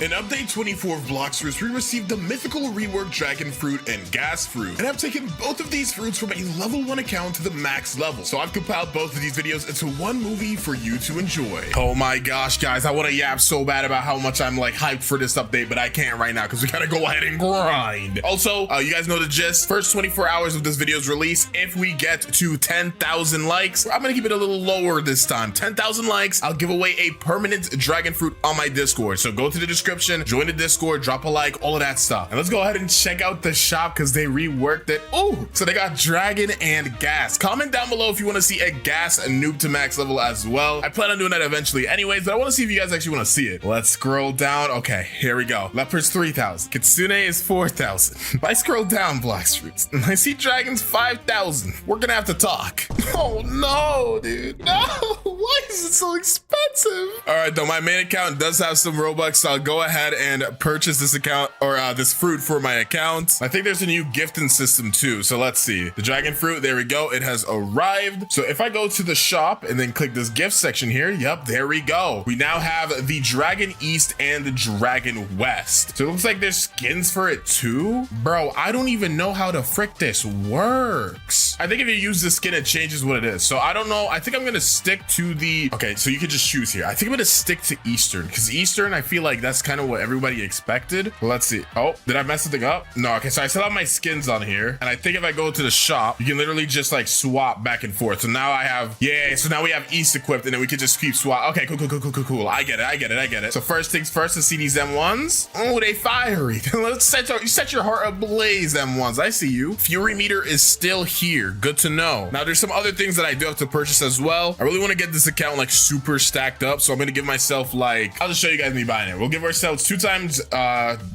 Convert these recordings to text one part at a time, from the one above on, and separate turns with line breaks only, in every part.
In update 24 of Bloxverse, we received the mythical reworked dragon fruit and gas fruit, and I've taken both of these fruits from a level 1 account to the max level. So I've compiled both of these videos into one movie for you to enjoy. Oh my gosh, guys, I want to yap so bad about how much I'm like hyped for this update, but I can't right now because we gotta go ahead and grind. Also, you guys know the gist. First 24 hours of this video's release, if we get to 10,000 likes, I'm gonna keep it a little lower this time. 10,000 likes, I'll give away a permanent dragon fruit on my Discord. So go to the description, join the Discord, drop a like, all of that stuff. And let's go ahead and check out the shop because they reworked it. Oh, so they got dragon and gas. Comment down below if you want to see a gas noob to max level as well. I plan on doing that eventually anyways, but I want to see if you guys actually want to see it. Let's scroll down. Okay, here we go. Leopard's 3,000. Kitsune is 4,000. If I scroll down Bloxverse and I see dragons 5,000, we're gonna have to talk. Oh no, dude, no. Why is it so expensive? All right, though, my main account does have some Robux, so I'll go ahead and purchase this account or this fruit for my account. I think there's a new gifting system too, so let's see. The dragon fruit, there we go, it has arrived. So if I go to the shop and then click this gift section here, yep, there we go. We now have the Dragon East and the Dragon West. So it looks like there's skins for it too. Bro, I don't even know how the frick this works. I think if you use the skin, it changes what it is. So I don't know. I think I'm gonna stick to the, okay, so you could just choose here. I think I'm gonna stick to Eastern because Eastern, I feel like that's kind of what everybody expected. Well, let's see. Oh, did I mess something up? No, okay, so I still have my skins on here. And I think if I go to the shop, you can literally just like swap back and forth. So now I have, yeah, so now we have East equipped and then we can just keep swap. Okay, cool. I get it. So first things first, to see these M1s. Oh, they fiery. Let's set your heart ablaze, M1s. I see you. Fury meter is still here. Good to know. Now there's some other things that I do have to purchase as well. I really want to get this account like super stacked up. So I'm going to give myself like, I'll just show you guys me buying it. We'll give ourselves 2 times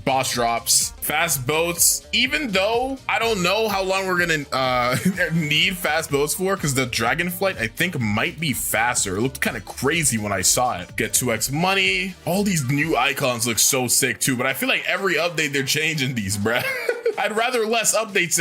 boss drops, fast boats, even though I don't know how long we're going to need fast boats for, because the dragon flight I think might be faster. It looked kind of crazy when I saw it. Get 2x money. All these new icons look so sick too, but I feel like every update they're changing these, bruh. I'd rather less updates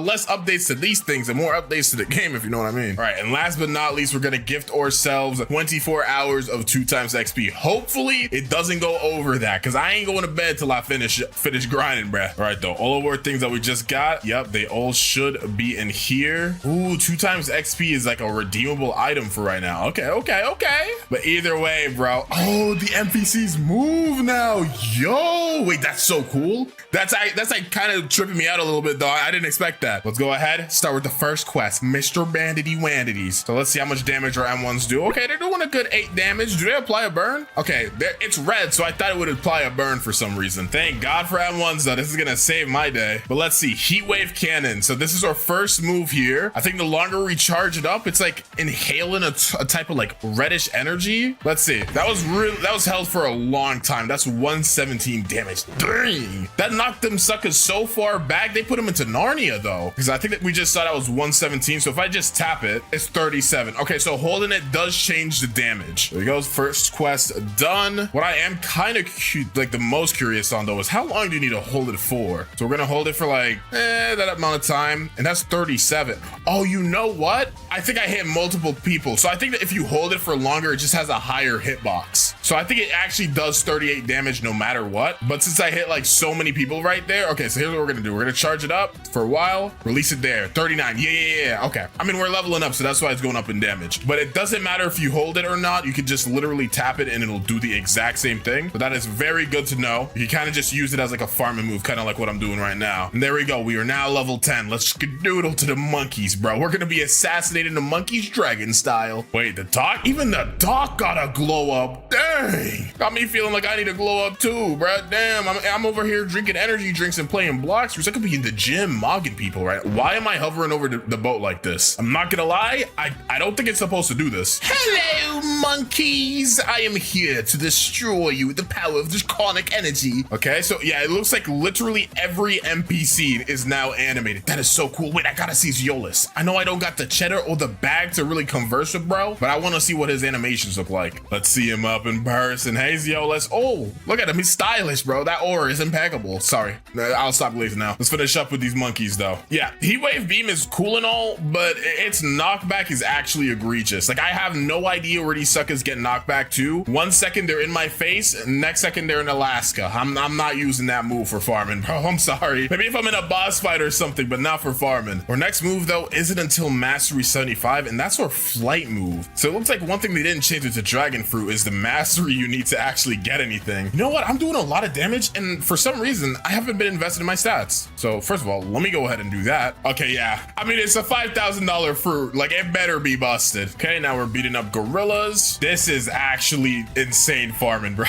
less updates to these things and more updates to the game, if you know what I mean. All right, and last but not least, we're gonna gift ourselves 24 hours of 2 times XP. Hopefully it doesn't go over that, because I ain't going to bed till I finish grinding, bruh. All right, though, all of our things that we just got, yep, they all should be in here. Ooh, 2 times XP is like a redeemable item for right now. Okay. But either way, bro. Oh, the NPCs move now. Yo, wait, that's so cool. That's like kind of tripping me out a little bit, though. I didn't expect that. Let's go ahead, start with the first quest, Mr. Bandity Wandities. So let's see how much damage our M1s do. Okay, they're doing a good 8 damage. Do they apply a burn? Okay, it's red, so I thought it would apply a burn for some reason. Thank God for M1s, though. This is gonna save my day. But let's see, Heat Wave Cannon. So this is our first move here. I think the longer we charge it up, it's like inhaling a type of like reddish energy. Let's see. That was held for a long time. That's 117 damage. Dang, that knocked them suckers so far back. They put them into Narnia though, because I think that we just saw that was 117. So if I just tap it, it's 37. Okay, so holding it does change the damage. There we go. First quest done. What I am kind of like the most curious on though is how long do you need to hold it for? So we're gonna hold it for like that amount of time, and that's 37. Oh, you know what? I think I hit multiple people. So I think that if you hold it for longer, it just has a higher hitbox. So I think it actually does 38 damage no matter what. But since I hit like so many people right there, okay, so here's what we're gonna do. We're gonna charge it up for a while, release it there. 39. Yeah. Okay. I mean, we're leveling up, so that's why it's going up in damage. But it doesn't matter if you hold it or not. You can just literally tap it and it'll do the exact same thing. So that is very good to know. You can kind of just use it as like a farming move, kind of like what I'm doing right now. And there we go. We are now level 10. Let's skedoodle to the monkeys, bro. We're gonna be assassinating the monkeys dragon style. Wait, the dock? Even the dock got a glow up. Dang. Got me feeling like I need to glow up too, bro. Damn, I'm over here drinking energy drinks and playing Bloxverse. I could be in the gym mogging people, right? Why am I hovering over the boat like this? I'm not gonna lie, I don't think it's supposed to do this. Hello, monkeys. I am here to destroy you with the power of draconic energy. Okay, so yeah, it looks like literally every NPC is now animated. That is so cool. Wait, I gotta see Zeolus. I know I don't got the cheddar or the bag to really converse with, bro, but I want to see what his animations look like. Let's see him up in person. Hey, Zeolus. Oh, look at him. He's stylish, bro. That aura is impeccable. Sorry, I'll stop lazy now. Let's finish up with these monkeys though. Yeah, heat wave beam is cool and all, but its knockback is actually egregious. Like I have no idea where these suckers get knocked back to. 1 second they're in my face, next second they're in Alaska. I'm not using that move for farming, bro. I'm sorry. Maybe if I'm in a boss fight or something, but not for farming. Our next move though isn't until mastery 75, and that's our flight move. So it looks like one thing they didn't change with the dragon fruit is the mastery you need to actually get anything. You know what? I'm doing a lot of damage, and for some reason I haven't been invested in my stats. So first of all, let me go ahead and do that. Okay, yeah. I mean, it's a $5,000 fruit. Like it better be busted. Okay, now we're beating up gorillas. This is actually insane farming, bro.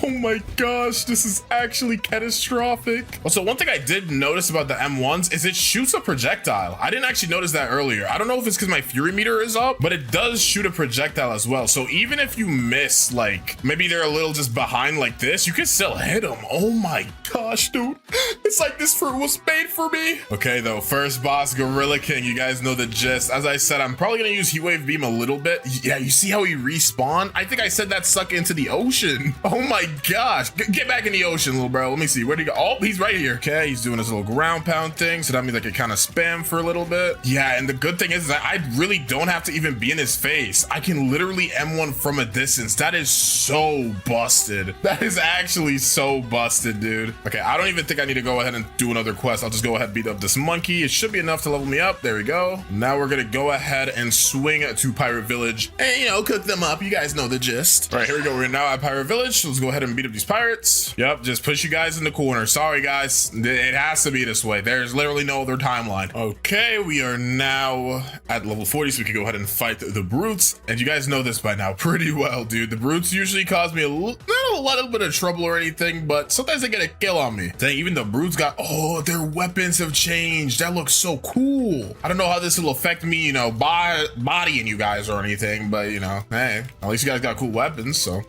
Oh my gosh, this is actually catastrophic. Also, one thing I did notice about the M1s is it shoots a projectile. I didn't actually notice that earlier. I don't know if it's because my fury meter is up, but it does shoot a projectile as well. So even if you miss, like maybe they're a little just behind like this, you can still hit them. Oh my gosh, dude. It's like this fruit was made for me. Okay, though, first boss, Gorilla King. You guys know the gist. As I said, I'm probably gonna use Heat Wave Beam a little bit. Yeah, you see how he respawned? I think I said that suck into the ocean. Oh my gosh. Get back in the ocean, little bro. Let me see. Where'd he go? Oh, he's right here. Okay, he's doing his little ground pound thing. So that means I can kind of spam for a little bit. Yeah, and the good thing is that I really don't have to even be in his face. I can literally M1 from a distance. That is so busted. That is actually so busted, dude. Okay, I don't even think I need to go ahead and do another quest. I'll just go ahead and beat up this monkey. It should be enough to level me up. There we go. Now we're gonna go ahead and swing to Pirate Village and, you know, cook them up. You guys know the gist. All right, here we go. We're now at Pirate Village. Let's go ahead and beat up these pirates. Yep, just push you guys in the corner. Sorry, guys. It has to be this way. There's literally no other timeline. Okay, we are now at level 40, so we can go ahead and fight the brutes. And you guys know this by now pretty well, dude. The brutes usually cause me not a little bit of trouble or anything, but sometimes they get a kill on me. Dang, even the brutes got, oh, their weapons have changed. That looks so cool. I don't know how this will affect me, you know, bodying you guys or anything, but you know, hey, at least you guys got cool weapons, so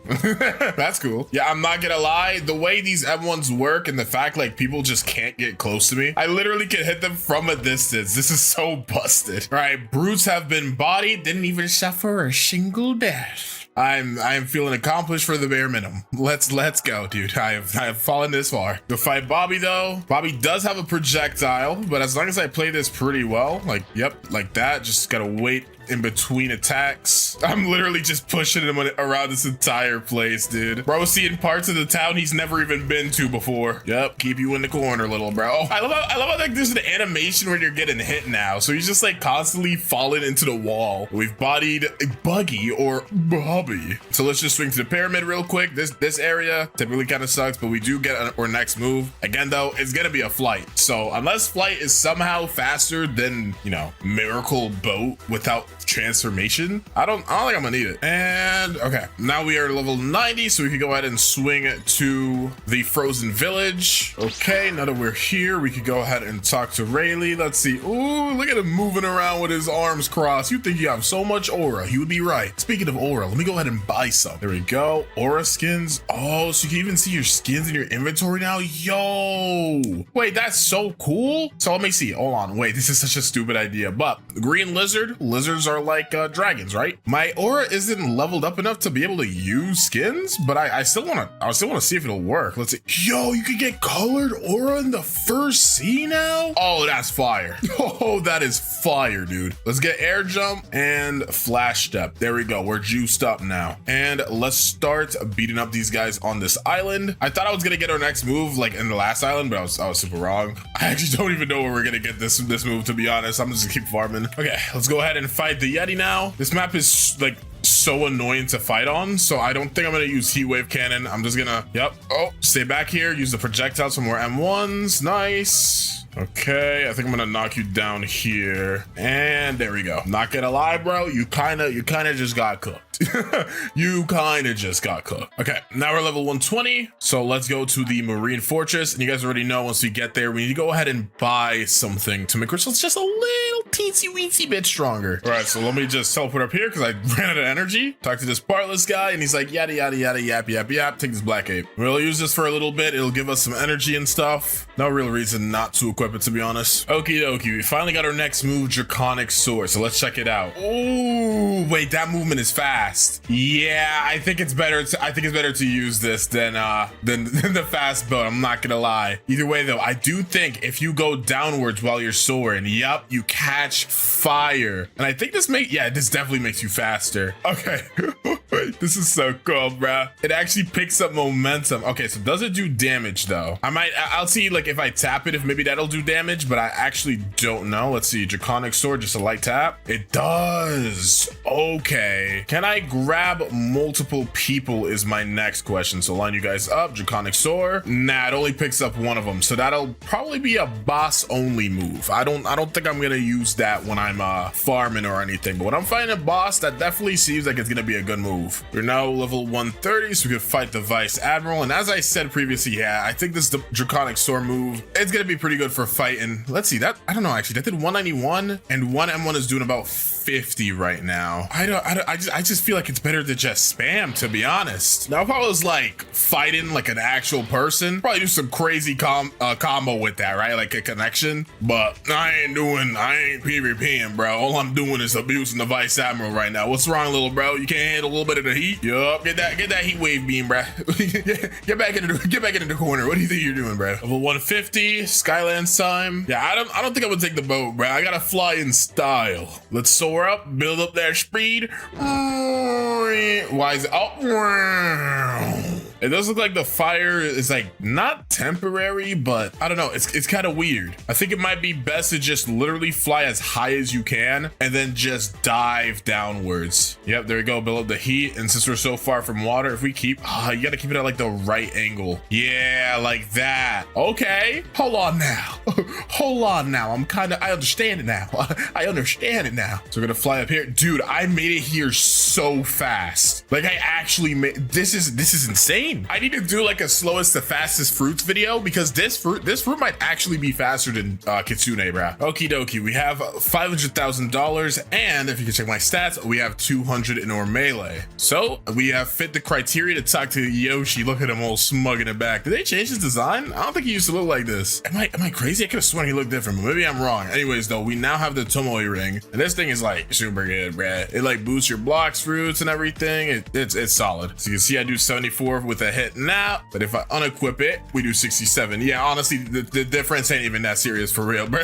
that's cool. Yeah, I'm not gonna lie, the way these M1s work and the fact like people just can't get close to me, I literally can hit them from a distance. This is so busted. All right, brutes have been bodied, didn't even suffer a single death. I am feeling accomplished for the bare minimum. Let's go, dude. I have fallen this far. To fight Bobby though, Bobby does have a projectile, but as long as I play this pretty well, like, yep, like that, just gotta wait in between attacks. I'm literally just pushing him around this entire place, dude. Bro, seeing parts of the town he's never even been to before. Yep, keep you in the corner, little bro. Oh, I love how like there's an animation where you're getting hit now, so he's just like constantly falling into the wall. We've bodied Buggy or Bobby. So let's just swing to the pyramid real quick. This area typically kind of sucks, but we do get our next move. Again though, it's gonna be a flight. So unless flight is somehow faster than, you know, miracle boat without transformation, I don't think I'm gonna need it. And okay, now we are level 90, so we can go ahead and swing to the frozen village. Okay, now that we're here, we could go ahead and talk to Rayleigh. Let's see. Ooh, look at him moving around with his arms crossed. You think you have so much aura. He would be right. Speaking of aura, let me go ahead and buy some. There we go. Aura skins. Oh, so you can even see your skins in your inventory now. Yo, wait, that's so cool. So let me see. Hold on. Wait, this is such a stupid idea, but green lizards are like dragons, right? My aura isn't leveled up enough to be able to use skins, but I still want to see if it'll work. Let's see. Yo, you can get colored aura in the first sea now. Oh, that's fire. Oh, that is fire, dude. Let's get air jump and flash step. There we go. We're juiced up now, and let's start beating up these guys on this island. I thought I was gonna get our next move like in the last island, but I was super wrong. I actually don't even know where we're gonna get this move, to be honest. I'm just gonna keep farming. Okay, let's go ahead and fight the Yeti now. This map is like so annoying to fight on, so I don't think I'm gonna use heat wave cannon. I'm just gonna, yep, oh, stay back here, use the projectiles for more M1s. Nice. Okay, I think I'm gonna knock you down here, and there we go. Not gonna lie, bro, you kind of just got cooked. You kind of just got cooked. Okay, now we're level 120, so let's go to the Marine Fortress, and you guys already know once we get there, we need to go ahead and buy something to make ourselves just a little teensy-weensy bit stronger. All right, so let me just teleport up here because I ran out of energy. Talk to this partless guy, and he's like, yada, yada, yada, yap, yap, yap. Take this black ape. We'll use this for a little bit. It'll give us some energy and stuff. No real reason not to equip it, to be honest. Okie dokie, we finally got our next move, Draconic Sword, so let's check it out. Oh, wait, that movement is fast. fast. Yeah, I think it's better to use this than the fast boat. I'm not gonna lie. Either way though, I do think if you go downwards while you're soaring, yep, you catch fire. And I think this definitely makes you faster. Okay. This is so cool, bruh. It actually picks up momentum. Okay, so does it do damage though? I'll see like if I tap it, if maybe that'll do damage, but I actually don't know. Let's see, Draconic Sword, just a light tap. It does. Okay. Can I grab multiple people is my next question. So line you guys up, Draconic Sword. Nah, it only picks up one of them. So that'll probably be a boss only move. I don't think I'm gonna use that when I'm farming or anything, but when I'm fighting a boss, that definitely seems like it's gonna be a good move. We're now level 130, so we could fight the Vice Admiral. And as I said previously, yeah, I think this Draconic Sword move, it's gonna be pretty good for fighting. Let's see that. I don't know, actually, that did 191 and one M1 is doing about 50 right now. I just feel like it's better to just spam, to be honest. Now, if I was like fighting like an actual person, probably do some crazy combo with that, right? Like a connection, but I ain't PvPing, bro. All I'm doing is abusing the Vice Admiral right now. What's wrong, little bro? You can't handle a little bit of the heat? Yup, get that heat wave beam, bro. get back into the corner. What do you think you're doing, bro? Level 150, Skylands time. Yeah, I don't think I would take the boat, bro. I gotta fly in style. Let's soar up, build up that speed. Why is it? Oh, it does look like the fire is like not temporary, but I don't know. It's kind of weird. I think it might be best to just literally fly as high as you can and then just dive downwards. Yep, there we go. Build up the heat. And since we're so far from water, if we keep, you gotta keep it at like the right angle. Yeah, like that. Okay. Hold on now. Hold on now. I understand it now. I understand it now. So we're gonna fly up here. Dude, I made it here so fast. Like I actually made, this is insane. I need to do like a slowest to fastest fruits video because this fruit might actually be faster than Kitsune, bruh. Okie dokie, we have $500,000, and if you can check my stats, we have 200 in our melee. So we have fit the criteria to talk to Yoshi. Look at him all smug in the back. Did they change his design? I don't think he used to look like this. Am I crazy? I could have sworn he looked different, but maybe I'm wrong. Anyways, though, we now have the Tomoe ring, and this thing is like super good, bruh. It like boosts your blocks, fruits, and everything. It's solid. So you can see I do 74 with a hit now, but if I unequip it, we do 67. Yeah, honestly, the difference ain't even that serious for real, bro.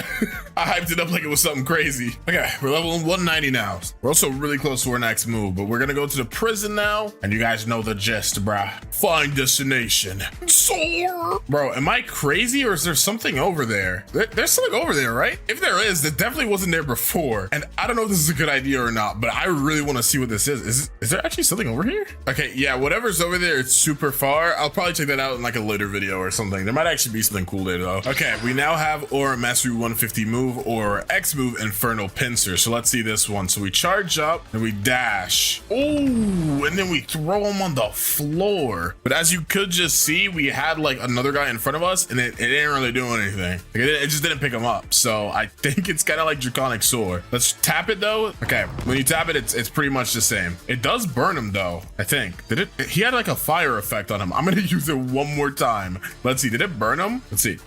I hyped it up like it was something crazy. Okay, we're level 190 now. We're also really close to our next move, but we're gonna go to the prison now, and you guys know the gist, bruh. Find destination. Soar! Bro, am I crazy or is there something over there? There's something over there, right? If there is, that definitely wasn't there before, and I don't know if this is a good idea or not, but I really want to see what this is. Is there actually something over here? Okay, yeah, whatever's over there, it's super far. I'll probably check that out in like a later video or something. There might actually be something cool there though. Okay, we now have our Mastery 150 move or X move, Infernal Pincer. So let's see this one. So we charge up and we dash. Ooh, and then we throw him on the floor. But as you could just see, we had like another guy in front of us and it didn't really do anything. Like, it just didn't pick him up. So I think it's kind of like Draconic Sword. Let's tap it though. Okay, when you tap it, it's pretty much the same. It does burn him though, I think. Did it? He had like a fire effect on him. I'm gonna use it one more time. Let's see, did it burn him? Let's see.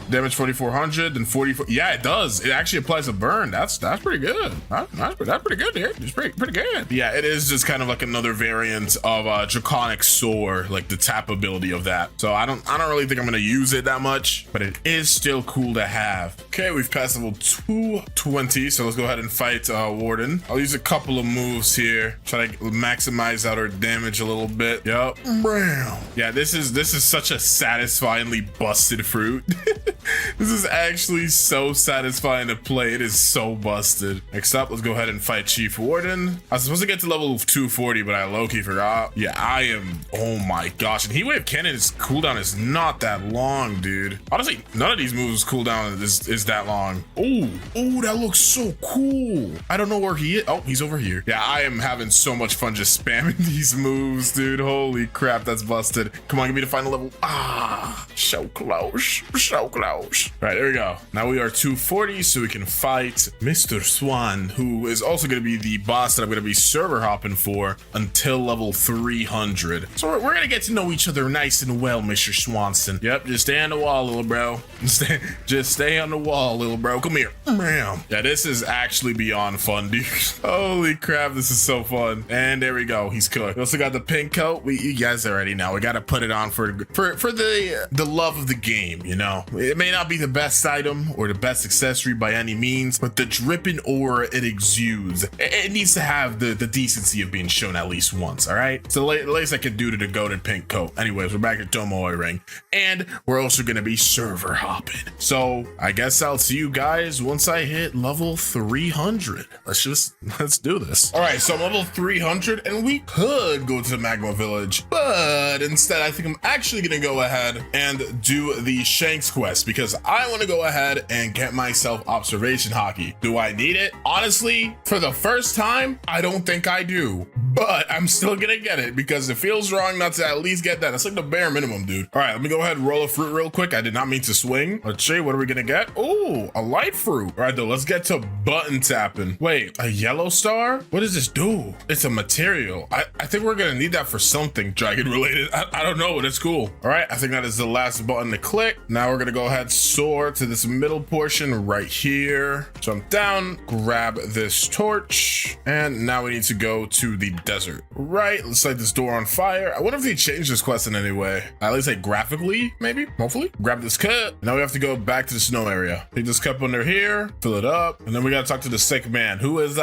Damage 4,400, then 44. Yeah, it does. It actually applies a burn. That's pretty good. That's pretty good, dude. It's pretty good. Yeah, it is just kind of like another variant of Draconic Sword, like the tap ability of that. So I don't really think I'm gonna use it that much, but it is still cool to have. Okay, we've passed level 220, so let's go ahead and fight Warden. I'll use a couple of moves here, try to maximize out our damage a little bit. Yup. Yeah, this is such a satisfyingly busted fruit. This is actually so satisfying to play. It is so busted. Next up, let's go ahead and fight Chief Warden. I was supposed to get to level 240, but I low-key forgot. Yeah, I am. Oh my gosh. And Heat Wave Cannon's cooldown is not that long, dude. Honestly, none of these moves cooldown is that long. Oh, that looks so cool. I don't know where he is. Oh, he's over here. Yeah, I am having so much fun just spamming these moves, dude. Holy crap, that's busted. Come on, give me the final level. Ah, so close. So close. hours. All right, there we go. Now we are 240, so we can fight Mr. Swan, who is also going to be the boss that I'm going to be server hopping for until level 300. So we're going to get to know each other nice and well, Mr. Swanson. Yep, just stay on the wall, little bro. Just stay on the wall, little bro. Come here. Bam. Yeah, this is actually beyond fun, dude. Holy crap, this is so fun. And there we go. He's cooked. We also got the pink coat. You guys already know. We got to put it on for the love of the game, you know. It may not be the best item or the best accessory by any means, but the dripping aura it exudes, it needs to have the decency of being shown at least once, all right? It's the least I can do to the goated pink coat. Anyways, we're back at Tomoe Ring, and we're also going to be server hopping. So I guess I'll see you guys once I hit level 300. Let's do this. All right, so I'm level 300, and we could go to the Magma Village, but instead I think I'm actually going to go ahead and do the Shanks quest because I want to go ahead and get myself observation hockey. Do I need it? Honestly, for the first time, I don't think I do, but I'm still gonna get it because it feels wrong not to at least get that. That's like the bare minimum, dude. All right, let me go ahead and roll a fruit real quick. I did not mean to swing. Let's see, what are we gonna get? Oh, a light fruit. All right, though, let's get to button tapping. Wait, a yellow star? What does this do? It's a material. I think we're gonna need that for something dragon related. I don't know, but it's cool. All right, I think that is the last button to click. Now we're gonna go ahead, soar to this middle portion right here. Jump down, grab this torch, and now we need to go to the desert. Right, let's light this door on fire. I wonder if they changed this quest in any way. At least like graphically, maybe, hopefully. Grab this cup. Now we have to go back to the snow area. Take this cup under here, fill it up, and then we gotta talk to the sick man who is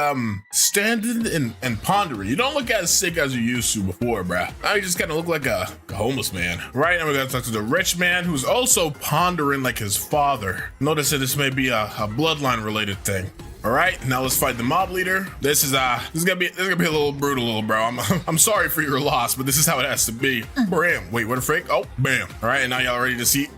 standing and pondering. You don't look as sick as you used to before, bruh. Now you just kind of look like a homeless man. Right, now we gotta talk to the rich man who's also pondering like his father. Notice that this may be a bloodline related thing. All right, now let's fight the mob leader. This is gonna be a little brutal, little bro. I'm sorry for your loss, but this is how it has to be. Bam. Wait, what a freak? Oh, bam. All right, and now y'all ready to see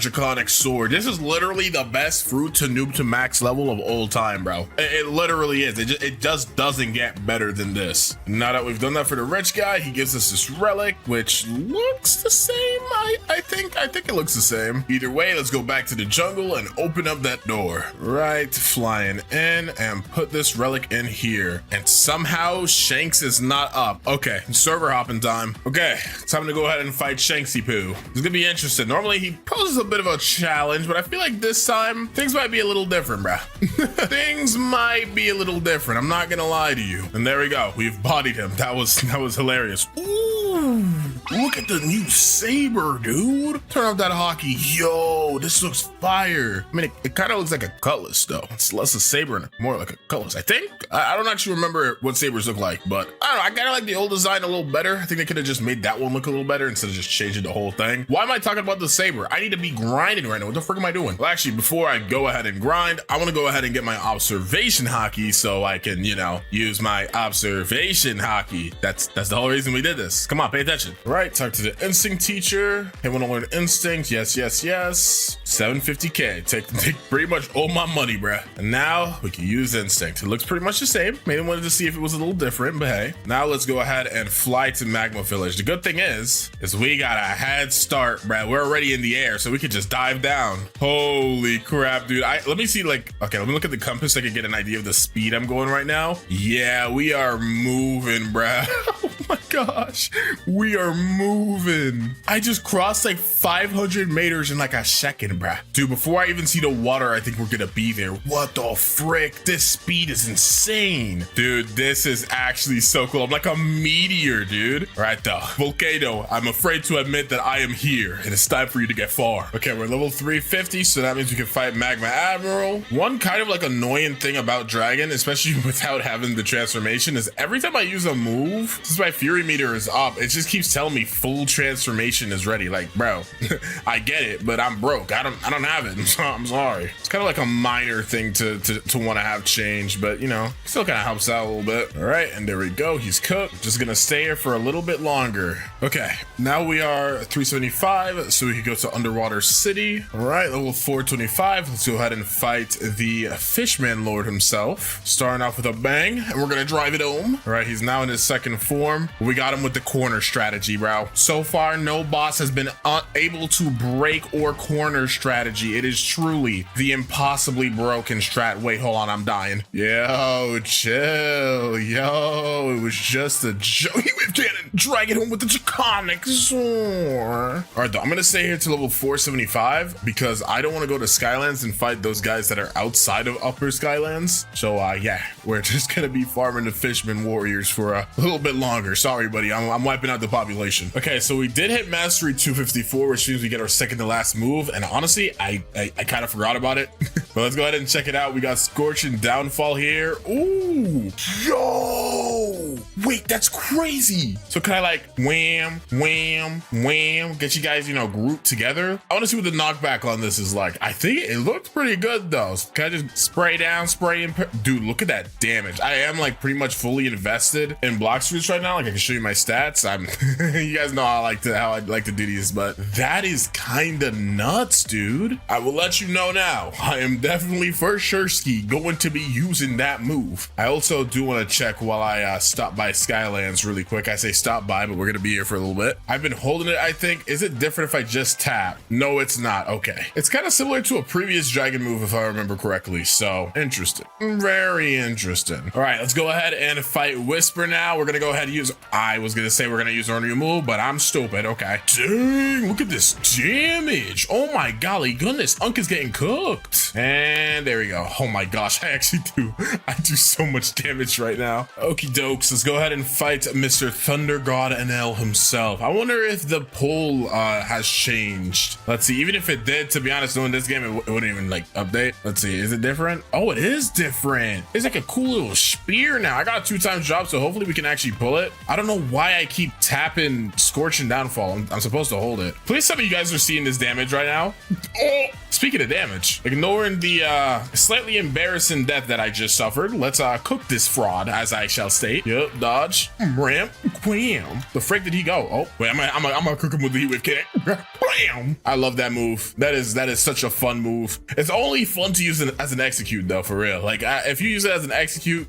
Draconic Sword. This is literally the best fruit to noob to max level of all time, bro. It literally is. It just doesn't get better than this. Now that we've done that for the rich guy, he gives us this relic, which looks the same. I think it looks the same. Either way, let's go back to the jungle and open up that door. Right, flying in. And put this relic in here, and somehow Shanks is not up. Okay, server hopping time. Okay, time to go ahead and fight Shanksy Poo. It's gonna be interesting. Normally he poses a bit of a challenge, but I feel like this time things might be a little different, bruh. Things might be a little different. I'm not gonna lie to you. And there we go. We've bodied him. That was hilarious. Ooh, look at the new saber, dude. Turn off that hockey. Yo, this looks fire. I mean, it kind of looks like a cutlass though. It's less a saber and more like a cutlass, I think. I don't actually remember what sabers look like, but I don't know. I kind of like the old design a little better. I think they could have just made that one look a little better instead of just changing the whole thing. Why am I talking about the saber? I need to be grinding right now. What the frick am I doing? Well, actually, before I go ahead and grind, I want to go ahead and get my observation hockey so I can, you know, use my observation hockey. That's the whole reason we did this. Come on, pay attention. All right, talk to the instinct teacher. Hey, want to learn instinct? Yes. 750K. Take pretty much all my money, bruh. And now we can use instinct. It looks pretty much the same. Maybe wanted to see if it was a little different, but hey. Now let's go ahead and fly to Magma Village. The good thing is we got a head start, bruh. We're already in the air, so we could just dive down. Holy crap, dude. Let me see, like, okay, let me look at the compass so I can get an idea of the speed I'm going right now. Yeah, we are moving, bruh. Oh my gosh. We are moving. I just crossed like 500 meters in like a second, bruh. Dude, before I even see the water, I think we're gonna be there. What the frick? This speed is insane. Dude, this is actually so cool. I'm like a meteor, dude. All right, though. Volcano, I'm afraid to admit that I am here, and it's time for you to get far. Okay, we're level 350, so that means we can fight Magma Admiral. One kind of like annoying thing about Dragon, especially without having the transformation, is every time I use a move, since my Fury meter is up, it just keeps telling me full transformation is ready. Like, bro, I get it, but I'm broke. I don't have it. I'm sorry. It's kind of like a minor thing to want to have change, but you know, still kind of helps out a little bit. All right, and there we go. He's cooked. Just gonna stay here for a little bit longer. Okay, now we are 375, so we can go to Underwater City. All right, level 425. Let's go ahead and fight the Fishman Lord himself. Starting off with a bang, and we're gonna drive it home. All right, he's now in his second form. We got him with the corner strategy, bro. So far, no boss has been able to break or corner strategy. It is truly the impossibly broken strat. Wait, hold on, I'm dying. Yo, chill. Yo, it was just a joke. He was getting dragging him with the draconic sword. All right, though, I'm gonna stay here to level 475 because I don't want to go to Skylands and fight those guys that are outside of Upper Skylands. So yeah, we're just gonna be farming the Fishman Warriors for a little bit longer. Sorry, buddy, I'm wiping out the population. Okay, so we did hit Mastery 254, which means we get our second to last move. And honestly, I kind of forgot about it. But let's go ahead and check it out. We got Scorching Downfall here. Ooh, yo, wait, that's crazy. So can I like wham, wham, wham, get you guys, you know, grouped together? I want to see what the knockback on this is like. I think it looks pretty good though. Can I just spray down, spray in? Dude, look at that damage. I am like pretty much fully invested in block fruits right now. Like I can show you my stats. I'm you guys know how I like to do these, but that is kind of nuts, dude. I will let you know now. I am definitely for sure going to be using that move. I also do want to check while I stop by Skylands really quick. I say stop by, but we're gonna be here for a little bit. I've been holding it, I think. Is it different if I just tap? No, it's not. Okay. It's kind of similar to a previous dragon move if I remember correctly. So interesting. Very interesting. All right, let's go ahead and fight Whisper now. We're gonna go ahead and use, I was gonna say we're gonna use our new move, but I'm stupid. Okay. Dang, look at this damage. Oh my golly goodness. Unk is getting cooked. And there we go. Oh my gosh, I do so much damage right now. Okie dokes, let's go ahead and fight Mr. Thunder God NL himself. I wonder if the pull has changed. Let's see, even if it did, to be honest, knowing this game, it wouldn't even like update. Let's see, is it different? Oh, it is different. It's like a cool little spear now. I got a 2-time drop, so hopefully we can actually pull it. I don't know why I keep tapping Scorching Downfall. I'm supposed to hold it. Please tell me you guys are seeing this damage right now. Oh, speaking of damage, ignoring the slightly embarrassing death that I just suffered, let's cook this fraud, as I shall state. Yep, dodge, ramp, wham. The frick did he go? Oh, wait, I'm gonna cook him with the heat whip kick. Bam! I love that move. That is such a fun move. It's only fun to use it as an execute though, for real. Like if you use it as an execute,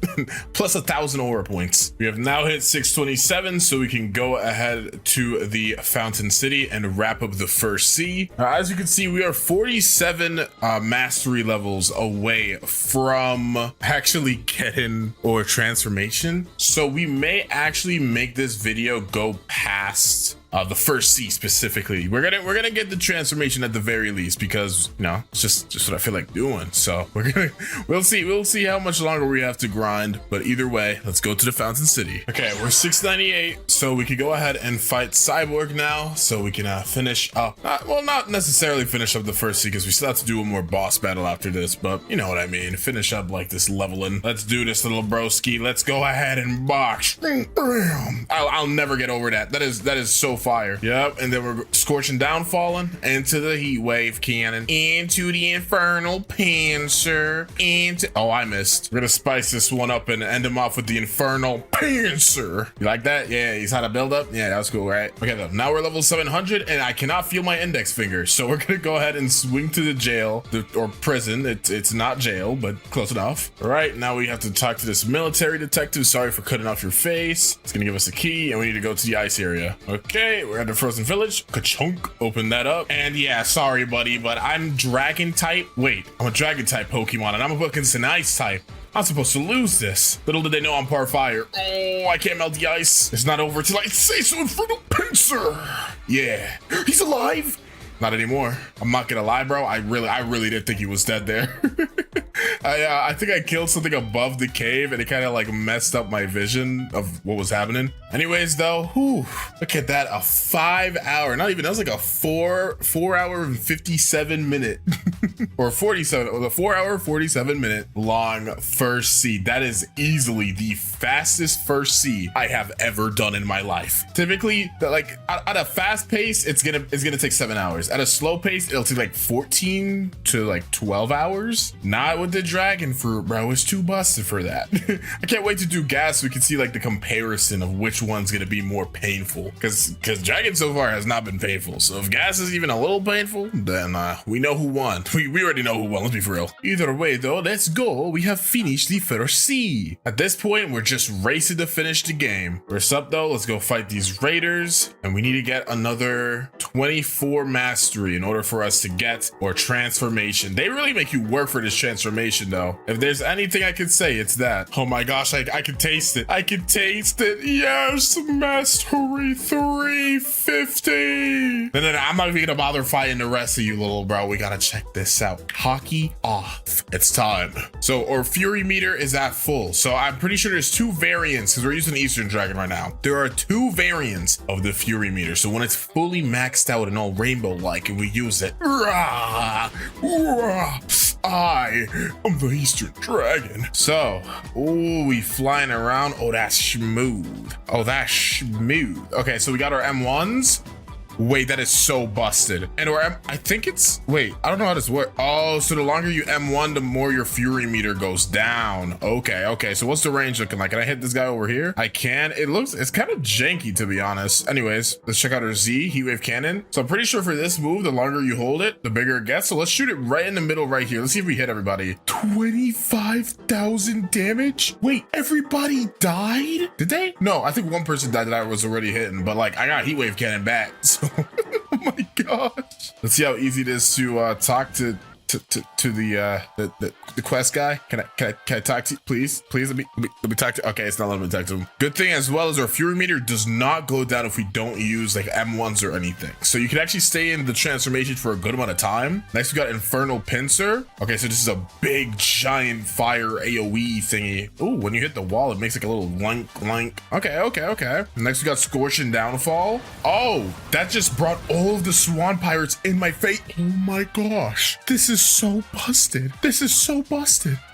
plus 1,000 aura points. We have now hit 627, so we can go ahead to the Fountain City and wrap up the first sea. As you can see, we are 47 mastery levels away from actually getting or transformation. So we may actually make this video go past the first sea specifically. We're gonna get the transformation at the very least, because you know it's just what I feel like doing. So we'll see how much longer we have to grind, but either way, let's go to the Fountain City. Okay, we're 698, so we could go ahead and fight Cyborg now, so we can finish up, well, not necessarily finish up the first sea, because we still have to do one more boss battle after this, but you know what I mean, finish up like this leveling. Let's do this, little broski. Let's go ahead and box. I'll never get over that. That is so fire. Yep, and then we're Scorching Downfalling into the heat wave cannon, into the infernal panzer, into, oh, I missed. We're gonna spice this one up and end him off with the infernal panzer. You like that? Yeah, he's had a build up. Yeah, that was cool, right? Okay, though, now we're level 700 and I cannot feel my index finger, so we're gonna go ahead and swing to the jail, or prison. It's not jail, but close enough. All right, now we have to talk to this military detective. Sorry for cutting off your face. It's gonna give us a key and we need to go to the ice area. Okay, we're at the Frozen Village. Ka-chunk. Open that up. And yeah, sorry, buddy, but I'm dragon type. Wait, I'm a dragon type Pokemon and I'm against an ice type. I'm supposed to lose this. Little did they know I'm par fire. Oh, I can't melt the ice. It's not over till I say so, infernal pincer. Yeah, he's alive. Not anymore. I'm not gonna lie, bro. I really did think he was dead there. I think I killed something above the cave and it kind of like messed up my vision of what was happening. Anyways, though, whew, look at that, a 5 hour, not even, that was like a 4 hour and 57 minute or 47, or the 4 hour, 47 minute long first sea. That is easily the fastest first sea I have ever done in my life. Typically, like at a fast pace, it's gonna take 7 hours. At a slow pace, it'll take like 14 to like 12 hours. Not with the dragon fruit, bro. It's too busted for that. I can't wait to do gas so we can see like the comparison of which one's gonna be more painful. Because dragon so far has not been painful. So if gas is even a little painful, then we know who won. We already know who won, let's be for real. Either way though, let's go. We have finished the first sea. At this point, we're just racing to finish the game. First up though, let's go fight these raiders. And we need to get another 24 mastery in order for us to get or transformation. They really make you work for this transformation though. If there's anything I could say, it's that. Oh my gosh, I can taste it. I can taste it. Yes, mastery 350. Then I'm not even gonna bother fighting the rest of you, little bro. We gotta check this out. Hockey off. It's time. So our fury meter is at full. So I'm pretty sure there's two variants because we're using Eastern Dragon right now. There are two variants of the fury meter. So when it's fully maxed out and all rainbow-like and we use it, rah, rah, I am the Eastern Dragon. So, ooh, we flying around. Oh, that's smooth. Oh, that's smooth. Okay, so we got our M1s. Wait, that is so busted. And or I think it's, wait, I don't know how this works. Oh, so the longer you M1, the more your fury meter goes down. Okay. So what's the range looking like? Can I hit this guy over here? I can. It's kind of janky, to be honest. Anyways, let's check out our Z, heat wave cannon. So I'm pretty sure for this move, the longer you hold it, the bigger it gets. So let's shoot it right in the middle right here. Let's see if we hit everybody. 25,000 damage? Wait, everybody died? Did they? No, I think one person died that I was already hitting, but like I got heat wave cannon back. So oh my gosh. Let's see how easy it is to talk to the quest guy. Can I talk to you? Please let me talk to. Okay, it's not letting me talk to him. Good thing as well as our fury meter does not go down if we don't use like M1s or anything. So you can actually stay in the transformation for a good amount of time. Next we got infernal pincer. Okay, so this is a big giant fire AoE thingy. Ooh, when you hit the wall it makes like a little link. Okay. Next we got scorching downfall. Oh, that just brought all of the swan pirates in my face. Oh my gosh, this is so busted.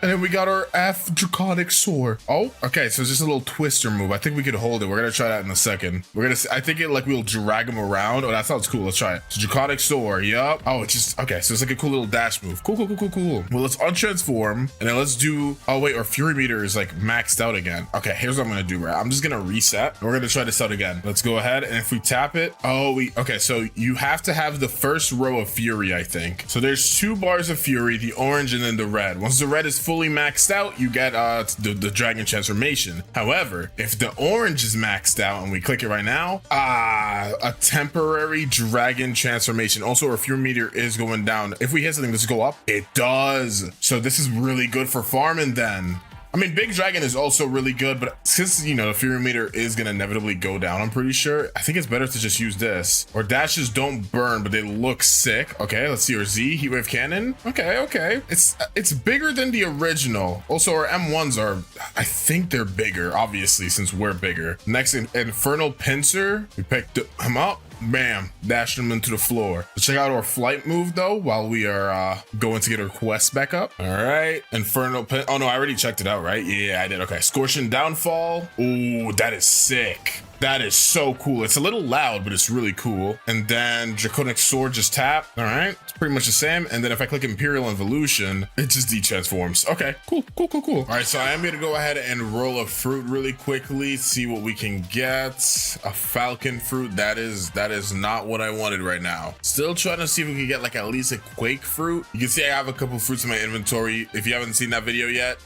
And then we got our F draconic sword. Oh, okay, so it's just a little twister move. I think we could hold it. We're gonna try that in a second. I think it like we'll drag him around. Oh, that sounds cool. Let's try it. So draconic sword. Yup. Oh, it's just okay. So it's like a cool little dash move. Cool. Well, let's untransform and then let's do. Oh wait, our fury meter is like maxed out again. Okay, here's what I'm gonna do. Right, I'm just gonna reset. We're gonna try this out again. Let's go ahead and if we tap it. Oh, okay. So you have to have the first row of fury. I think so. There's two bars of fury, the orange and then the red. Once the red is fully maxed out, you get the dragon transformation. However, if the orange is maxed out and we click it right now, a temporary dragon transformation. Also our fury meter is going down. If we hit something, does it go up? It does. So this is really good for farming then. I mean, Big Dragon is also really good, but since, you know, the Fury meter is going to inevitably go down, I'm pretty sure, I think it's better to just use this. Or dashes don't burn, but they look sick. Okay, let's see our Z, Heat Wave Cannon. Okay. It's bigger than the original. Also, our M1s are, I think they're bigger, obviously, since we're bigger. Next, Infernal Pincer. We picked him up. Bam, dashed him into the floor. Let's check out our flight move though while we are going to get our quest back up. All right, Infernal Pin. Oh no, I already checked it out, right? Yeah, I did. Okay, Scorching Downfall. Ooh, that is sick. That is so cool. It's a little loud, but it's really cool. And then Draconic Sword just tap. All right, it's pretty much the same. And then if I click Imperial Evolution, it just de-transforms. Okay, cool. All right, so I am gonna go ahead and roll a fruit really quickly, see what we can get. A falcon fruit. That is not what I wanted right now. Still trying to see if we can get like at least a quake fruit. You can see I have a couple fruits in my inventory. If you haven't seen that video yet,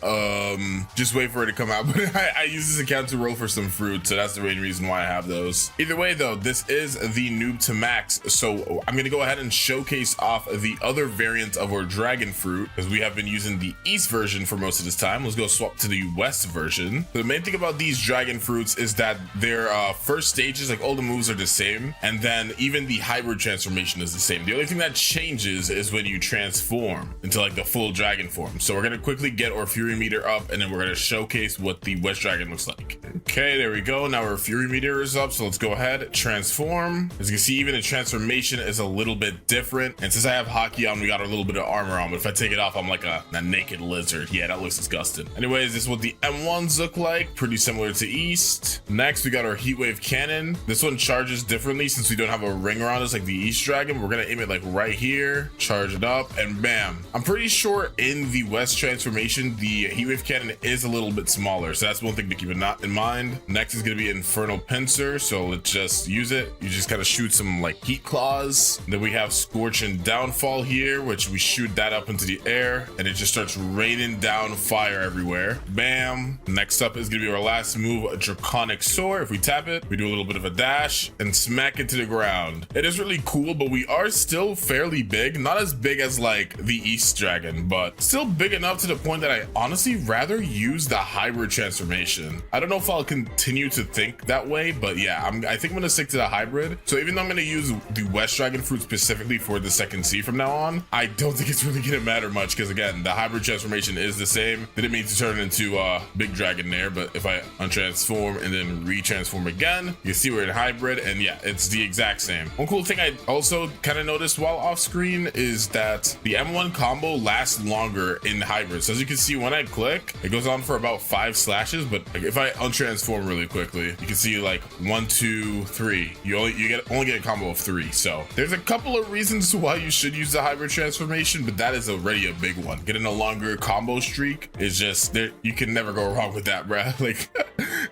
just wait for it to come out. But I use this account to roll for some fruit, so that's the main reason why I have those. Either way though, this is the noob to max, so I'm gonna go ahead and showcase off the other variant of our dragon fruit because we have been using the east version for most of this time. Let's go swap to the west version. The main thing about these dragon fruits is that their first stages, like all the moves are the same, and then even the hybrid transformation is the same. The only thing that changes is when you transform into like the full dragon form. So we're gonna quickly get our fury meter up and then we're gonna showcase what the west dragon looks like. Okay, there we go. Now our fury meter meter is up, so let's go ahead, transform. As you can see, even the transformation is a little bit different. And since I have hockey on, we got a little bit of armor on, but if I take it off, I'm like a naked lizard. Yeah, that looks disgusting. Anyways, this is what the M1s look like, pretty similar to East. Next, we got our heatwave cannon. This one charges differently since we don't have a ring around us like the East Dragon. We're gonna aim it like right here, charge it up, and bam. I'm pretty sure in the West transformation, the heatwave cannon is a little bit smaller, so that's one thing to keep in mind. Next is gonna be infernal pincer, so let's just use it. You just kind of shoot some like heat claws. Then we have scorch and downfall here, which we shoot that up into the air, and it just starts raining down fire everywhere. Bam. Next up is gonna be our last move, a draconic soar. If we tap it, we do a little bit of a dash and smack into the ground. It is really cool, but we are still fairly big. Not as big as like the East Dragon, but still big enough to the point that I honestly rather use the hybrid transformation. I don't know if I'll continue to think that way, but yeah, I think I'm gonna stick to the hybrid. So even though I'm gonna use the West Dragon fruit specifically for the second C from now on, I don't think it's really gonna matter much, because again, the hybrid transformation is the same. Didn't mean to turn into big dragon there, but if I untransform and then retransform again, you see we're in hybrid, and yeah, it's the exact same. One cool thing I also kind of noticed while off screen is that the M1 combo lasts longer in hybrid. So as you can see, when I click, it goes on for about 5 slashes, but if I untransform really quickly, you can see like 1, 2, 3. You only get a combo of 3. So there's a couple of reasons why you should use the hybrid transformation, but that is already a big one. Getting a longer combo streak is just there. You can never go wrong with that, bruh. Like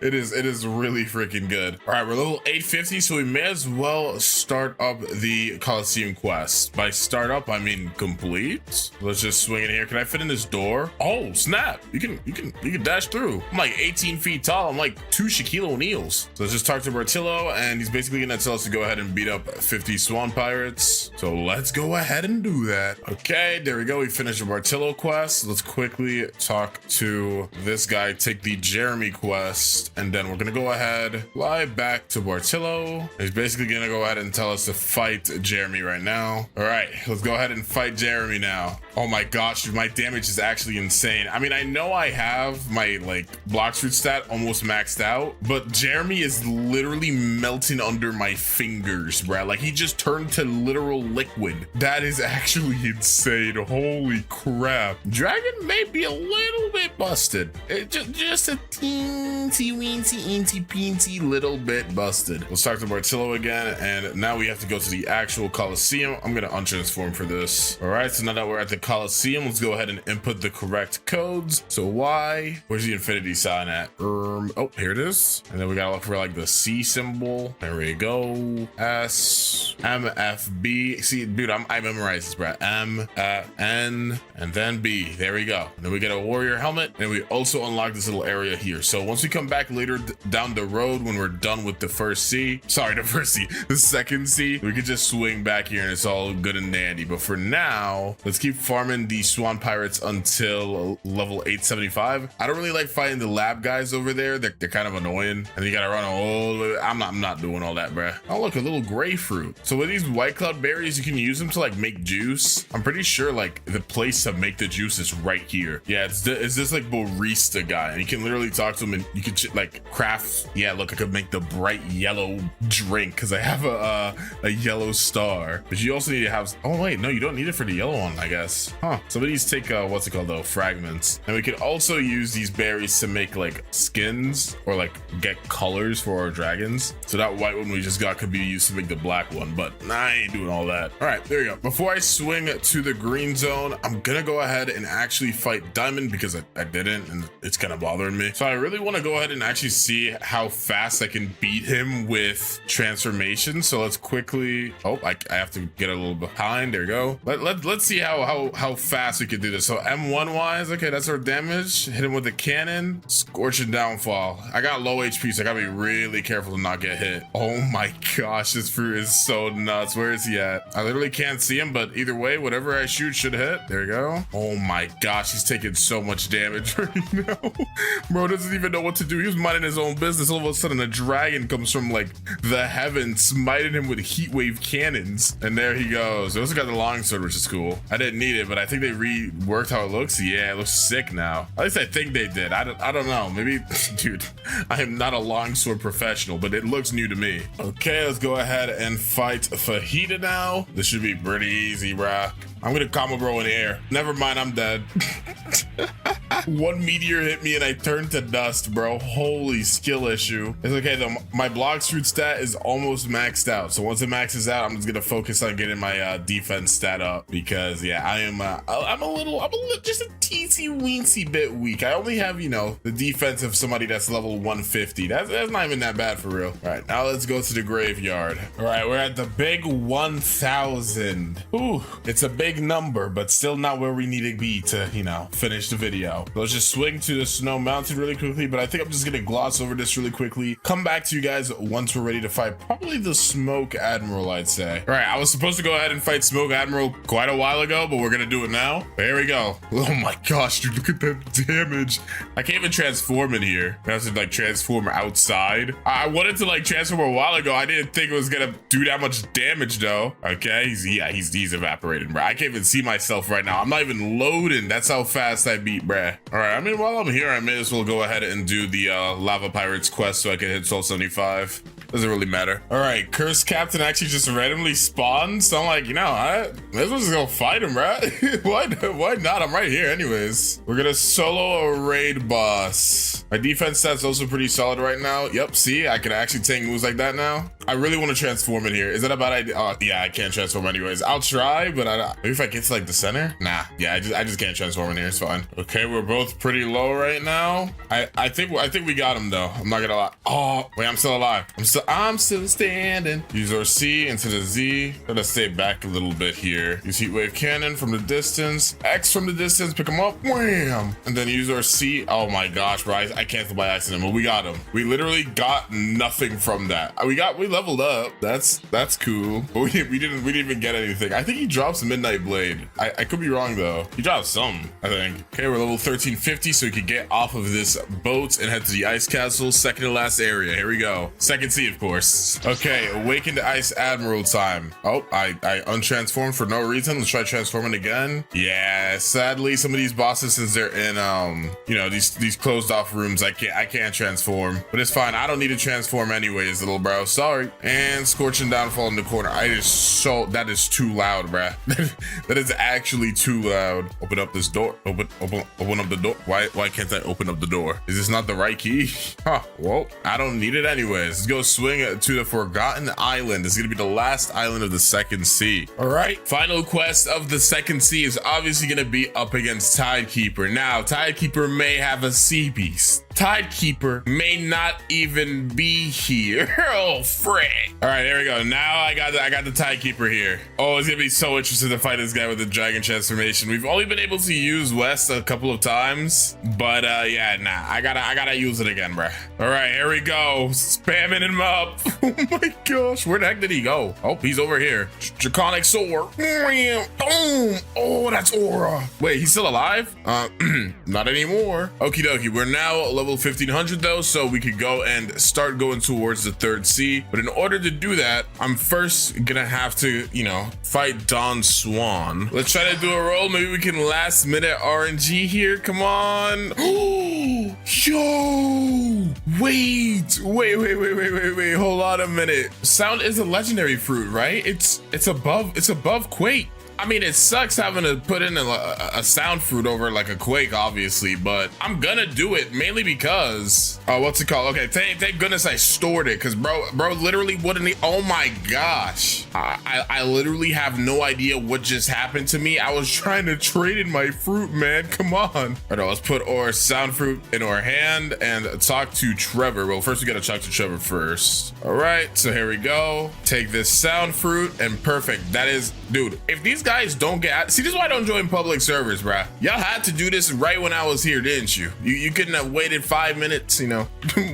it is really freaking good. All right, we're level 850, so we may as well start up the Coliseum quest. By start up, I mean complete. Let's just swing in here. Can I fit in this door? Oh snap! You can dash through. I'm like 18 feet tall. I'm like 2 Shaquille O'Neals. So let's just talk to Bartillo, and he's basically gonna tell us to go ahead and beat up 50 swan pirates. So let's go ahead and do that. Okay, there we go. We finished the Bartillo quest. Let's quickly talk to this guy, take the Jeremy quest, and then we're gonna go ahead, fly back to Bartillo. He's basically gonna go ahead and tell us to fight Jeremy right now. All right, let's go ahead and fight Jeremy now. Oh my gosh, my damage is actually insane. I mean, I know I have my like block fruit stat almost maxed out, but Jeremy is literally melting under my fingers, bruh. Like he just turned to literal liquid. That is actually insane. Holy crap. Dragon may be a little bit busted. Just a teensy weensy eensy peensy little bit busted. Let's talk to Bartillo again, and now we have to go to the actual Coliseum. I'm gonna untransform for this. All right, so now that we're at the Coliseum, let's go ahead and input the correct codes. So Y, where's the infinity sign at? Oh, here it is. And then we gotta look for like the C symbol. There we go. S, M, F, B. See, dude, I memorized this, bro. M, N, and then B. There we go. And then we get a warrior helmet, and we also unlock this little area here. So once we come back later down the road, when we're done with the first C, sorry, the second C, we could just swing back here and it's all good and dandy. But for now, let's keep farming the swan pirates until level 875. I don't really like fighting the lab guys over there. They're kind of annoying, and you gotta run all the way. I'm not doing all that, bruh. Oh look, a little gray fruit. So with these white cloud berries, you can use them to like make juice. I'm pretty sure like the place to make the juice is right here. Yeah, it's this like barista guy, and you can literally talk to him, and you can like craft. Yeah, look, I could make the bright yellow drink because I have a yellow star. But you also need to have. Oh wait, no, you don't need it for the yellow one, I guess. Huh? Some of these take what's it called though? Fragments. And we could also use these berries to make like skins or like get colors for our dragons. So that white one we just got could be used to make the black one, but I ain't doing all that. All right, there you go. Before I swing to the green zone, I'm gonna go ahead and actually fight Diamond because I didn't, and it's kind of bothering me. So I really want to go ahead and actually see how fast I can beat him with transformation. So let's quickly. Oh, I have to get a little behind. There you go. Let's see how fast we can do this. So M1 wise, okay, that's our damage. Hit him with the cannon, scorch and downfall. I got low HP, so I gotta be really careful to not get hit. Oh my gosh, this fruit is so nuts. Where is he at? I literally can't see him, but either way, whatever I shoot should hit. There you go. Oh my gosh, he's taking so much damage right now. Bro doesn't even know what to do. He was minding his own business. All of a sudden, a dragon comes from like the heavens, smiting him with heat wave cannons. And there he goes. They also got the longsword, which is cool. I didn't need it, but I think they reworked how it looks. Yeah, it looks sick now. At least I think they did. I don't know. Maybe, dude, I am not a longsword professional, but it looks new to me. Okay, let's go ahead and fight Fajita now. This should be pretty easy, bruh. I'm gonna combo bro in the air. Never mind, I'm dead. One meteor hit me and I turned to dust, bro. Holy skill issue. It's okay though. My block fruit stat is almost maxed out. So once it maxes out, I'm just gonna focus on getting my defense stat up because yeah, I'm a little just a teensy weensy bit weak. I only have, you know, the defense of somebody that's level 150. That's not even that bad for real. All right, now let's go to the graveyard. All right, we're at the big 1,000. Ooh, it's a big number, but still not where we need to be to, you know, finish the video. Let's just swing to the snow mountain really quickly, but I think I'm just gonna gloss over this really quickly. Come back to you guys once we're ready to fight probably the Smoke Admiral, I'd say. All right, I was supposed to go ahead and fight Smoke Admiral quite a while ago, but we're gonna do it now. But here we go. Oh my gosh, dude, look at that damage. I can't even transform in here. I have to like transform outside. I wanted to like transform a while ago. I didn't think it was gonna do that much damage though. Okay, he's evaporating, bro. I can't even see myself right now. I'm not even loading. That's how fast I beat, bruh. All right, I mean, while I'm here, I may as well go ahead and do the Lava Pirates quest so I can hit 1275. Doesn't really matter. All right, Cursed Captain actually just randomly spawned. So I'm like, you know, I may as well just go fight him, right? Why not? I'm right here anyways. We're gonna solo a raid boss. My defense stats also pretty solid right now. Yep, see, I can actually take moves like that now. I really want to transform in here. Is that a bad idea? Oh, yeah, I can't transform anyways. I'll try, but maybe if I get to like the center? Nah, yeah, I just can't transform in here. It's fine. Okay, we're both pretty low right now. I think we got him though. I'm not gonna lie. Oh, wait, I'm still alive. I'm still standing. Use our C into the Z. Gotta stay back a little bit here. Use heat wave cannon from the distance. X from the distance, pick him up. Wham! And then use our C. Oh my gosh, bro. I canceled by accident, but we got him. We literally got nothing from that. We leveled up. That's cool. But we didn't even get anything. I think he drops Midnight Blade. I could be wrong though. He dropped some, I think. Okay, we're level 1350, so we could get off of this boat and head to the ice castle. Second to last area. Here we go. Second C, of course. Okay, awaken to Ice Admiral time. Oh, I untransformed for no reason. Let's try transforming again. Yeah, sadly, some of these bosses, since they're in you know, these closed off rooms, I can't transform. But it's fine. I don't need to transform anyways, little bro. Sorry. And Scorching Downfall in the corner. That is too loud, bruh. That is actually too loud. Open up this door. Open up the door. Why can't I open up the door? Is this not the right key? Huh, well, I don't need it anyways. Let's go swing to the Forgotten Island. This is gonna be the last island of the second sea. All right, final quest of the second sea is obviously gonna be up against Tidekeeper. Now, Tidekeeper may have a sea beast. Tidekeeper may not even be here. Oh, frick. All right, here we go. Now I got the Tidekeeper here. Oh, it's gonna be so interesting to fight this guy with the dragon transformation. We've only been able to use West a couple of times, but yeah, nah, I gotta use it again, bruh. All right, here we go. Spamming him up. Oh my gosh, where the heck did he go? Oh, he's over here. Draconic Sword. Boom. Oh, that's Aura. Wait, he's still alive? Not anymore. Okie dokie, we're now level 1500 though, so we could go and start going towards the third sea. But in order to do that, I'm first gonna have to, you know, fight Don Swan. Let's try to do a roll. Maybe we can last minute RNG here. Come on. Oh, yo, wait. Hold on a minute. Sound is a legendary fruit, right? It's above Quake. I mean, it sucks having to put in a sound fruit over like a Quake, obviously, but I'm gonna do it mainly because, what's it called? Okay, thank goodness I stored it, because bro literally wouldn't, oh my gosh. I literally have no idea what just happened to me. I was trying to trade in my fruit, man, come on. All right, let's put our sound fruit in our hand and talk to Trevor. Well, first we gotta talk to Trevor first. All right, so here we go. Take this sound fruit and perfect. That is, dude, if these guys guys don't get, see, this is why I don't join public servers, bruh. Y'all had to do this right when I was here, didn't you? You couldn't have waited 5 minutes, you know,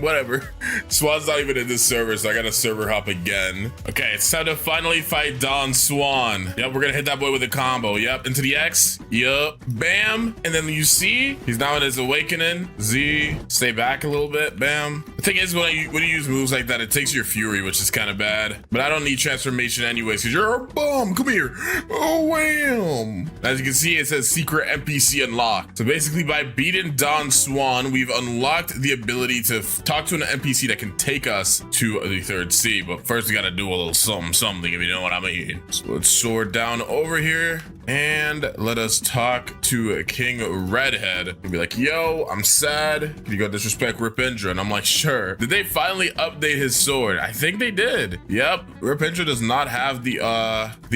whatever. Swan's not even in this server, so I gotta server hop again. Okay, it's time to finally fight Don Swan. Yep, we're gonna hit that boy with a combo. Yep, into the X. Yup, bam. And then you see, he's now in his awakening. Z, stay back a little bit, bam. The thing is, when you use moves like that, it takes your fury, which is kind of bad. But I don't need transformation anyways, because you're a bum. Come here. Oh, wham. As you can see, it says secret NPC unlocked. So basically, by beating Don Swan, we've unlocked the ability to talk to an NPC that can take us to the third sea. But first, we gotta do a little something, if you know what I mean. So let's soar down over here and let us talk to King Redhead. He'll be like, yo, I'm sad. Can you go disrespect Ripindra? And I'm like, sure. Did they finally update his sword? I think they did. Yep, Ripindra does not have the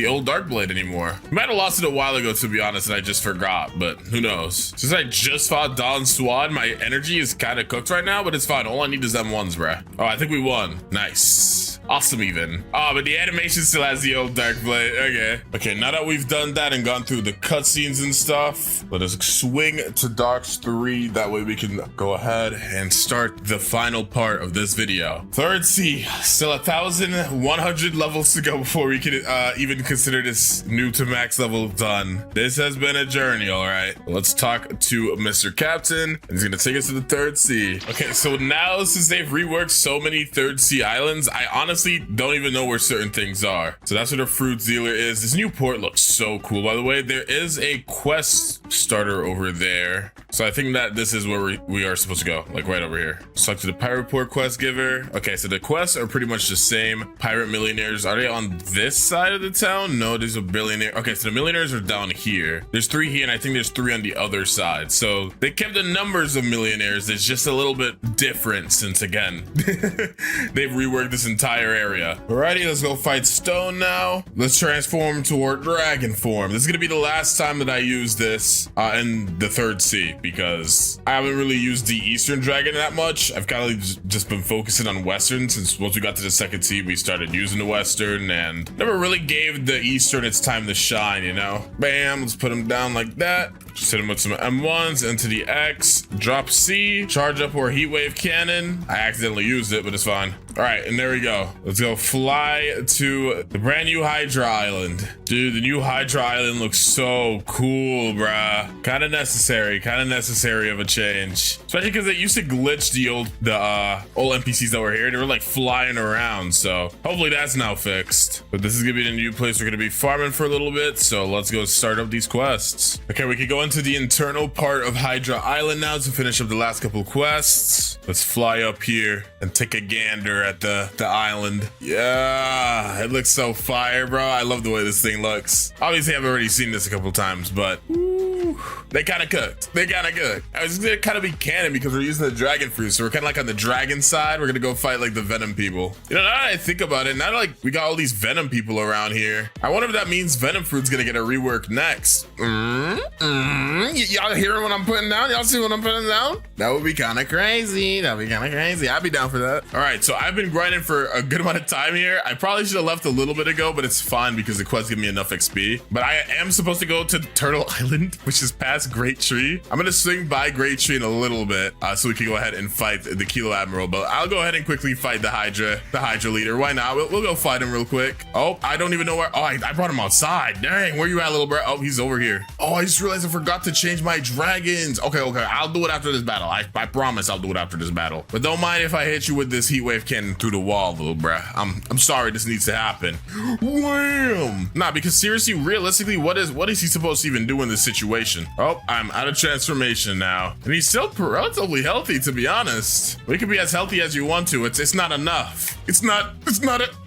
old Dark Blade anymore. We might have lost it a while ago, to be honest, and I just forgot, but who knows? Since I just fought Don Swan, my energy is kind of cooked right now, but it's fine. All I need is M1s, bruh. Oh, I think we won. Nice. Awesome even. Oh, but the animation still has the old Dark Blade. Okay, now that we've done that and gone through the cutscenes and stuff, let us swing to Docks 3. That way we can go ahead and start the final part of this video. Third Sea, still 1,100 levels to go before we can even consider this new to max level done. This has been a journey, all right. Let's talk to Mr. Captain, and he's gonna take us to the Third Sea. Okay, so now since they've reworked so many Third Sea islands, I honestly don't even know where certain things are. So that's where the fruit dealer is. This new port looks so cool, by the way. There is a quest starter over there. So I think that this is where we are supposed to go, like right over here. Let's talk to the pirate port quest giver. Okay, so the quests are pretty much the same. Pirate millionaires, are they on this side of the town? No, there's a billionaire. Okay, so the millionaires are down here. There's 3 here, and I think there's 3 on the other side. So they kept the numbers of millionaires. It's just a little bit different since, again, they've reworked this entire area. Alrighty, let's go fight Stone now. Let's transform toward dragon form. This is gonna be the last time that I use this in the Third Sea, because I haven't really used the Eastern Dragon that much. I've kind of just been focusing on Western, since once we got to the Second Sea, we started using the Western and never really gave the Eastern its time to shine, you know? Bam, let's put him down like that. Just hit him with some M1s into the X, drop C, charge up our heat wave cannon. I accidentally used it, but it's fine. All right, and there we go. Let's go fly to the brand new Hydra Island. Dude, the new Hydra Island looks so cool, bruh. Kind of necessary of a change. Especially because it used to glitch the old NPCs that were here. They were like flying around, so hopefully that's now fixed. But this is gonna be the new place we're gonna be farming for a little bit, so let's go start up these quests. Okay, we can go into the internal part of Hydra Island now to finish up the last couple quests. Let's fly up here and take a gander at the island. Yeah, it looks so fire, bro. I love the way this thing looks. Obviously, I've already seen this a couple times, but they kind of cooked. They kind of cooked. I was gonna kind of be canon because we're using the dragon fruit, so we're kind of like on the dragon side. We're gonna go fight like the venom people. You know, now that I think about it, now that like we got all these venom people around here, I wonder if that means venom fruit's gonna get a rework next. Y'all hearing what I'm putting down? Y'all see what I'm putting down? That would be kind of crazy. That'd be kind of crazy. I'd be down for that. All right, so I've been grinding for a good amount of time here. I probably should have left a little bit ago, but it's fine because the quest give me enough XP. But I am supposed to go to Turtle Island, which is past Great Tree. I'm gonna swing by Great Tree in a little bit so we can go ahead and fight the Kilo Admiral. But I'll go ahead and quickly fight the Hydra leader. Why not? We'll go fight him real quick. Oh, I don't even know where. Oh, I brought him outside. Dang, where you at, little bro? Oh, he's over here. Oh, I just realized I forgot to change my dragons. Okay, I'll do it after this battle. I promise I'll do it after this battle. But don't mind if I hit you with this heat wave cannon through the wall, little bruh. I'm sorry this needs to happen. Wham! Nah, because seriously, realistically, what is he supposed to even do in this situation? Oh, I'm out of transformation now. And he's still relatively healthy, to be honest. We can be as healthy as you want to. It's not enough. It's not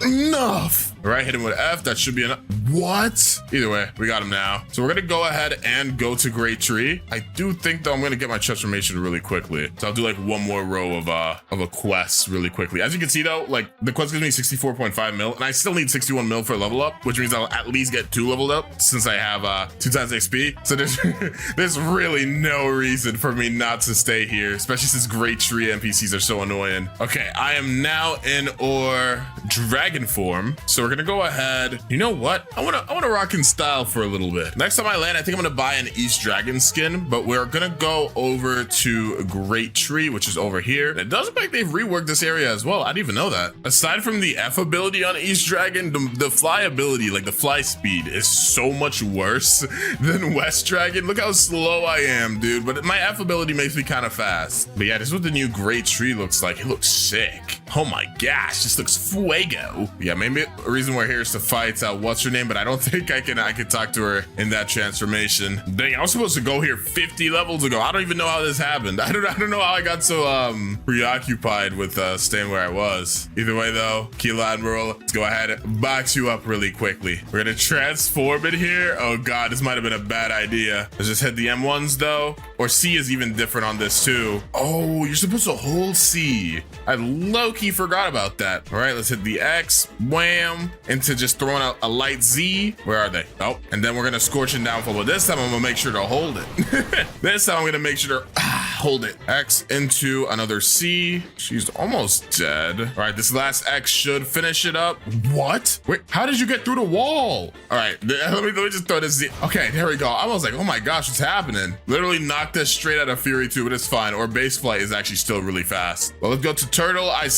enough. All right, hit him with F. That should be enough. What? Either way, we got him now. So we're gonna go ahead and go to Great Tree. I do think though I'm gonna get my transformation really quickly. So I'll do like one more row of a quest really quickly. As you can see though, like the quest gives me 64.5 mil, and I still need 61 mil for a level up, which means I'll at least get 2 leveled up since I have 2 times XP. So there's really no reason for me not to stay here, especially since Great Tree NPCs are so annoying. Okay, I am now in our dragon form, so we're gonna go ahead. You know what? I wanna rock in style for a little bit. Next time I land, I think I'm gonna buy an East Dragon skin, but we're gonna go over to Great Tree, which is over here. And it does look like they've reworked this area as well. I didn't even know that. Aside from the F ability on East Dragon, the fly ability, like the fly speed, is so much worse than West Dragon. Look how slow I am, dude. But my F ability makes me kind of fast. But yeah, this is what the new Great Tree looks like. It looks sick. Oh my gosh, this looks fuego. Yeah, maybe a reason we're here is to fight what's her name, but I don't think I can talk to her in that transformation. Dang, I was supposed to go here 50 levels ago. I don't even know how this happened. I don't know how I got so preoccupied with staying where I was. Either way though, Keela Admiral, let's go ahead and box you up really quickly. We're gonna transform it here. Oh god, this might have been a bad idea. Let's just hit the M1s though. Or C is even different on this too. Oh, you're supposed to hold C. I low-key forgot about that. All right, let's hit the X, wham, into just throwing out a light Z. Where are they? Oh, and then we're gonna scorch and downfall, but this time I'm gonna make sure to hold it. This time I'm gonna make sure to hold it. X into another C. She's almost dead. All right, this last X should finish it up. What? Wait, how did you get through the wall? All right, let me just throw this Z. Okay, there we go. I was like, oh my gosh, what's happening? Literally knocked us straight out of Fury 2, but it's fine. Or base flight is actually still really fast. Well, let's go to Turtle. I'm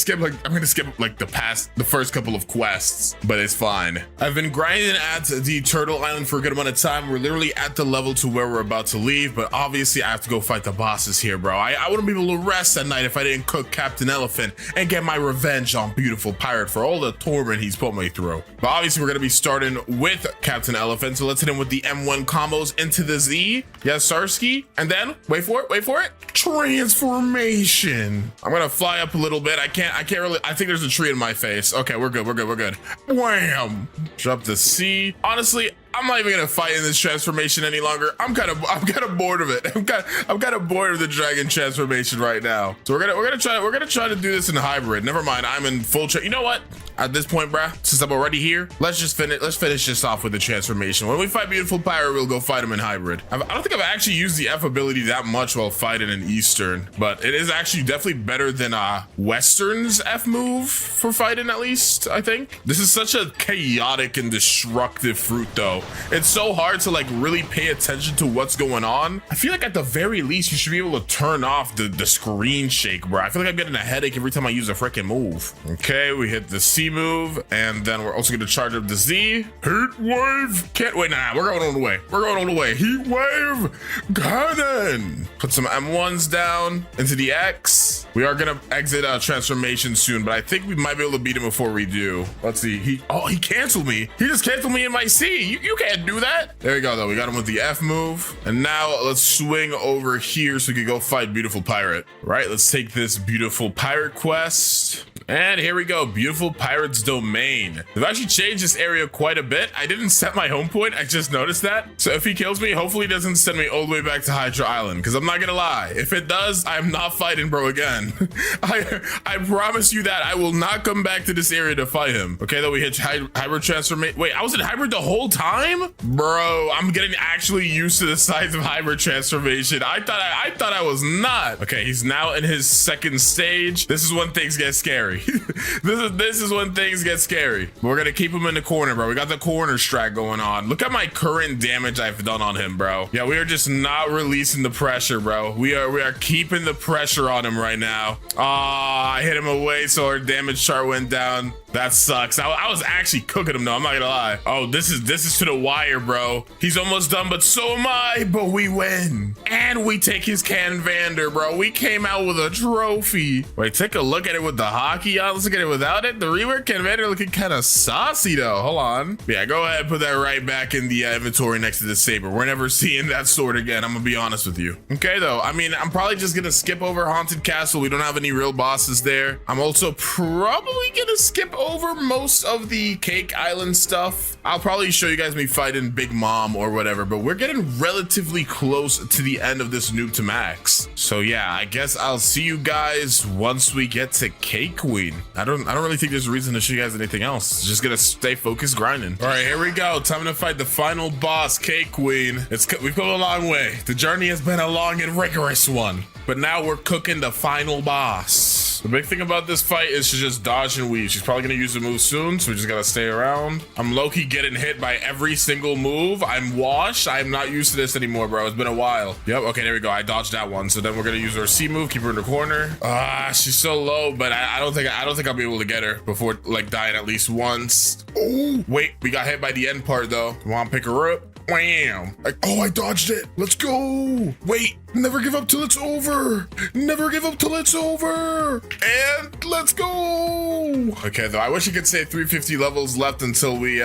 gonna skip like the first couple of quests, but it's fine. I've been grinding at the Turtle Island for a good amount of time. We're literally at the level to where we're about to leave, but obviously I have to go fight the bosses here, bro. I wouldn't be able to rest at night if I didn't cook Captain Elephant and get my revenge on Beautiful Pirate for all the torment he's put me through. But obviously we're gonna be starting with Captain Elephant, so let's hit him with the M1 combos into the Z. Yes, Sarsky, and then wait for it. Transformation. I'm gonna fly up a little bit. I can't really. I think there's a tree in my face. Okay, we're good. Wham! Drop the C. Honestly, I'm not even gonna fight in this transformation any longer. I'm kind of bored of it. I'm kind of bored of the dragon transformation right now. So we're gonna try to do this in hybrid. Never mind. I'm in full. You know what? At this point, bruh, since I'm already here, let's finish this off with the transformation. When we fight Beautiful Pirate, we'll go fight him in hybrid. I don't think I've actually used the F ability that much while fighting in Eastern, but it is actually definitely better than Western's F move for fighting, at least, I think. This is such a chaotic and destructive fruit though. It's so hard to like really pay attention to what's going on. I feel like at the very least, you should be able to turn off the screen shake, bro. I feel like I'm getting a headache every time I use a freaking move. Okay, we hit the C move, and then we're also gonna charge up the Z. Heat wave. Can't wait. Nah, we're going all the way. Heat wave. Cannon. Put some M1s down into the X. We are gonna exit transformation soon, but I think we might be able to beat him before we do. Let's see. He canceled me. He just canceled me in my C. You can't do that. There we go though. We got him with the F move. And now let's swing over here so we can go fight Beautiful Pirate. Right, let's take this Beautiful Pirate quest. And here we go, Beautiful Pirate's Domain. They've actually changed this area quite a bit. I didn't set my home point, I just noticed that. So if he kills me, hopefully he doesn't send me all the way back to Hydra Island, because I'm not gonna lie. If it does, I'm not fighting bro again. I promise you that. I will not come back to this area to fight him. Okay, though we hit hybrid transformation. Wait, I was in hybrid the whole time? Bro, I'm getting actually used to the size of hybrid transformation. I thought I was not. Okay, he's now in his second stage. This is when things get scary. This is when things get scary. We're gonna keep him in the corner, bro. We got the corner strat going on. Look at my current damage I've done on him, bro. Yeah, we are just not releasing the pressure, bro. We are keeping the pressure on him right now. I hit him away, so our damage chart went down. That sucks. I was actually cooking him though, I'm not gonna lie. Oh, this is to the wire, bro. He's almost done, but so am I, but we win. And we take his Can Vander, bro. We came out with a trophy. Wait, take a look at it with the hockey on. Let's look at it without it. The rework Can Vander looking kind of saucy though. Hold on. Yeah, go ahead and put that right back in the inventory next to the saber. We're never seeing that sword again, I'm gonna be honest with you. Okay though, I mean, I'm probably just gonna skip over Haunted Castle. We don't have any real bosses there. I'm also probably gonna skip over most of the Cake Island stuff. I'll probably show you guys me fighting Big Mom or whatever, but we're getting relatively close to the end of this noob to max. So yeah, I guess I'll see you guys once we get to Cake Queen. I don't really think there's a reason to show you guys anything else. Just gonna stay focused grinding. All right, here we go. Time to fight the final boss, Cake Queen. We've come a long way. The journey has been a long and rigorous one. But now we're cooking the final boss. The big thing about this fight is to just dodge and weave. She's probably gonna use the move soon, so we just gotta stay around. I'm low-key getting hit by every single move. I'm washed. I'm not used to this anymore, bro. It's been a while. Yep, okay, there we go. I dodged that one. So then we're gonna use our C move, keep her in the corner. She's so low, but I don't think I'll be able to get her before like dying at least once. Oh, wait, we got hit by the end part though. Come on, pick her up. Wham! I dodged it. Let's go. Wait, never give up till it's over. Never give up till it's over. And let's go. Okay, though, I wish you could say 350 levels left until we,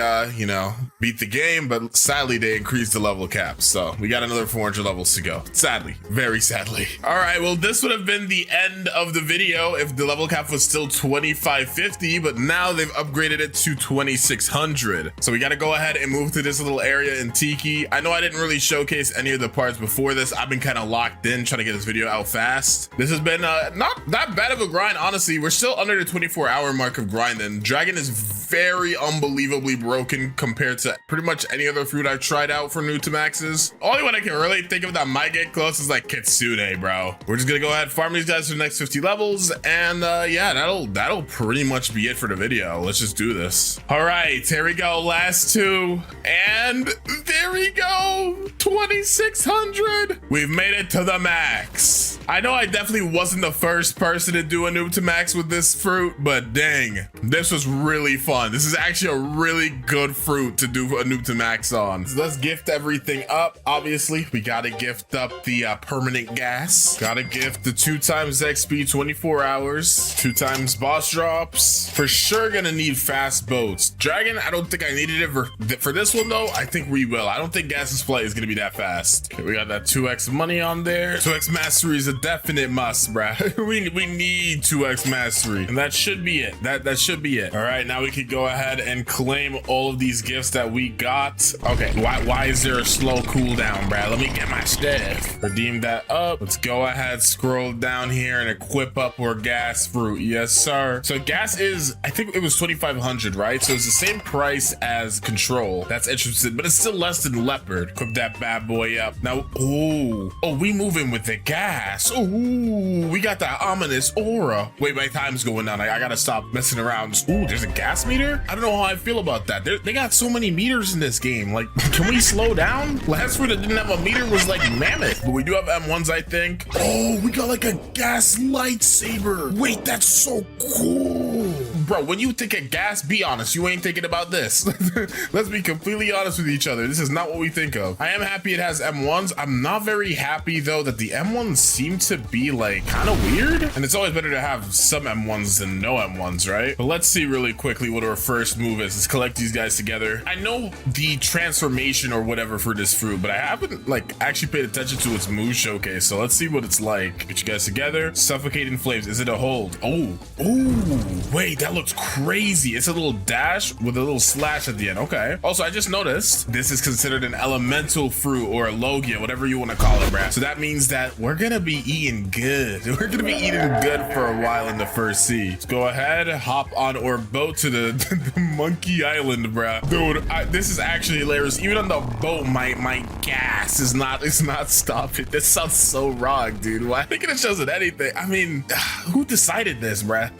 beat the game, but sadly they increased the level cap. So we got another 400 levels to go. Sadly, very sadly. All right, well, this would have been the end of the video if the level cap was still 2550, but now they've upgraded it to 2600. So we got to go ahead and move to this little area in Tiki. I know I didn't really showcase any of the parts before this. I've been kind of locked in trying to get this video out fast. This has been not that bad of a grind, honestly. We're still under the 24-hour mark of grinding. Dragon is very unbelievably broken compared to pretty much any other fruit I've tried out for new to maxes. Only one I can really think of that might get close is like Kitsune, bro. We're just gonna go ahead and farm these guys for the next 50 levels, and yeah, that'll pretty much be it for the video. Let's just do this. All right, here we go, last two, and there we go, 2600. We've made it to the max. I know I definitely wasn't the first person to do a noob to max with this fruit, but dang, this was really fun. This is actually a really good fruit to do a noob to max on. So let's gift everything up. Obviously, we gotta gift up the permanent gas. Gotta gift the 2 times XP 24 hours, 2 times boss drops. For sure gonna need fast boats. Dragon, I don't think I needed it for this one though. I think we will. I don't think Gas's flight is gonna be that fast. Okay, we got that 2x money on there. 2x mastery is a definite must, bruh. we need 2x mastery, and that should be it. That should be it. All right, now we could go ahead and claim all of these gifts that we got. Okay, why is there a slow cooldown, bruh? Let me get my stuff. Redeem that up. Let's go ahead, scroll down here and equip up our gas fruit. Yes, sir. So gas is, I think it was 2500, right? So it's the same price as control. That's interesting, but it's still less than leopard. Equip that bad boy up. Now, oh, we moving with the gas. Oh, we got that ominous aura. Wait, my time's going down. I gotta stop messing around. Ooh, there's a gas meter? I don't know how I feel about that. They got so many meters in this game. Like, can we slow down? Last fruit that didn't have a meter was like mammoth, but we do have M1s, I think. Oh, we got like a gas lightsaber. Wait, that's so cool. Bro, when you think of gas, be honest, you ain't thinking about this. Let's be completely honest with each other. This is not what we think of. I am happy it has M1s. I'm not very happy though that the M1s seem to be like kind of weird. And it's always better to have some M1s than no M1s, right? But let's see really quickly what our first move is. Let's collect these guys together. I know the transformation or whatever for this fruit, but I haven't like actually paid attention to its move showcase. So let's see what it's like. Get you guys together. Suffocating flames. Is it a hold? Oh, wait, that looks crazy. It's a little dash with a little slash at the end. Okay. Also, I just noticed this is considered an elemental fruit or a logia, whatever you want to call it, bruh. So that means that we're gonna be eating good. We're gonna be eating good for a while in the first sea. Let's go ahead, hop on our boat to the monkey island, bruh. Dude, this is actually hilarious. Even on the boat, my gas is not stopping. This sounds so wrong, dude. Why? I think it shows it anything. I mean, who decided this, bruh?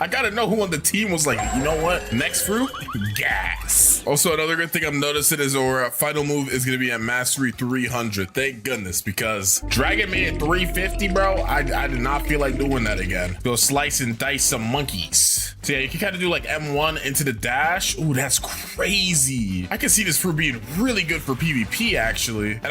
I gotta know who on the team was like, you know what? Next fruit, gas. Also, another good thing I'm noticing is our final move is gonna be at mastery 300. Thank goodness, because Dragon made it 350, bro. I did not feel like doing that again. Go slice and dice some monkeys. So yeah, you can kind of do like M1 into the dash. Ooh, that's crazy. I can see this fruit being really good for PvP actually. And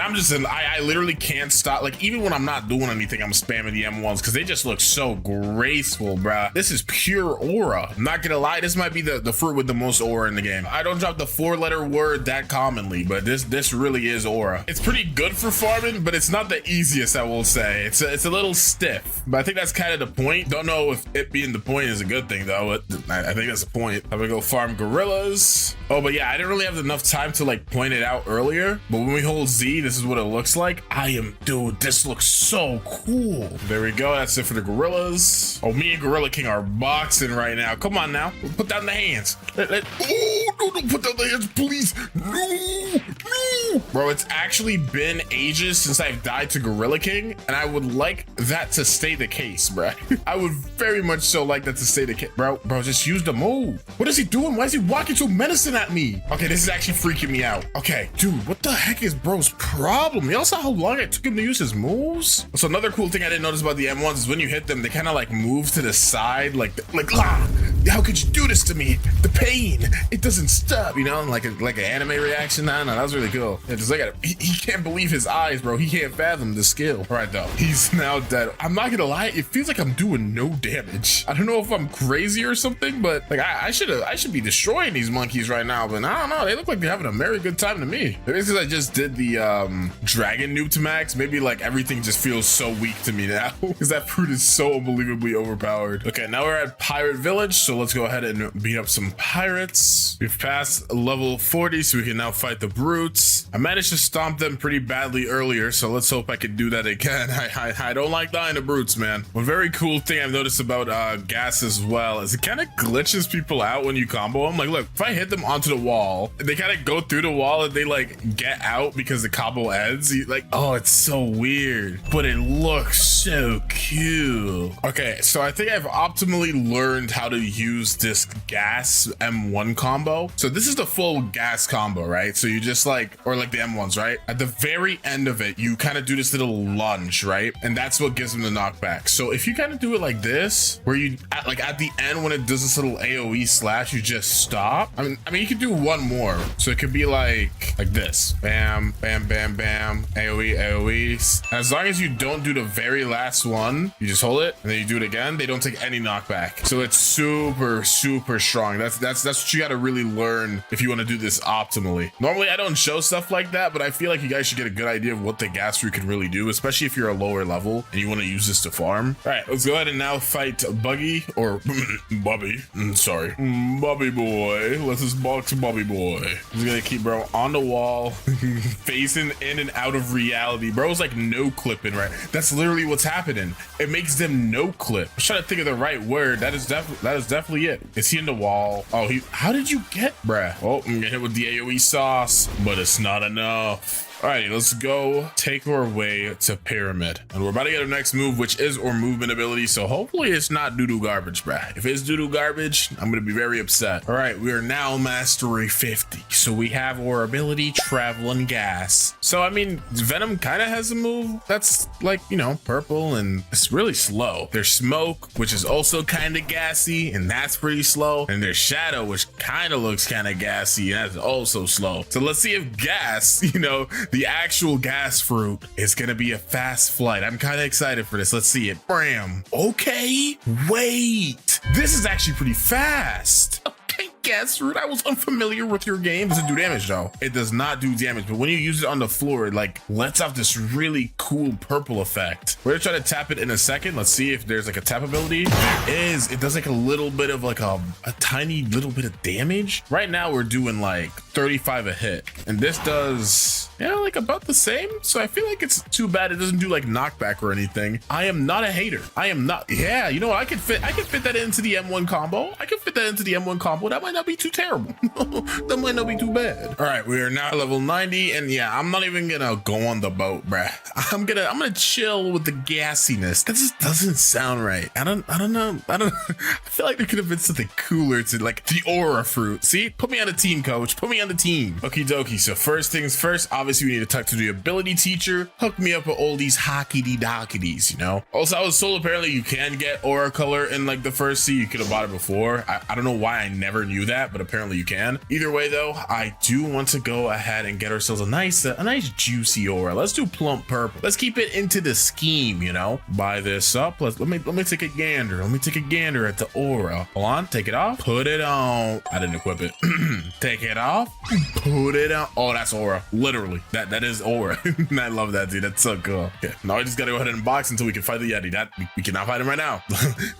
I literally can't stop. Like even when I'm not doing anything, I'm spamming the M1s because they just look so graceful, bruh. This is pure aura. I'm not gonna lie, this might be the fruit with the most aura in the game. I don't drop the 4-letter word that commonly, but this really is aura. It's pretty good for farming, but it's not the easiest, I will say. It's a little stiff, but I think that's kind of the point. Don't know if it being the point is a good thing though, but I think that's the point. I'm gonna go farm gorillas. Oh, but yeah, I didn't really have enough time to like point it out earlier. But when we hold Z, this is what it looks like. Dude, this looks so cool. There we go. That's it for the gorillas. Oh, me and Gorilla King are boxing right now. Come on now. Put down the hands. Oh, no, don't put down the hands, please. No. Bro, it's actually been ages since I've died to Gorilla King, and I would like that to stay the case, bro. I would very much so like that to stay the case. Bro, just use the move. What is he doing? Why is he walking so menacing at me? Okay, this is actually freaking me out. Okay, dude, what the heck is bro's problem? Y'all saw how long it took him to use his moves? So another cool thing I didn't notice about the M1s is when you hit them, they kind of like move to the side, like how could you do this to me? The pain, it doesn't stop, you know, like an anime reaction. No, that was really cool. Yeah, just look at it. He can't believe his eyes, bro. He can't fathom the skill. All right, though. He's now dead. I'm not gonna lie. It feels like I'm doing no damage. I don't know if I'm crazy or something, but like I should be destroying these monkeys right now, but I don't know. They look like they're having a very good time to me. Maybe it's because I just did the dragon noob to max. Maybe like everything just feels so weak to me now because that fruit is so unbelievably overpowered. Okay, now we're at Pirate Village, so let's go ahead and beat up some pirates. We've passed level 40, so we can now fight the brutes. I managed to stomp them pretty badly earlier, so let's hope I can do that again. I don't like dying to brutes, man. One very cool thing I've noticed about gas as well is it kind of glitches people out when you combo them. Like, look, if I hit them onto the wall, they kind of go through the wall and they like get out because the combo ends. Like, oh, it's so weird, but it looks so cool. Okay, so I think I've optimally learned how to use this gas M1 combo. So this is the full gas combo, right? So you just like, or like the M1s, right? At the very end of it, you kind of do this little lunge, right? And that's what gives them the knockback. So if you kind of do it like this, where you at the end when it does this little AoE slash, you just stop. I mean, you could do one more. So it could be like this. Bam, bam, bam, bam. AoE, AoE. As long as you don't do the very last one, you just hold it and then you do it again. They don't take any knockback. So it's super, super strong. That's what you got to really learn if you want to do this optimally. Normally I don't show stuff like that, but I feel like you guys should get a good idea of what the gas fruit can really do, especially if you're a lower level and you want to use this to farm. All right, let's go ahead and now fight Buggy or Bubby. Sorry, Bubby boy. Let's just box Bubby boy. He's gonna keep bro on the wall, facing in and out of reality. Bro's like no clipping, right? That's literally what's happening. It makes them no clip. I'm trying to think of the right word. That is definitely it. Is he in the wall? Oh, how did you get, bruh? Oh, I'm gonna hit with the AoE sauce, but it's not enough. Alrighty, let's go take our way to Pyramid. And we're about to get our next move, which is our movement ability. So hopefully it's not doo-doo garbage, bruh. If it's doo-doo garbage, I'm gonna be very upset. All right, we are now mastery 50. So we have our ability, travel and gas. So I mean, Venom kind of has a move that's like, you know, purple and it's really slow. There's Smoke, which is also kind of gassy and that's pretty slow. And there's Shadow, which kind of looks kind of gassy and that's also slow. So let's see if gas, you know, the actual gas fruit is gonna be a fast flight. I'm kind of excited for this. Let's see it. Bam. Okay, wait. This is actually pretty fast. Okay, gas fruit. I was unfamiliar with your game. Does it do damage though? It does not do damage, but when you use it on the floor, it like lets off this really cool purple effect. We're gonna try to tap it in a second. Let's see if there's like a tap ability. There is. It does like a little bit of like a tiny little bit of damage. Right now we're doing like 35 a hit, and this does like about the same. So I feel like it's too bad it doesn't do like knockback or anything. I am not a hater. I am not. Yeah, you know what? I could fit that into the M1 combo. I could fit that into the M1 combo. That might not be too terrible. That might not be too bad. All right, we are now level 90, and yeah, I'm not even gonna go on the boat, bruh. I'm gonna chill with the gassiness. That just doesn't sound right. I don't know. I feel like there could have been something cooler to like the aura fruit. See, put me on the team, coach. Put me on the team. Okie dokie. So first things first, obviously we need to talk to the ability teacher. Hook me up with all these hockey dockities, you know. Also, I was told apparently you can get aura color in like the first sea. You could have bought it before. I don't know why I never knew that, but apparently you can. Either way though, I do want to go ahead and get ourselves a nice juicy aura. Let's do plump purple. Let's keep it into the scheme, you know. Buy this up. Let me take a gander. Let me take a gander at the aura. Hold on, take it off. Put it on. I didn't equip it. Take it off. off, put it out. Oh, that's aura. Literally, that is aura. I love that, dude. That's so cool. Okay, now I just gotta go ahead and box until we can fight the Yeti. That we cannot fight him right now.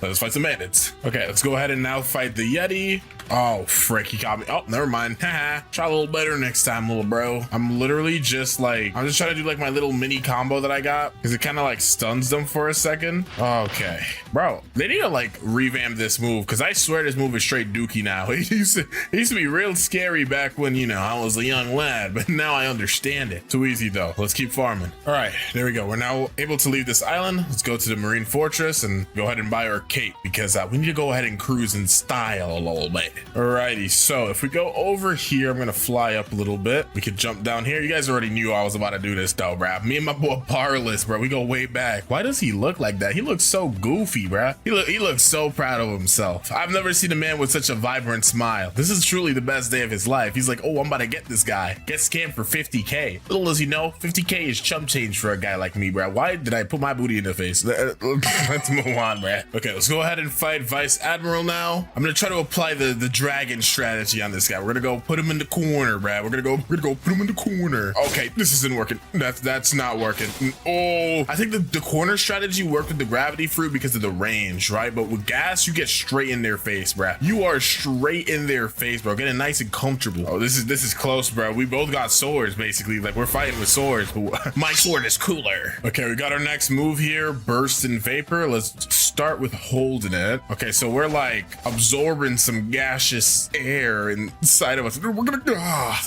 Let's fight some bandits. Okay, let's go ahead and now fight the Yeti. Oh, frick, he got me. Oh, never mind. Haha. Try a little better next time, little bro. I'm literally just like, I'm just trying to do like my little mini combo that I got because it kind of like stuns them for a second. Okay, bro, they need to like revamp this move because I swear this move is straight dookie now. It used to be real scary back when, you know, I was a young lad, but now I understand it. Too easy though. Let's keep farming. All right, there we go. We're now able to leave this island. Let's go to the Marine Fortress and go ahead and buy our cape because we need to go ahead and cruise in style a little bit. Alrighty, so if we go over here, I'm gonna fly up a little bit. We could jump down here. You guys already knew I was about to do this though, bruh. Me and my boy Parless, bro, we go way back. Why does he look like that? He looks so goofy, bruh. He looks so proud of himself. I've never seen a man with such a vibrant smile. This is truly the best day of his life. He's like, oh, I'm about to get this guy. Get scammed for 50K. Little does he know, 50K is chump change for a guy like me, bruh. Why did I put my booty in the face? Let's move on, bruh. Okay, let's go ahead and fight Vice Admiral now. I'm gonna try to apply the dragon strategy on this guy. We're gonna go put him in the corner, bruh. We're gonna go put him in the corner. Okay, this isn't working. That's not working. Oh, I think the corner strategy worked with the gravity fruit because of the range, right? But with gas, you get straight in their face, bruh. You are straight in their face, bro. Getting nice and comfortable. Oh, this is close, bro. We both got swords, basically. Like, we're fighting with swords, but my sword is cooler. Okay, we got our next move here. Burst in vapor. Let's start with holding it. Okay, so we're like absorbing some gaseous air inside of us. We're gonna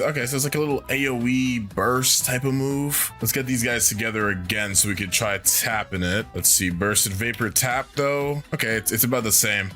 okay, so it's like a little AoE burst type of move. Let's get these guys together again so we can try tapping it. Let's see, burst and vapor tap though. Okay, it's about the same.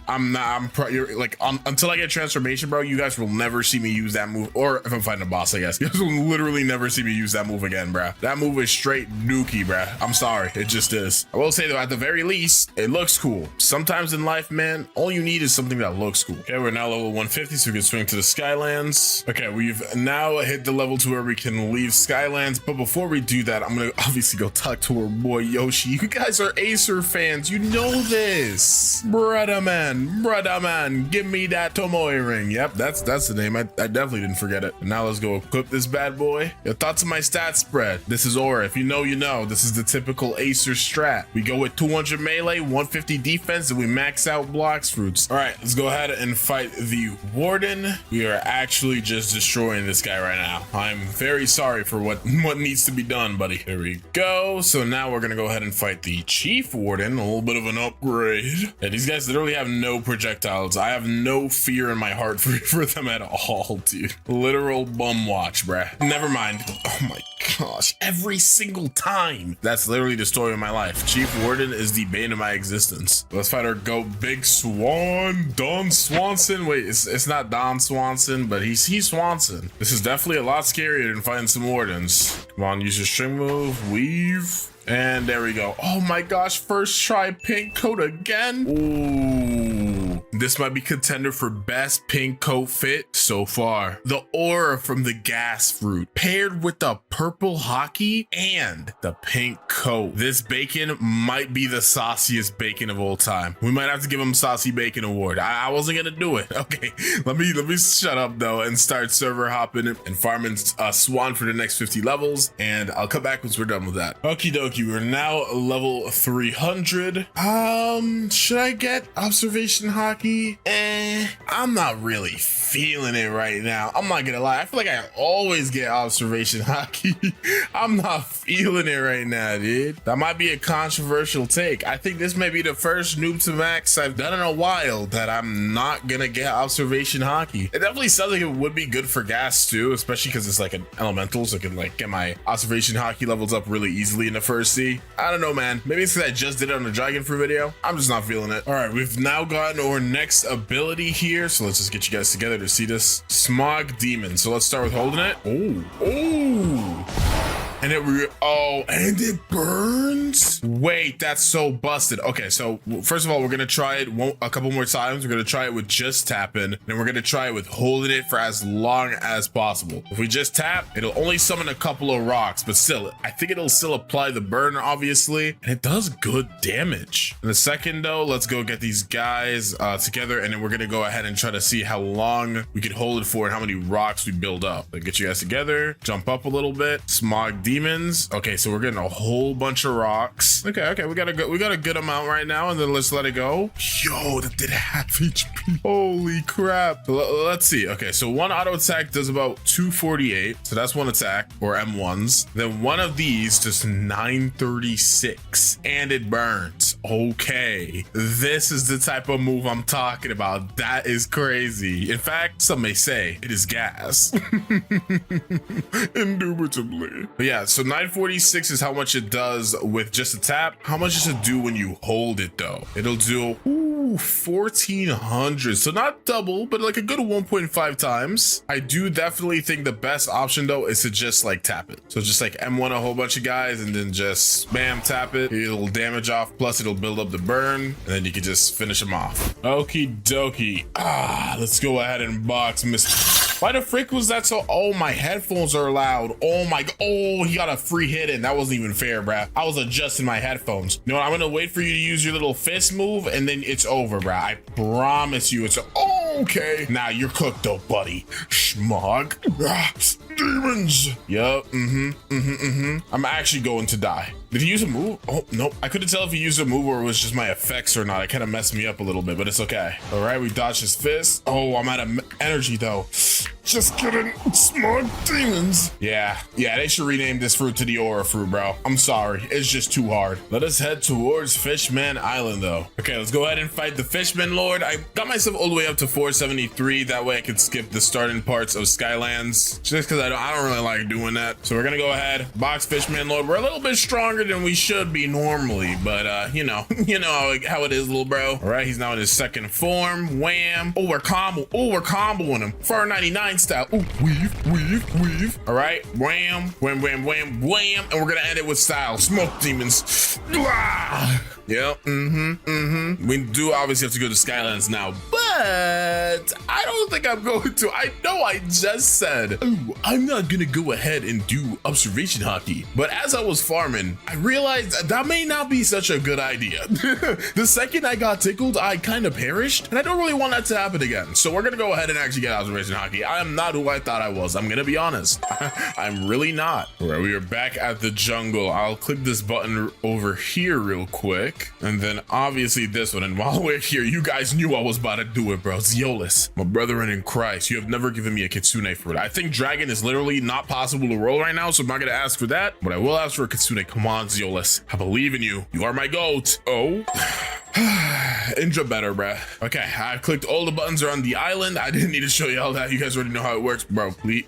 You're like until I get transformation, bro, you guys will never see me use that move. Or if I'm fighting a boss, I guess you guys will literally never see me use that move again, bro. That move is straight dookie, bro. I'm sorry, it just is. I will say though, at the very least, it looks cool. Sometimes in life, man, all you need is something that looks cool. Okay, we're now level 150, so we can swing to the Skylands. Okay, we've now hit the level to where we can leave Skylands, but before we do that, I'm gonna obviously go talk to our boy Yoshi. You guys are Acer fans, you know this. Brother man, give me that Tomoe ring. Yep, that's the name. I definitely didn't forget it. And now let's go equip this bad boy. Your thoughts on my stat spread. This is aura. If you know, you know. This is the typical Acer strat. We go with 200 melee, 150 defense, and we max out blocks fruits. All right, let's go ahead and fight the Warden. We are actually just destroying this guy right now. I'm very sorry for what needs to be done, buddy. There we go. So now we're gonna go ahead and fight the Chief Warden. A little bit of an upgrade. Yeah, these guys literally have no projectiles. I have no fear in my heart for them at all, dude. Literal bum watch, bruh. Never mind. Oh my gosh, every single time. That's literally the story of my life. Chief Warden is the bane of my existence. Let's fight our goat, Big Swan, Don Swanson. Wait, it's not Don Swanson, but he's Swanson. This is definitely a lot scarier than fighting some wardens. Come on, use your string move, weave. And there we go. Oh my gosh, first try pink coat again. Ooh, this might be contender for best pink coat fit so far. The aura from the gas fruit paired with the purple hockey and the pink coat. This bacon might be the sauciest bacon of all time. We might have to give him Saucy Bacon Award. I wasn't gonna do it. Okay, let me shut up though and start server hopping and farming Swan for the next 50 levels. And I'll come back once we're done with that. Okie dokie. We're now level 300. Should I get observation hockey? I'm not really feeling it right now. I'm not gonna lie. I feel like I always get observation hockey. I'm not feeling it right now, dude. That might be a controversial take. I think this may be the first noob to max I've done in a while that I'm not gonna get observation hockey. It definitely sounds like it would be good for gas too, especially because it's like an elemental, so I can like get my observation hockey levels up really easily in the first sea. I don't know, man. Maybe it's because I just did it on the dragon fruit video. I'm just not feeling it. All right, we've now gotten our next ability here, so let's just get you guys together to see this. Smog Demon. So let's start with holding it. Oh. And and it burns. Wait, that's so busted. Okay, so first of all, we're gonna try it a couple more times. We're gonna try it with just tapping, and we're gonna try it with holding it for as long as possible. If we just tap, it'll only summon a couple of rocks, but still, I think it'll still apply the burn, obviously, and it does good damage. In a second though, let's go get these guys together, and then we're gonna go ahead and try to see how long we can hold it for and how many rocks we build up. Like, get you guys together, jump up a little bit, smog demons. Okay, so we're getting a whole bunch of rocks. Okay, we got a good amount right now, and then let's let it go. Yo, that did half HP. Holy crap. Let's see. Okay, so one auto attack does about 248, so that's one attack, or M1s. Then one of these just 936, and it burns. Okay, this is the type of move I'm talking about. That is crazy. In fact, some may say it is gas. Indubitably. But yeah, so 946 is how much it does with just a tap. How much does it do when you hold it though? It'll do 1400, so not double, but like a good 1.5 times. I do definitely think the best option though is to just like tap it. So just like M1 a whole bunch of guys and then just spam tap it. It'll damage off, plus it'll build up the burn, and then you can just finish them off. Okie dokie. Let's go ahead and box Miss. Why the frick was that so? Oh, my headphones are loud. Oh my, oh, he got a free hit in. That wasn't even fair, bruh. I was adjusting my headphones. You know what? I'm gonna wait for you to use your little fist move, and then it's over, bruh. I promise you it's okay. Now you're cooked though, buddy. Schmog. Demons. Yup. I'm actually going to die. Did he use a move? Oh, nope. I couldn't tell if he used a move or it was just my effects or not. It kind of messed me up a little bit, but it's okay. All right, we dodged his fist. Oh, I'm out of energy though. Just kidding. Smog demons. Yeah, they should rename this fruit to the aura fruit, bro. I'm sorry. It's just too hard. Let us head towards Fishman Island though. Okay, let's go ahead and fight the Fishman Lord. I got myself all the way up to 473. That way I could skip the starting parts of Skylands, just because I don't really like doing that. So we're gonna go ahead, box Fishman Lord. We're a little bit stronger than we should be normally, but you know how it is, little bro. All right, he's now in his second form. Wham. Oh, we're comboing him. 499 style. Ooh, weave. All right, wham, wham, wham, wham, wham, and we're gonna end it with style. Smoke demons. Blah. Yep. We do obviously have to go to Skylands now, but I don't think I'm going to. I know I just said, oh, I'm not gonna go ahead and do observation hockey. But as I was farming, I realized that may not be such a good idea. The second I got tickled, I kind of perished, and I don't really want that to happen again. So we're gonna go ahead and actually get observation hockey. I am not who I thought I was. I'm gonna be honest. I'm really not. All right, we are back at the jungle. I'll click this button over here real quick. And then obviously this one. And while we're here, you guys knew I was about to do it, bro. Zeolus, my brethren in Christ, you have never given me a kitsune fruit. I think dragon is literally not possible to roll right now, so I'm not gonna ask for that, but I will ask for a kitsune. Come on, Zeolus, I believe in you. You are my goat. Oh. Indra better, bruh. Okay, I've clicked all the buttons around the island. I didn't need to show y'all that. You guys already know how it works. Bro, please.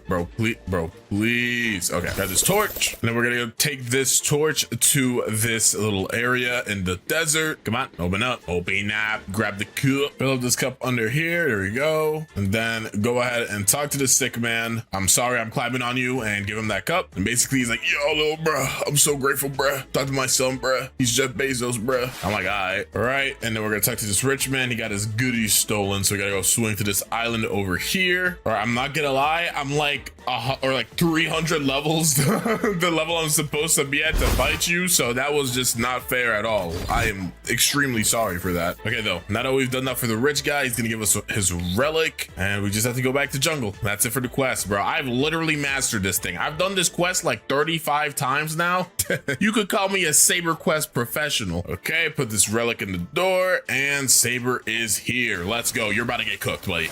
Okay, got this torch. And then we're gonna go take this torch to this little area in the desert. Come on, open up. Grab the cup. Fill up this cup under here. There we go. And then go ahead and talk to the sick man. I'm sorry I'm climbing on you, and give him that cup. And basically he's like, yo, little bruh, I'm so grateful, bruh. Talk to my son, bruh. He's Jeff Bezos, bruh. I'm like, all right. And then we're gonna talk to this rich man. He got his goodies stolen, so we gotta go swing to this island over here. Or I'm not gonna lie, I'm like 300 levels the level I'm supposed to be at to fight you, so that was just not fair at all. I am extremely sorry for that. Okay though, now that we've done that for the rich guy, he's gonna give us his relic, and we just have to go back to jungle. That's it for the quest, bro. I've literally mastered this thing. I've done this quest like 35 times now. You could call me a Saber quest professional. Okay, put this relic in the door, and Saber is here. Let's go. You're about to get cooked, buddy.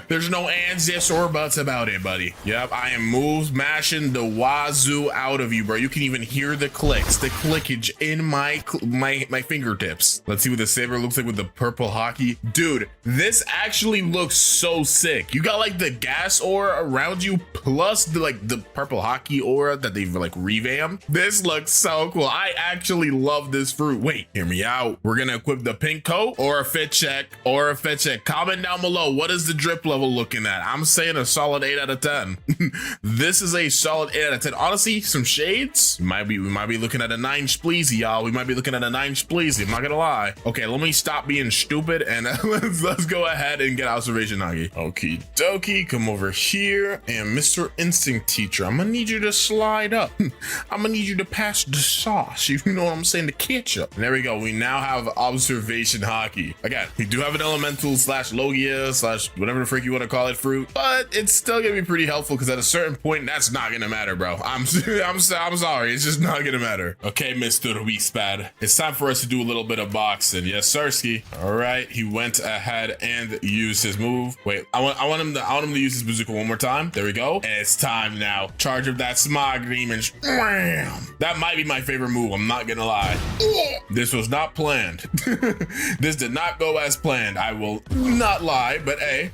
There's no ands, ifs, or buts about it, buddy. Yep, I am mashing the wazoo out of you, bro. You can even hear the clicks, the clickage in my fingertips. Let's see what the Saber looks like with the purple hockey. Dude, this actually looks so sick. You got like the gas aura around you, plus the purple hockey aura that they've like revamped. This looks so cool. I actually love this fruit. Wait, hear me out. We're gonna gonna equip the pink coat or a fit check or a fit check. Comment down below, what is the drip level looking at? I'm saying a solid 8 out of 10. This is a solid 8 out of 10. Honestly, some shades. We might be looking at a 9 spleezy, y'all. We might be looking at a 9 spleezy. I'm not gonna lie. Okay, let me stop being stupid and let's go ahead and get observation Nagi. Okie dokie, come over here. And Mr. Instinct Teacher, I'm gonna need you to slide up. I'm gonna need you to pass the sauce. You know what I'm saying? The ketchup. And there we go. We now have observation hockey. Again, we do have an elemental slash Logia slash whatever the frick you want to call it fruit, but it's still gonna be pretty helpful because at a certain point, that's not gonna matter, bro. I'm sorry. It's just not gonna matter. Okay, Mr. Wiespad. It's time for us to do a little bit of boxing. Yes, Sirski. All right. He went ahead and used his move. Wait, I want him to use his bazooka one more time. There we go. And it's time now. Charge of that smog demon. That might be my favorite move. I'm not gonna lie. This was not planned. This did not go as planned. I will not lie, but hey,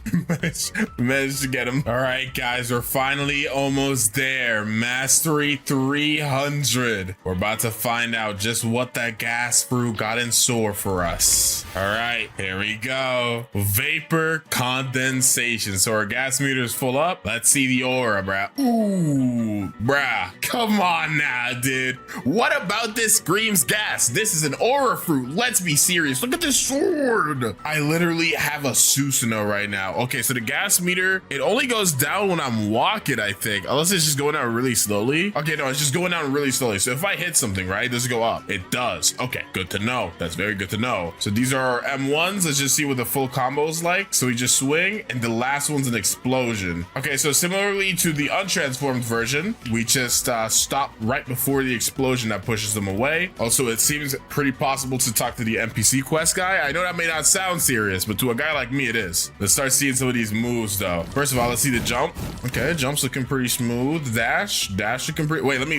managed to get him. All right, guys, we're finally almost there. Mastery 300. We're about to find out just what that gas fruit got in store for us. All right, here we go. Vapor condensation. So our gas meter is full up. Let's see the aura, bruh. Ooh, bruh. Come on now, dude. What about this screams gas? This is an aura fruit. Let's be serious. Look at this sword. I literally have a Susanoo right now. Okay, so the gas meter, it only goes down when I'm walking, I think. Unless it's just going down really slowly. Okay, no, it's just going down really slowly. So if I hit something, right, does it go up? It does. Okay, good to know. That's very good to know. So these are our M1s. Let's just see what the full combo is like. So we just swing, and the last one's an explosion. Okay, so similarly to the untransformed version, we just stop right before the explosion that pushes them away. Also, it seems pretty possible to talk to the NPC quest guy. I know that may not sound serious, but to a guy like me, it is. Let's start seeing some of these moves, though. First of all, let's see the jump. Okay, jump's looking pretty smooth. Dash looking pretty. Wait, let me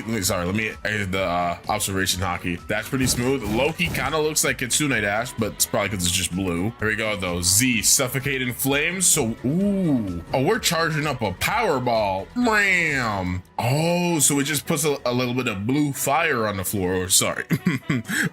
edit the observation hockey. Dash pretty smooth. Loki kind of looks like Kitsune Dash, but it's probably because it's just blue. Here we go, though. Z, suffocate in flames. So, ooh. Oh, we're charging up a power ball. Bam. Oh, so it just puts a little bit of blue fire on the floor. Or sorry,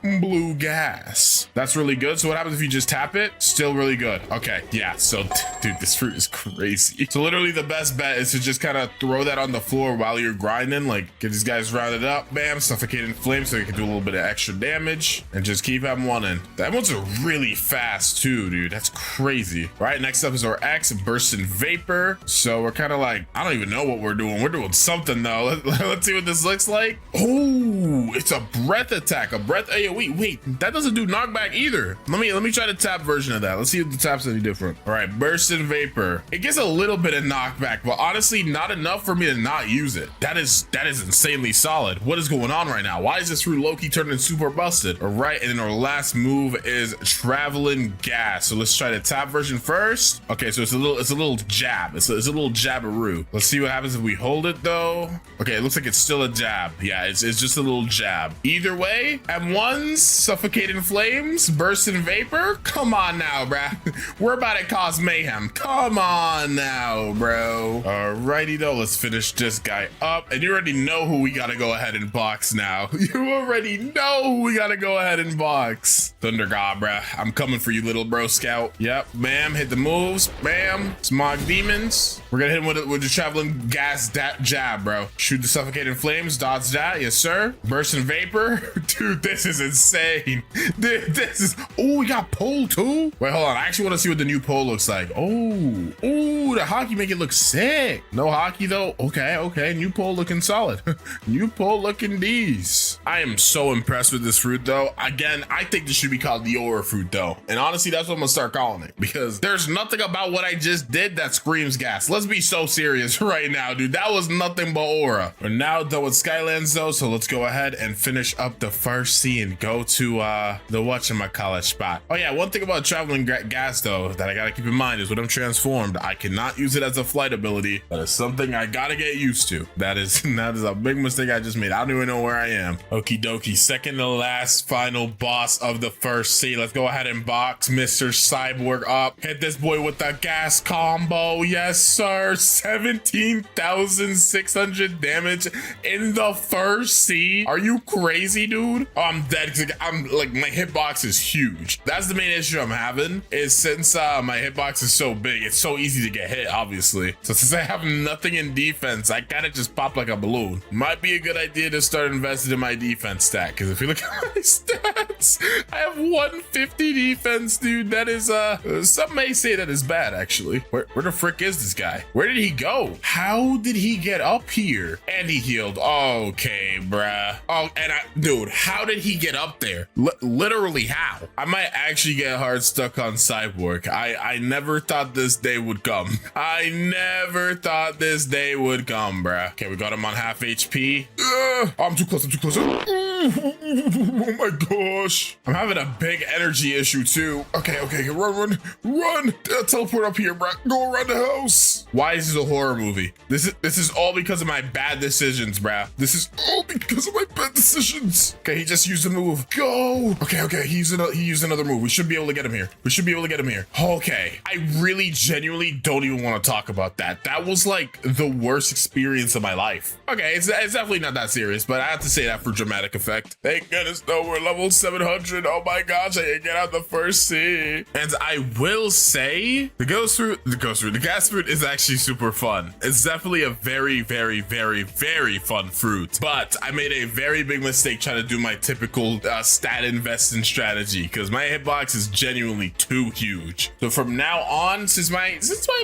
blue gas. That's really good. So what happens if you just tap it? Still really good. Okay, yeah. So, dude, this fruit is crazy. So literally the best bet is to just kind of throw that on the floor while you're grinding. Like, get these guys rounded up. Bam, suffocate in flames so you can do a little bit of extra damage and just keep M1 in. That one's really fast too, dude. That's crazy. All right, next up is our X, burst in vapor. So we're kind of like, I don't even know what we're doing. We're doing something though. Let's see what this looks like. Oh, it's a breath attack, a breath AoE. Wait, that doesn't do knockback either. Let me try the tap version of that. Let's see if the tap's any different. All right, burst in vapor. It gets a little bit of knockback, but honestly, not enough for me to not use it. That is insanely solid. What is going on right now? Why is this fruit Loki turning super busted? All right, and then our last move is traveling gas. So let's try the tap version first. Okay, so it's a little jab. It's a little jabberoo. Let's see what happens if we hold it though. Okay, it looks like it's still a jab. Yeah, it's just a little jab. Either way, M1s, suffocate in flames, burst in vapor. Come on now, bruh. We're about to cause mayhem. Come on now, bro. Alrighty though, let's finish this guy up. And you already know who we gotta go ahead and box now. You already know who we gotta go ahead and box. Thunder God, bruh. I'm coming for you, little bro scout. Yep, bam, hit the moves. Bam, smog demons. We're gonna hit him with the traveling gas jab, bro. Shoot the suffocating flames, dodge that, yes sir. Burst in vapor. Dude, this is insane. Dude, this is, oh, we got pole too? Wait, hold on, I actually want to see what the new pole looks like. Oh, the hockey make it look sick. No hockey though. Okay, new pole looking solid. New pole looking D's. I am so impressed with this fruit though. Again, I think this should be called the aura fruit though. And honestly, that's what I'm gonna start calling it because there's nothing about what I just did that screams gas. Let's be so serious right now, dude. That was nothing but aura. We're now done with Skylands though, so let's go ahead and finish up the first scene and go to the whatchamacallit spot. Oh yeah, one thing about traveling gas though that I gotta keep in mind is when I'm transformed, I cannot use it as a flight ability. That is something I gotta get used to. That is a big mistake I just made. I don't even know where I am. Okie dokie, second to last final boss of the first sea. Let's go ahead and box Mr. Cyborg up. Hit this boy with the gas combo. Yes, sir. 17,600 damage in the first sea. Are you crazy, dude? Oh, I'm dead because I'm like, my hitbox is huge. That's the main issue I'm having, is since my hitbox is so big, it's so easy to get hit, obviously. So since I have nothing in defense, I kind of just pop like a balloon. Might be a good idea to start investing in my defense stat, because if you look at my stats, I have 150 defense, dude. That is some may say that is bad, actually. Where the frick is this guy? Where did he go? How did he get up here? And he healed. Okay, bruh. Oh, and dude, how did he get up there? Literally how? I might actually get hard stuck on Cyborg. I never thought this day would come. I never thought this day would come, bruh. Okay, we got him on half HP. I'm too close. Oh my gosh. I'm having a big energy issue too. Okay, run. Teleport up here, bruh. Go around the house. Why is this a horror movie? This is all because of my bad decisions, bruh. This is all because of my bad decisions. Okay, he just used a move. Go. Okay, he used another move. We should be able to get him here. Okay, I really genuinely don't even want to talk about that. That was like the worst experience of my life. Okay, it's definitely not that serious, but I have to say that for dramatic effect. Thank goodness, no, we're level 700. Oh my gosh, I can get out the first sea. And I will say, the gas fruit is actually super fun. It's definitely a very, very, very, very fun fruit. But I made a very big mistake trying to do my typical stat investing strategy, because my hitbox is genuinely too huge. So from now on, since my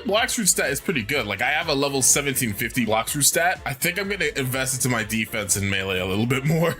block fruit stat is pretty good, like I have a level 1750 block fruit stat, I think I'm gonna invest into my defense and melee a little bit more.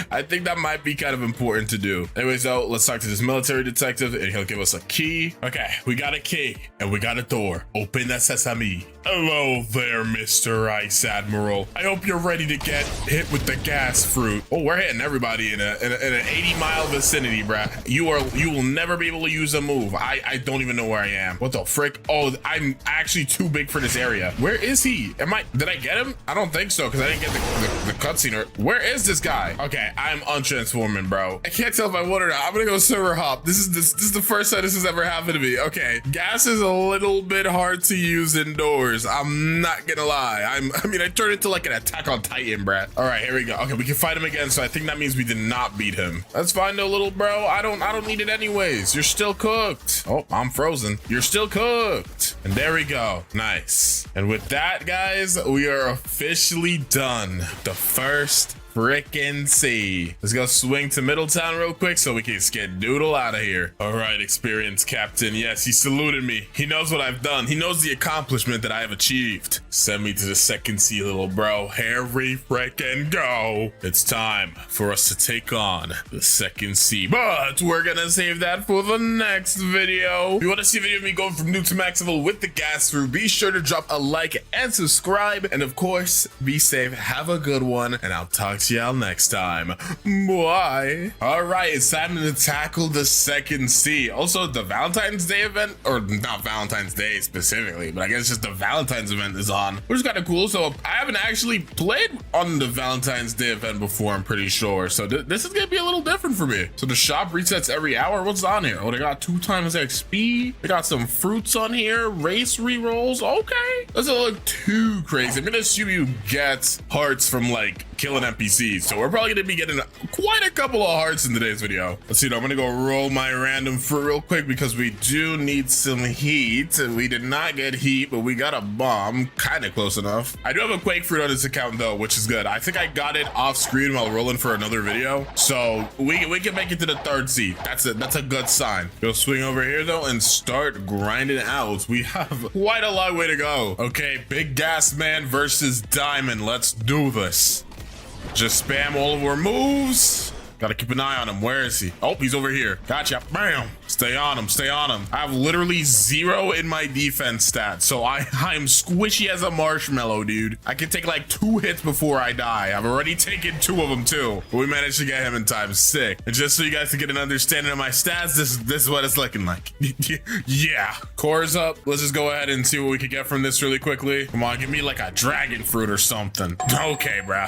I think that might be kind of important to do. Anyways, though, let's talk to this military detective and he'll give us a key. Okay, we got a key and we got a door. Open the sesame. Hello there, Mr. Ice Admiral. I hope you're ready to get hit with the gas fruit. Oh, we're hitting everybody in an 80-mile vicinity, bruh. You will never be able to use a move. I don't even know where I am. What the frick? Oh, I'm actually too big for this area. Where is he? Did I get him? I don't think so, because I didn't get the cutscene. Where is this guy? Okay, I'm untransforming, bro. I can't tell if I want or not. I'm gonna go server hop. This is the first time this has ever happened to me. Okay, gas is a little bit hard to use indoors. I'm not gonna lie. I turned into like an Attack on Titan, brat. All right, here we go. Okay, we can fight him again, so I think that means we did not beat him. That's fine though, little bro. I don't need it anyways. You're still cooked. Oh, I'm frozen. You're still cooked. And there we go. Nice. And with that, guys, we are officially done. The first frickin' sea. Let's go swing to Middletown real quick so we can get doodle out of here. All right, experienced captain. Yes, he saluted me. He knows what I've done. He knows the accomplishment that I have achieved. Send me to the second sea, little bro. Here we frickin' go. It's time for us to take on the second sea, but we're gonna save that for the next video. If you want to see a video of me going from noob to max level with the gas fruit, be sure to drop a like and subscribe. And of course, be safe. Have a good one, and I'll talk to y'all next time. Bye. All right, it's time to tackle the second sea. Also, the Valentine's Day event, or not Valentine's Day specifically, but I guess just the Valentine's event is on, which is kind of cool. So I haven't actually played on the Valentine's Day event before, I'm pretty sure. So this is gonna be a little different for me. So the shop resets every hour. What's on here? Oh, they got 2 times XP. They got some fruits on here. Race rerolls. Okay, doesn't look too crazy. I'm gonna assume you get hearts from like killing NPCs. So we're probably gonna be getting quite a couple of hearts in today's video. Let's see, I'm gonna go roll my random fruit real quick because we do need some heat. We did not get heat, but we got a bomb, kind of close enough. I do have a quake fruit on this account though, which is good. I think I got it off screen while rolling for another video. So we can make it to the third seed. That's a good sign. Go swing over here though and start grinding out. We have quite a long way to go. Okay, Big Gas Man versus Diamond. Let's do this. Just spam all of our moves. Gotta keep an eye on him. Where is he? Oh, he's over here. Gotcha. Bam. Stay on him. Stay on him. I have literally 0 in my defense stats, so I'm squishy as a marshmallow, dude. I can take like 2 hits before I die. I've already taken 2 of them too, but we managed to get him in time. Sick. And just so you guys can get an understanding of my stats, this is what it's looking like. Yeah. Core's up. Let's just go ahead and see what we can get from this really quickly. Come on, give me like a dragon fruit or something. Okay, bro.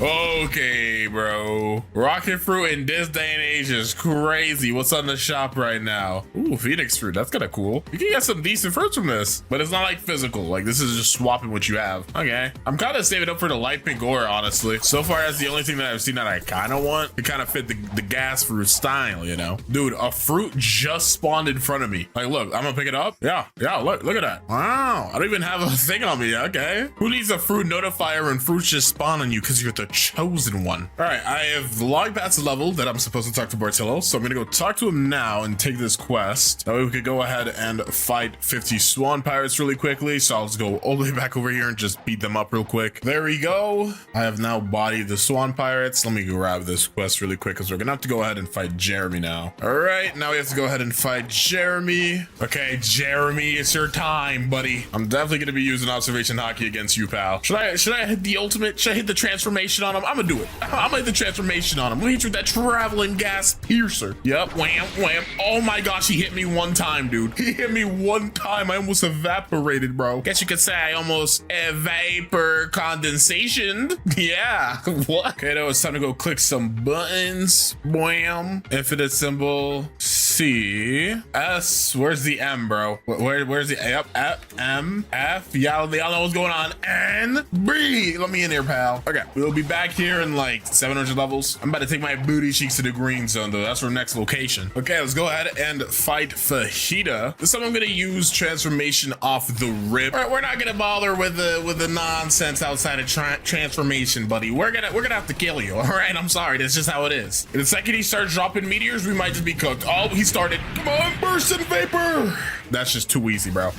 Okay, bro. Rocket fruit in this day and age is crazy. What's on the shop right now? Ooh, phoenix fruit. That's kind of cool. You can get some decent fruits from this, but it's not like physical. Like this is just swapping what you have. Okay. I'm kind of saving up for the light pink ore, honestly. So far, that's the only thing that I've seen that I kind of want. It kind of fit the gas fruit style, you know? Dude, a fruit just spawned in front of me. Like, look, I'm gonna pick it up. Yeah, look at that. Wow, I don't even have a thing on me. Okay. Who needs a fruit notifier when fruits just spawn on you because you're the chosen one? All right, I have logged past the level that I'm supposed to talk to Bartillo, so I'm gonna go talk to him now and take this quest. That way we could go ahead and fight 50 swan pirates really quickly. So I'll just go all the way back over here and just beat them up real quick. There we go. I have now bodied the swan pirates. Let me grab this quest really quick because we're gonna have to go ahead and fight Jeremy now. All right, now we have to go ahead and fight Jeremy. Okay, Jeremy, it's your time, buddy. I'm definitely gonna be using observation hockey against you, pal. Should I hit the ultimate? Should I hit the transformation on him? I'm gonna do it. I'm gonna hit the transformation on him. Let me hit you with that traveling gas piercer. Yep, wham, wham. Oh my gosh, he hit me one time, dude. He hit me one time. I almost evaporated, bro. Guess you could say I almost vapor condensation. Yeah. What? Okay, though, it's time to go click some buttons. Wham. Infinite symbol. C. S. Where's the M, bro? Where's the F? F. M. F. Y'all know what's going on. N. B. Let me in here, pal. Okay, we'll be back here in like 700 levels. I'm about to take my booty cheeks to the green zone, though. That's our next location. Okay, let's go ahead and fight Fajita. This time I'm gonna use transformation off the rip. All right, we're not gonna bother with the nonsense outside of transformation, buddy. We're gonna have to kill you. All right, I'm sorry. That's just how it is. And the second he starts dropping meteors, we might just be cooked. Oh, he started. Come on, burst in vapor. That's just too easy, bro.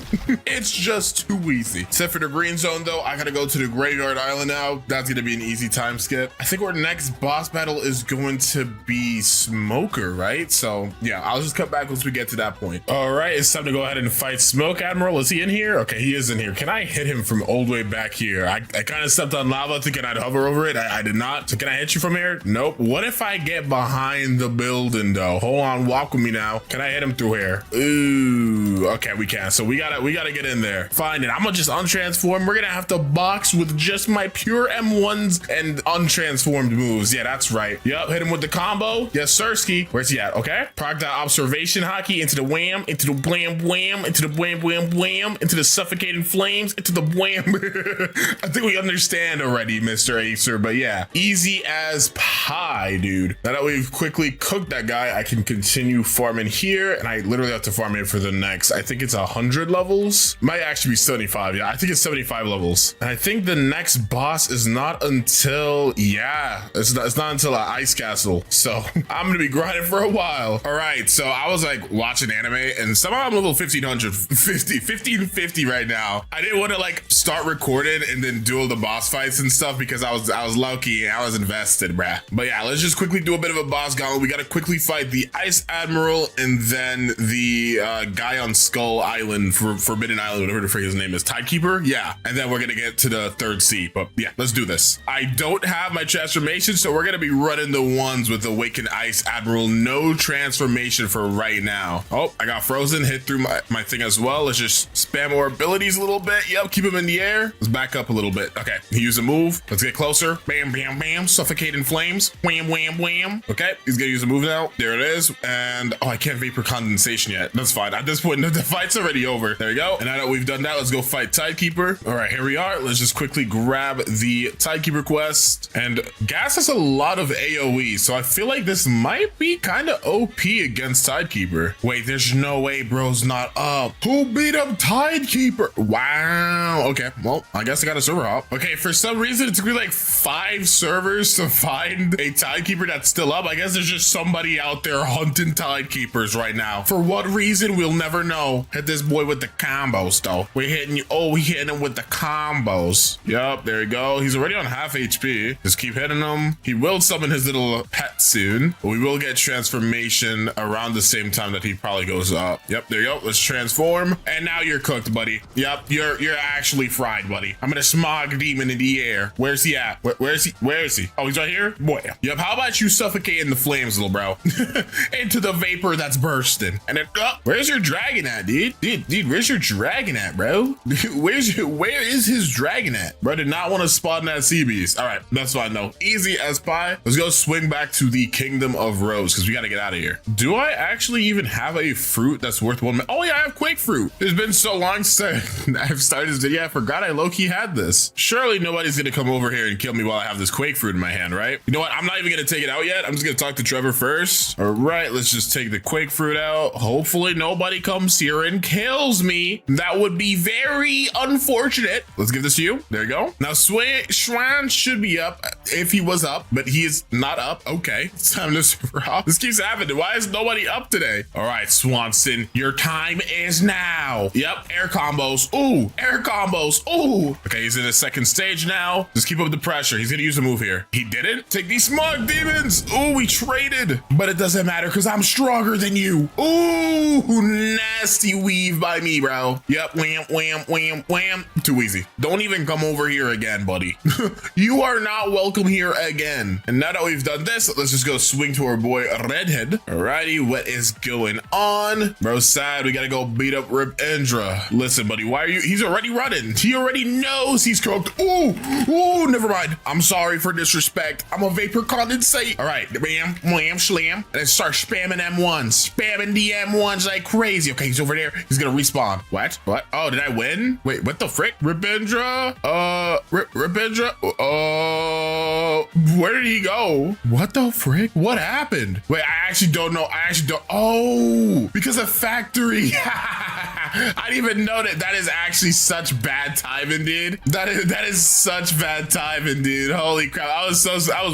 It's just too easy. Except for the green zone, though, I gotta go to the graveyard island now. That's gonna be an easy time skip. I think our next boss battle is going to be Smoker, right? So yeah, I'll just cut back once we get to that point. All right, it's time to go ahead and fight Smoke Admiral. Is he in here? Okay, he is in here. Can I hit him from all the way back here? I kind of stepped on lava thinking I'd hover over it. I did not. So can I hit you from here? Nope. What if I get behind the building, though? Hold on, walk with me now. Can I hit him through here? Ooh. Okay, we can. So we gotta get in there. Fine, and I'm gonna just untransform. We're gonna have to box with just my pure M1s and untransformed moves. Yeah, that's right. Yep, hit him with the combo. Yes, sirski. Where's he at? Okay. Proc that observation hockey into the wham, into the blam wham, into the wham wham wham, into the suffocating flames, into the wham. I think we understand already, Mr. Acer, but yeah, easy as pie, dude. Now that we've quickly cooked that guy, I can continue farming here, and I literally have to farm it for the next, I think it's 100 levels. Might actually be 75. Yeah, I think it's 75 levels. And I think the next boss is not until, yeah, it's not until an ice castle. So I'm gonna be grinding for a while. All right, so I was like watching anime, and somehow I'm level 1550 right now. I didn't want to like start recording and then do all the boss fights and stuff because I was low-key and I was invested, bruh. But yeah, let's just quickly do a bit of a boss gauntlet. We gotta quickly fight the Ice Admiral and then the guy on Skull Island, for Forbidden Island, whatever the freak his name is, Tidekeeper. Yeah, and then we're gonna get to the third seat. But yeah, let's do this. I don't have my transformation, so we're gonna be running the ones with Awakened Ice Admiral. No transformation for right now. Oh, I got frozen, hit through my thing as well. Let's just spam our abilities a little bit. Yep, keep him in the air. Let's back up a little bit. Okay, he used a move. Let's get closer. Bam, bam, bam. Suffocating flames. Wham, wham, wham. Okay, he's gonna use a move now. There it is. And oh, I can't vapor condensation yet. That's fine. At this point, the fight's already over. There we go. And now that we've done that, let's go fight Tidekeeper. All right, here we are. Let's just quickly grab the Tidekeeper quest. And Gas has a lot of AoE, so I feel like this might be kind of OP against Tidekeeper. Wait, there's no way bro's not up. Who beat up Tidekeeper? Wow. Okay, well, I guess I got a server hop. Okay, for some reason, it took me like 5 servers to find a Tidekeeper that's still up. I guess there's just somebody out there hunting Tidekeeper. keepers right now. For what reason, we'll never know. Hit this boy with the combos, though. We're hitting you. Oh, we hitting him with the combos. Yup, there you go. He's already on half HP. Just keep hitting him. He will summon his little pet soon. But we will get transformation around the same time that he probably goes up. Yep, there you go. Let's transform. And now you're cooked, buddy. Yep, you're actually fried, buddy. I'm gonna smog demon in the air. Where's he at? Where is he? Where is he? Oh, he's right here? Boy. Yep, how about you suffocate in the flames, little bro? Into the vapor that's bursting. And then, where's your dragon at, dude? Dude, where's your dragon at, bro? Where is his dragon at? Bro did not want to spawn that sea beast. All right, that's fine though. Easy as pie. Let's go swing back to the Kingdom of Rose because we got to get out of here. Do I actually even have a fruit that's worth one? Oh yeah, I have Quake fruit. It's been so long since I've started this video. I forgot I low-key had this. Surely nobody's gonna come over here and kill me while I have this Quake fruit in my hand, right? You know what? I'm not even gonna take it out yet. I'm just gonna talk to Trevor first. All right, let's just take the Quake fruit out. Hopefully nobody comes here and kills me. That would be very unfortunate. Let's give this to you. There you go. Now Schwan should be up if he was up, but he is not up. Okay, it's time to super off. This keeps happening. Why is nobody up today? All right, Swanson, your time is now. Yep, air combos. Ooh, air combos. Ooh. Okay, he's in the second stage now. Just keep up the pressure. He's gonna use a move here. He didn't. Take these smug demons. Ooh, we traded, but it doesn't matter because I'm stronger than you. Ooh, nasty weave by me, bro. Yep, wham, wham, wham, wham. Too easy. Don't even come over here again, buddy. You are not welcome here again. And now that we've done this, let's just go swing to our boy Redhead. Alrighty, what is going on? Bro, sad. We gotta go beat up Rip Indra. Listen, buddy, why are you? He's already running. He already knows he's cooked. Ooh, never mind. I'm sorry for disrespect. I'm a vapor condensate. All right, bam, wham, slam. And then start spamming M1s. Spamming the M1s like crazy. Okay, he's over there. He's gonna respawn. What? Oh, did I win? Wait, what the frick? Rip Indra? Rip Indra? Where did he go? What the frick? What happened? Wait, I actually don't know. Oh, because of factory. I didn't even know that. That is actually such bad timing, dude. That is such bad timing, dude. Holy crap. I was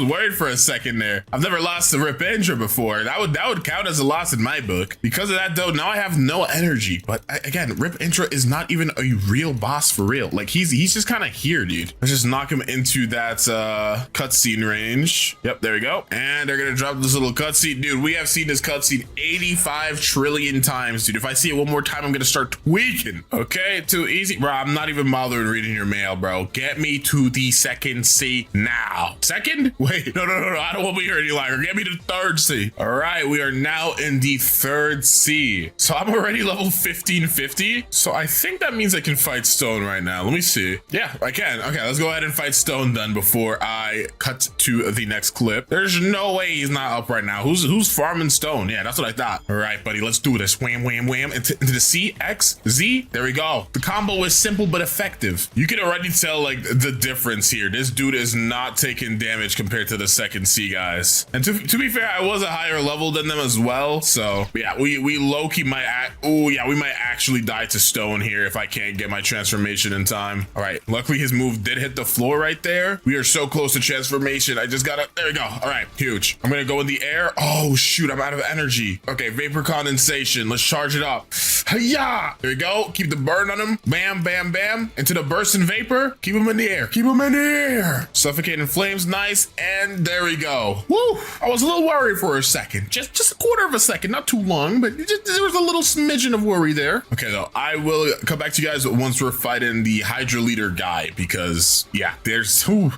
worried for a second there. I've never lost to Rip Indra before. That would count as a loss in my book. Because of that though, now I have no energy. But again, Rip Indra is not even a real boss for real. Like he's just kind of here, dude. Let's just knock him into that cutscene range. Yep, there we go. And they're gonna drop this little cutscene. Dude, we have seen this cutscene 85 trillion times, dude. If I see it one more time, I'm gonna start tweaking. Okay, too easy. Bro, I'm not even bothering reading your mail, bro. Get me to the second C now. Second? Wait, no. I don't want to be here any longer. Get me to third C. All right, we are now in the third C. So I'm already level 1550. So I think that means I can fight Stone right now. Let me see. Yeah, I can. Okay, let's go ahead and fight Stone then before I cut to the next clip. There's no way he's not up right now. Who's farming Stone? Yeah, that's what I thought. All right, buddy, let's do this. Wham, wham, wham. Into the C, X, Z. There we go. The combo is simple but effective. You can already tell like the difference here. This dude is not taking damage compared to the second C guys. And to be fair, I was a higher level than them as well. So yeah, we low-key might we might actually die to Stone here if I can't get my transformation in time. All right, luckily his move did hit the floor right there. We are so close to transformation. I just gotta, there we go. All right, huge. I'm gonna go in the air. Oh shoot, I'm out of energy. Okay, vapor condensation. Let's charge it up. Hiya! There we go. Keep the burn on him. Bam, bam, bam. Into the bursting vapor. Keep him in the air. Keep him in the air. Suffocating flames. Nice. And there we go. Woo! I was a little worried for a second. Just a quarter of a second. Not too long, but there was a little smidgen of worry there. Okay, though. I will come back to you guys once we're fighting the Hydra leader guy because, yeah, there's a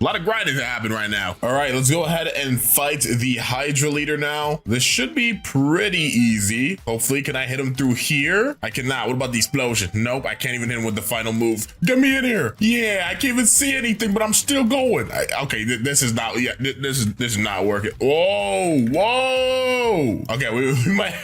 lot of grinding to happen right now. All right, let's go ahead and fight the Hydra leader now. This should be pretty easy. Hopefully, can I hit him through here? I cannot. What about the explosion? Nope, I can't even hit him with the final move. Get me in here. Yeah, I can't even see anything, but I'm still going. Okay, this is not. Yeah, this is not working. Whoa. Okay, we might.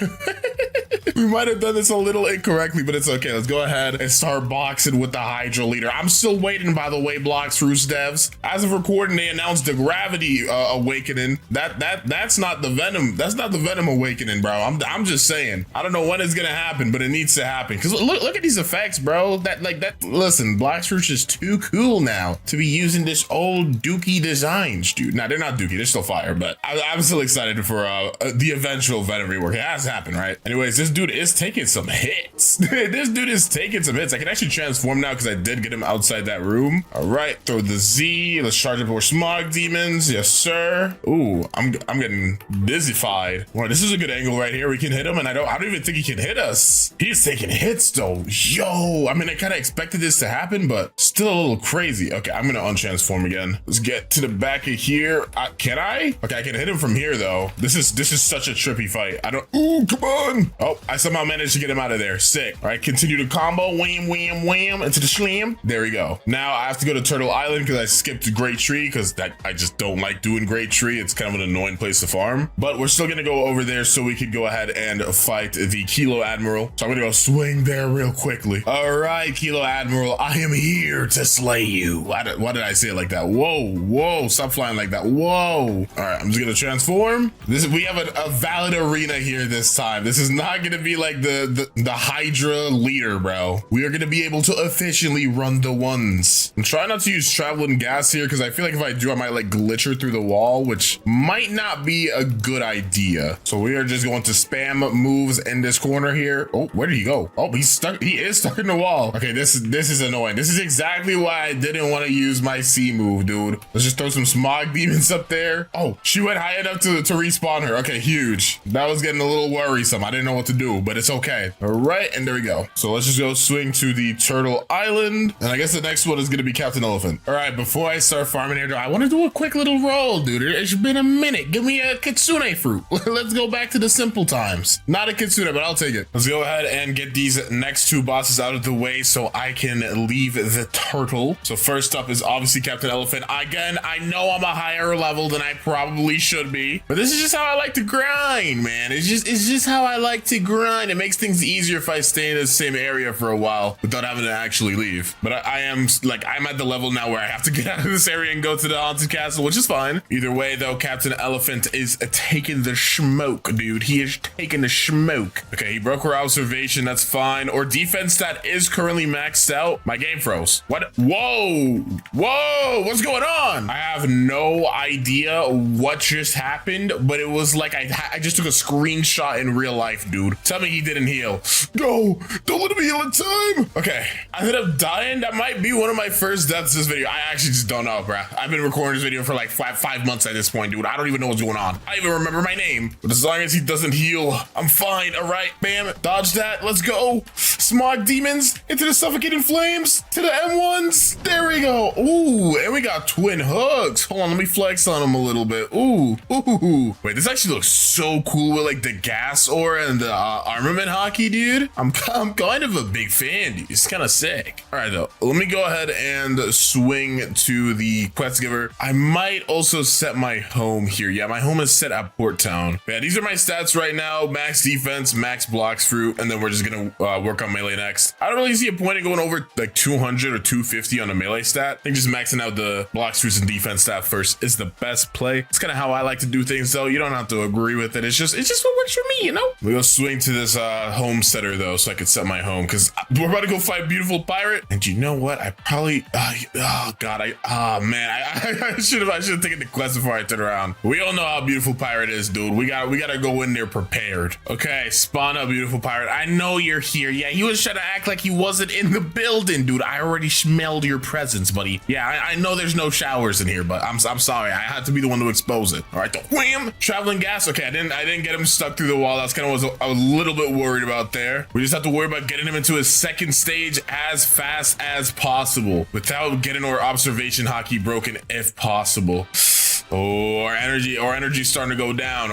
We might have done this a little incorrectly, but it's okay. Let's go ahead and start boxing with the Hydra leader. I'm still waiting, by the way, Blocks Roost devs. As of recording, they announced the Gravity Awakening. That's not the Venom. That's not the Venom Awakening, bro. I'm just saying. I don't know when it's gonna happen, but it needs to happen. Cause look at these effects, bro. Listen, Blocks Roost is too cool now to be using this old dookie designs, dude. Nah, they're not dookie. They're still fire, but I'm still excited for the eventual Venom rework. It has to happen, right? Anyways, this dude is taking some hits. This dude is taking some hits. I can actually transform now because I did get him outside that room. All right, throw the Z. Let's charge up more smog demons. Yes, sir. Ooh, I'm getting busyfied. Well, this is a good angle right here. We can hit him, and I don't even think he can hit us. He's taking hits though. Yo, I mean, I kind of expected this to happen, but still a little crazy. Okay, I'm gonna untransform again. Let's get to the back of here. Can I? Okay, I can hit him from here though. This is such a trippy fight. Ooh, come on. Oh, I somehow managed to get him out of there. Sick. All right, continue to combo. Wham, wham, wham into the slam. There we go. Now I have to go to Turtle Island because I skipped Great Tree because I just don't like doing Great Tree. It's kind of an annoying place to farm, but we're still gonna go over there so we could go ahead and fight the Kilo Admiral. So I'm gonna go swing there real quickly. All right, Kilo Admiral, I am here to slay you. Why did I say it like that? Whoa, stop flying like that. Whoa. All right, I'm just gonna transform. We have a valid arena here this time. This is not gonna be like the Hydra leader, bro. We are gonna be able to efficiently run the ones. I'm trying not to use traveling gas here because I feel like if I do, I might like glitch her through the wall, which might not be a good idea. So we are just going to spam moves in this corner here. Oh, where did he go? Oh, he's stuck. He is stuck in the wall. Okay, this is annoying. This is exactly why I didn't want to use my C move, dude. Let's just throw some smog demons up there. Oh, she went high enough to respawn her. Okay, huge. That was getting a little worrisome. I didn't know what to do, but it's okay. All right, and there we go. So let's just go swing to the Turtle Island. And I guess the next one is going to be Captain Elephant. All right, before I start farming here, I want to do a quick little roll, dude. It's been a minute. Give me a kitsune fruit. Let's go back to the simple times. Not a kitsune, but I'll take it. Let's go ahead and get these next two bosses out of the way so I can leave the turtle. So first up is obviously Captain Elephant. Again, I know I'm a higher level than I probably should be, but this is just how I like to grind, man. It's just how I like to grind. It makes things easier if I stay in the same area for a while without having to actually leave. But I'm at the level now where I have to get out of this area and go to the haunted castle, which is fine. Either way though, Captain Elephant is taking the smoke, dude. He is taking the smoke. Okay, he broke her observation. That's fine. Or defense stat is currently maxed out. My game froze. What? Whoa, what's going on? I have no idea what just happened, but it was like I just took a screenshot in real life, dude. Tell me he didn't heal. No, don't let him heal in time. Okay, I ended up dying. That might be one of my first deaths this video. I actually just don't know, bruh. I've been recording this video for like five months at this point, dude. I don't even know what's going on. I don't even remember my name. But as long as he doesn't heal, I'm fine. All right, bam, dodge that. Let's go. Smog demons into the suffocating flames to the M1s. There we go. Ooh, and we got twin hooks. Hold on, let me flex on him a little bit. Ooh. Wait, this actually looks so cool with like the gas aura and the armament hockey, dude. I'm kind of a big fan, dude. It's kind of sick. All right, though. Let me go ahead and swing to the quest giver. I might also set my home here. Yeah, my home is set at Port Town. Yeah, these are my stats right now. Max defense, max blocks fruit, and then we're just gonna work on melee next. I don't really see a point in going over like 200 or 250 on a melee stat. I think just maxing out the blocks, fruits, and defense stat first is the best play. It's kind of how I like to do things, though. You don't have to agree with it. It's just what works for me, you know? We're gonna swing to this home setter though, so I could set my home because we're about to go fight Beautiful Pirate. And you know what? I probably I should have taken the quest before I turn around. We all know how Beautiful Pirate is, dude. We gotta go in there prepared. Okay, spawn up, Beautiful Pirate. I know you're here. Yeah, he was trying to act like he wasn't in the building, dude. I already smelled your presence, buddy. Yeah, I know there's no showers in here, but I'm sorry. I had to be the one to expose it. All right, wham! Traveling gas. Okay, I didn't get him stuck through the wall. That's kind of what I was a little bit worried about there. We just have to worry about getting him into his second stage as fast as possible without getting our observation hockey broken if possible. Oh, our energy's starting to go down.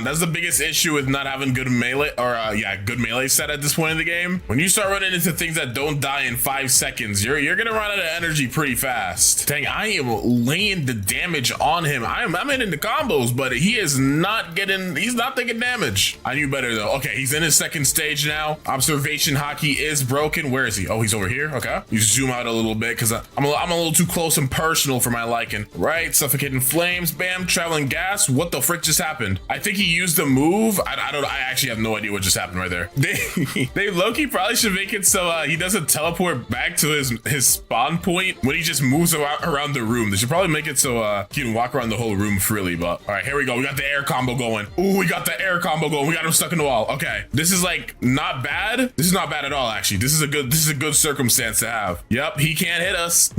That's the biggest issue with not having good melee, or good melee set at this point in the game. When you start running into things that don't die in 5 seconds, you're gonna run out of energy pretty fast. Dang, I am laying the damage on him. I'm hitting the combos, but he's not taking damage. I knew better though. Okay, he's in his second stage now. Observation hockey is broken. Where is he? Oh, he's over here. Okay, you zoom out a little bit because I'm a little too close and personal for my liking. Right, suffocating flames. Bam, traveling gas. What the frick just happened? I think he used the move. I don't. I actually have no idea what just happened right there. They Loki probably should make it so he doesn't teleport back to his spawn point when he just moves around the room. They should probably make it so he can walk around the whole room freely. But all right, here we go. We got the air combo going. Ooh, we got the air combo going. We got him stuck in the wall. Okay, this is like not bad. This is not bad at all. Actually, this is a good circumstance to have. Yep, he can't hit us.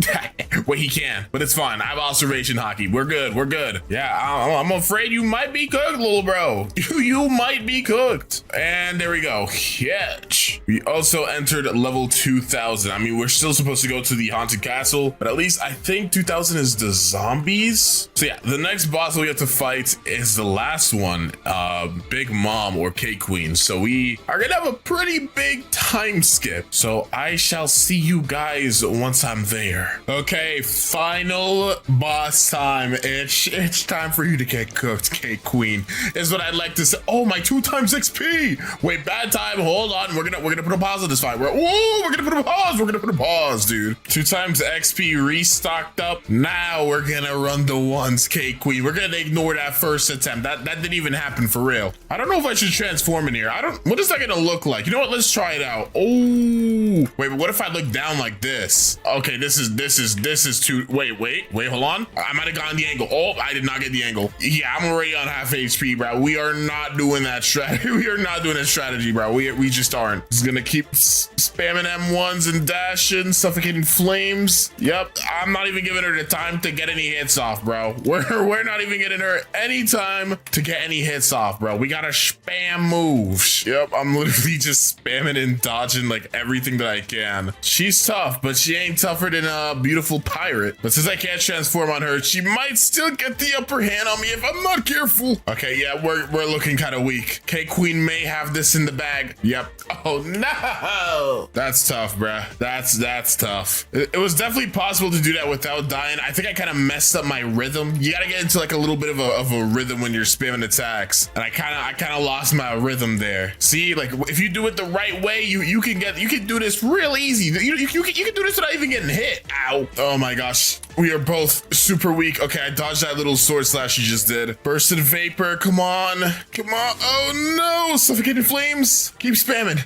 Wait, he can, but it's fine. I have observation hockey. We're good. We're good. Yeah, I'm afraid you might be cooked, little bro. You might be cooked. And there we go. Hitch. We also entered level 2000. I mean, we're still supposed to go to the haunted castle, but at least I think 2000 is the zombies. So yeah, the next boss we have to fight is the last one, Big Mom or Cake Queen. So we are gonna have a pretty big time skip. So I shall see you guys once I'm there. Okay, final boss time. It's time for you to get cooked, Cake Queen, is what I'd like to say. Oh, my 2 times XP. Wait, bad time. Hold on. We're gonna put a pause on this fight. We're gonna put a pause. We're gonna put a pause, dude. 2 times XP restocked up. Now we're gonna run the ones, Cake Queen. We're gonna ignore that first attempt. That didn't even happen for real. I don't know if I should transform in here. What is that gonna look like? You know what? Let's try it out. Oh, wait, but what if I look down like this? Okay, this is too. Wait, hold on. I might have gotten the angle. Oh, I did not get the angle. Yeah, I'm already on half HP, bro. We are not doing that strategy. We are not doing that strategy, bro. We just aren't. Just gonna keep spamming M1s and dashing, suffocating flames. Yep, I'm not even giving her the time to get any hits off, bro. We're not even getting her any time to get any hits off, bro. We gotta spam moves. Yep, I'm literally just spamming and dodging like everything that I can. She's tough, but she ain't tougher than a beautiful pirate. But since I can't transform on her, she might still get the upper hand on me if I'm not careful. Okay, yeah, we're looking kind of weak. Cake Queen may have this in the bag. Yep. Oh no, that's tough, bruh. That's tough. It was definitely possible to do that without dying. I think I kind of messed up my rhythm. You gotta get into like a little bit of a rhythm when you're spamming attacks, and I kind of lost my rhythm there. See, like if you do it the right way, you can do this real easy. You can do this without even getting hit. Ow. Oh my gosh, we are both super weak. Okay, I dodged that little sword slash you just did. Bursted vapor. Come on. Oh no, suffocating flames. Keep spamming.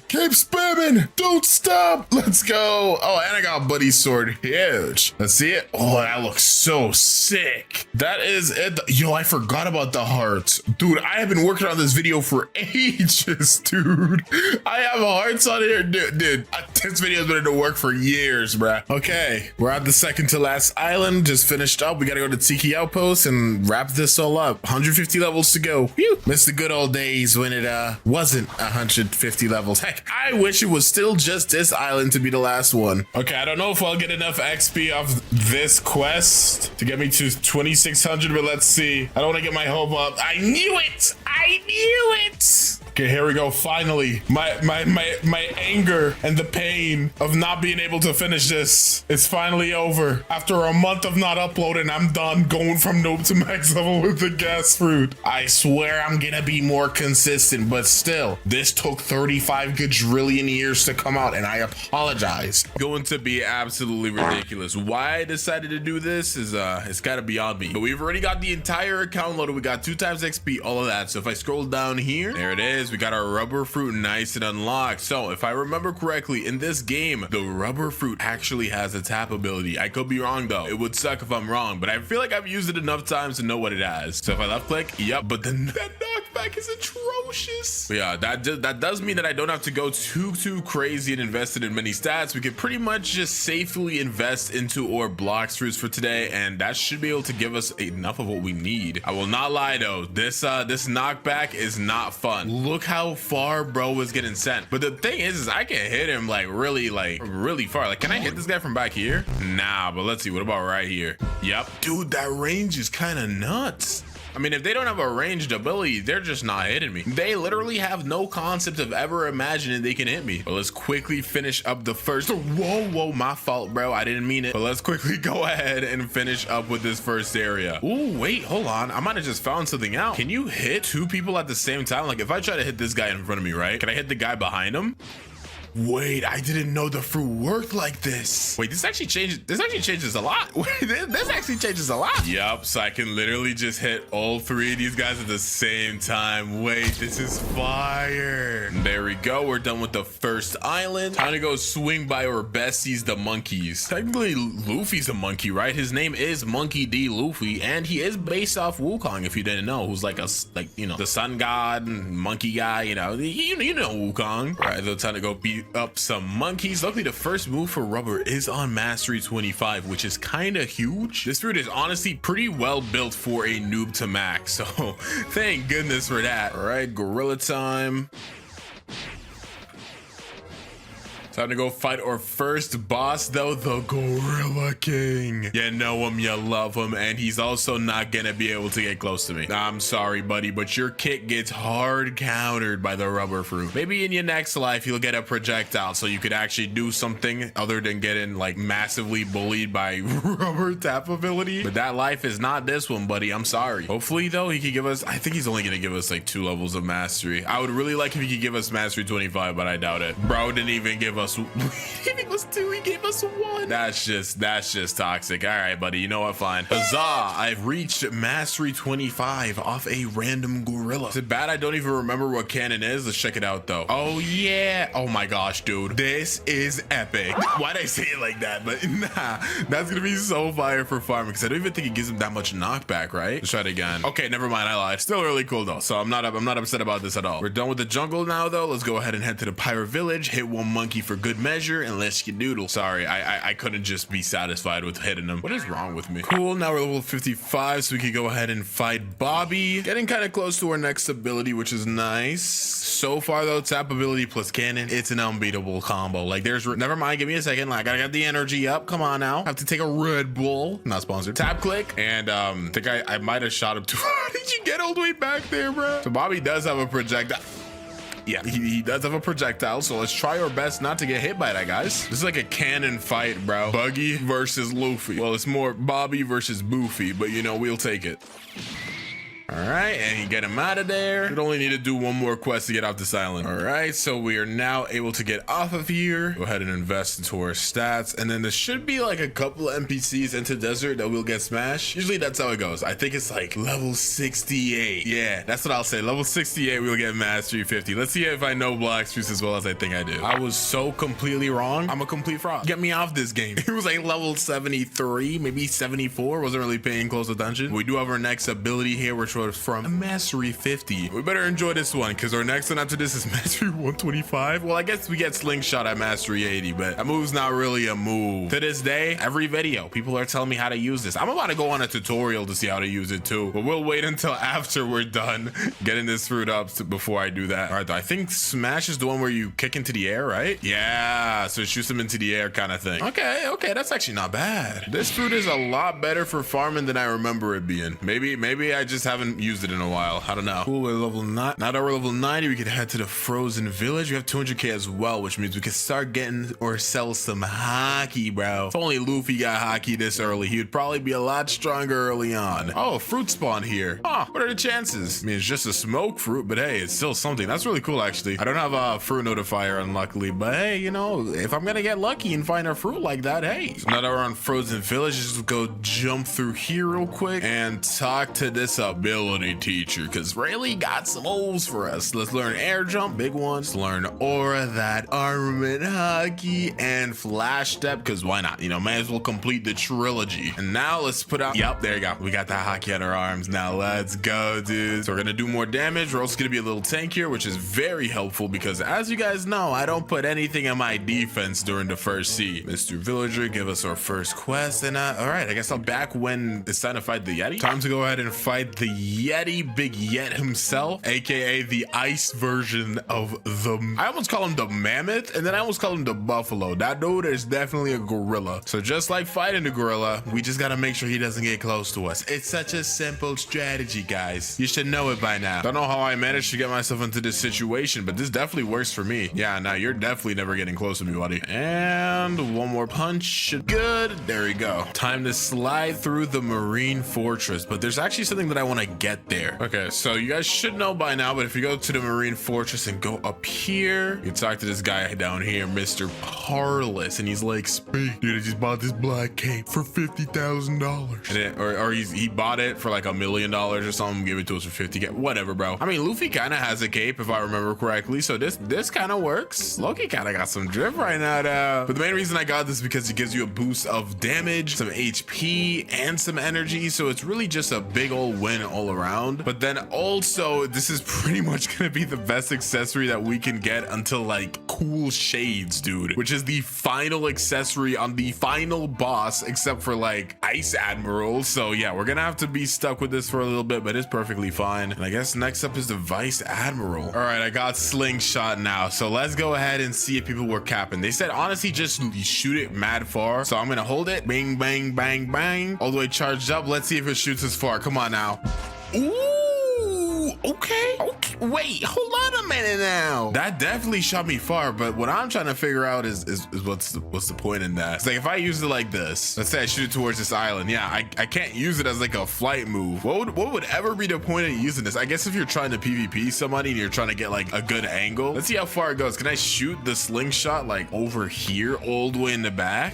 Don't stop. Let's go. Oh, and I got Buddy's sword. Huge. Let's see it. Oh, that looks so sick. That is it. Yo, I forgot about the hearts. Dude, I have been working on this video for ages, dude. I have hearts on here. Dude, this video's been in the work for years, bruh. Okay, we're at the second to last island. Just finished up. We gotta go to Tiki Outpost and wrap this all up. 150 levels to go. Whew. Miss the good old days when it wasn't 150 levels. Heck, I wish it was still just this island to be the last one. Okay, I don't know if I'll get enough XP off this quest to get me to 2600, but let's see. I don't want to get my hope up. I knew it. Okay, here we go. Finally, my anger and the pain of not being able to finish this is finally over. After a month of not uploading, I'm done going from noob to max level with the gas fruit. I swear I'm gonna be more consistent, but still, this took 35 gajillion years to come out, and I apologize. Going to be absolutely ridiculous. Why I decided to do this is it's gotta be on me. But we've already got the entire account loaded. We got 2 times XP, all of that. So if I scroll down here, there it is. We got our rubber fruit nice and unlocked. So if I remember correctly, in this game, the rubber fruit actually has a tap ability. I could be wrong though. It would suck if I'm wrong, but I feel like I've used it enough times to know what it has. So if I left click, yep, but then that knocked knockback is atrocious. But yeah, that does mean that I don't have to go too crazy and invested in many stats. We could pretty much just safely invest into orb blocks fruits for today, and that should be able to give us enough of what we need. I will not lie though, this knockback is not fun. Look how far bro was getting sent. But the thing is I can hit him like really far. Like, can I hit this guy from back here? Nah, but let's see. What about right here? Yep. Dude, that range is kind of nuts. I mean, if they don't have a ranged ability, they're just not hitting me. They literally have no concept of ever imagining they can hit me. But let's quickly finish up the first. Whoa, my fault, bro. I didn't mean it. But let's quickly go ahead and finish up with this first area. Ooh, wait, hold on. I might have just found something out. Can you hit two people at the same time? Like, if I try to hit this guy in front of me, right? Can I hit the guy behind him? Wait, I didn't know the fruit worked like this. Wait, this actually changes a lot. Wait, this actually changes a lot. Yup, so I can literally just hit all three of these guys at the same time. Wait, this is fire. There we go. We're done with the first island. Time to go swing by our besties, the monkeys. Technically, Luffy's a monkey, right? His name is Monkey D. Luffy, and he is based off Wukong, if you didn't know, who's like the sun god, monkey guy, you know Wukong. All right, so time to go beat up some monkeys. Luckily, the first move for Rubber is on Mastery 25, which is kind of huge. This fruit is honestly pretty well built for a noob to max, so thank goodness for that. All right, gorilla time. Time to go fight our first boss though, the Gorilla King. You know him, you love him, and he's also not gonna be able to get close to me. I'm sorry, buddy, but your kick gets hard countered by the rubber fruit. Maybe in your next life, you'll get a projectile so you could actually do something other than getting like massively bullied by rubber tap ability. But that life is not this one, buddy. I'm sorry. Hopefully though, he could give us, I think he's only gonna give us like 2 levels of mastery. I would really like if he could give us Mastery 25, but I doubt it. Bro didn't even give us he gave us 2, he gave us 1. That's just toxic. All right, buddy, you know what? Fine. Huzzah! I've reached Mastery 25 off a random gorilla. Is it bad I don't even remember what cannon is? Let's check it out though. Oh yeah. Oh my gosh, dude, this is epic. Why'd I say it like that? But nah, that's gonna be so fire for farming because I don't even think it gives him that much knockback, right? Let's try it again. Okay, never mind, I lied. Still really cool though, so I'm not upset about this at all. We're done with the jungle now though. Let's go ahead and head to the pirate village, hit one monkey for good measure, and let's skedoodle. Sorry, I couldn't just be satisfied with hitting him. What is wrong with me? Cool, now we're level 55, so we can go ahead and fight Bobby. Getting kind of close to our next ability, which is nice. So far though, tap ability plus cannon, it's an unbeatable combo. Like there's, never mind, give me a second. Like I got the energy up. Come on now. I have to take a Red Bull. Not sponsored. Tap click, and I think I might have shot him too far. Did you get all the way back there, bro? So Bobby does have a projectile. Yeah, he does have a projectile, so let's try our best not to get hit by that, guys. This is like a cannon fight, bro. Buggy versus Luffy. Well, it's more Bobby versus Boofy, but you know, we'll take it. All right, and you get him out of there. We'd only need to do one more quest to get off this island. All right, so we are now able to get off of here. Go ahead and invest into our stats. And then there should be like a couple of NPCs into desert that will get smashed. Usually that's how it goes. I think it's like level 68. Yeah, that's what I'll say. Level 68, we'll get Mastery 50. Let's see if I know Black Juice as well as I think I do. I was so completely wrong. I'm a complete fraud. Get me off this game. It was like level 73, maybe 74. Wasn't really paying close attention. We do have our next ability here, which was from Mastery 50. We better enjoy this one because our next one after this is Mastery 125. Well, I guess we get Slingshot at Mastery 80, but that move's not really a move. To this day, every video, people are telling me how to use this. I'm about to go on a tutorial to see how to use it too, but we'll wait until after we're done getting this fruit up before I do that. All right, though, I think Smash is the one where you kick into the air, right? Yeah, so it shoots them into the air kind of thing. Okay, that's actually not bad. This fruit is a lot better for farming than I remember it being. Maybe I just haven't used it in a while. I don't know. Cool, we're level 9. Now that we're level 90, we can head to the frozen village. We have 200k as well, which means we can start getting or sell some haki, bro. If only Luffy got haki this early, he would probably be a lot stronger early on. Oh, fruit spawn here. Huh, what are the chances? I mean, it's just a smoke fruit, but hey, it's still something. That's really cool, actually. I don't have a fruit notifier, unluckily, but hey, you know, if I'm gonna get lucky and find a fruit like that, hey. So now that we're on frozen village, just go jump through here real quick and talk to this ability. ability teacher, because Rayleigh got some moves for us. Let's learn air jump, big ones. Learn aura, that armament hockey, and flash step, because why not? You know, may as well complete the trilogy. And now let's put out, yep, there you go. We got that hockey on our arms. Now let's go, dude. So we're gonna do more damage. We're also gonna be a little tankier, which is very helpful because as you guys know, I don't put anything on my defense during the first sea. Mr. Villager, give us our first quest. And all right, I guess I'll back when it's time to fight the Yeti. Time to go ahead and fight the Yeti, Big Yet himself, aka the ice version of the, I almost call him the mammoth, and then I almost call him the buffalo. That dude is definitely a gorilla. So just like fighting the gorilla, we just gotta make sure he doesn't get close to us. It's such a simple strategy, guys. You should know it by now. Don't know how I managed to get myself into this situation, but this definitely works for me. Yeah, now you're definitely never getting close to me, buddy. And one more punch. Good. There we go. Time to slide through the marine fortress, but there's actually something that I want to get there. Okay, so you guys should know by now, but if you go to the marine fortress and go up here, you talk to this guy down here, Mr. Parlous, and he's like, "Speak, dude, I just bought this black cape for $50,000." Or he bought it for like $1 million or something, give it to us for 50K, whatever, bro. I mean, Luffy kind of has a cape if I remember correctly, so this kind of works. Loki kind of got some drip right now, though. But the main reason I got this is because it gives you a boost of damage, some HP, and some energy, so it's really just a big old win all around. But then also, this is pretty much gonna be the best accessory that we can get until like cool shades, dude, which is the final accessory on the final boss, except for like Ice Admiral. So yeah, we're gonna have to be stuck with this for a little bit, but it's perfectly fine. And I guess next up is the Vice Admiral. All right, I got slingshot now, so let's go ahead and see if people were capping. They said honestly just shoot it mad far, so I'm gonna hold it, bang bang bang bang, all the way charged up. Let's see if it shoots as far. Come on now. Ooh, okay. Wait, hold on a minute now. That definitely shot me far, but what I'm trying to figure out is what's the point in that? It's like if I use it like this, let's say I shoot it towards this island. Yeah, I can't use it as like a flight move. What would ever be the point of using this? I guess if you're trying to PvP somebody and you're trying to get like a good angle. Let's see how far it goes. Can I shoot the slingshot like over here all the way in the back?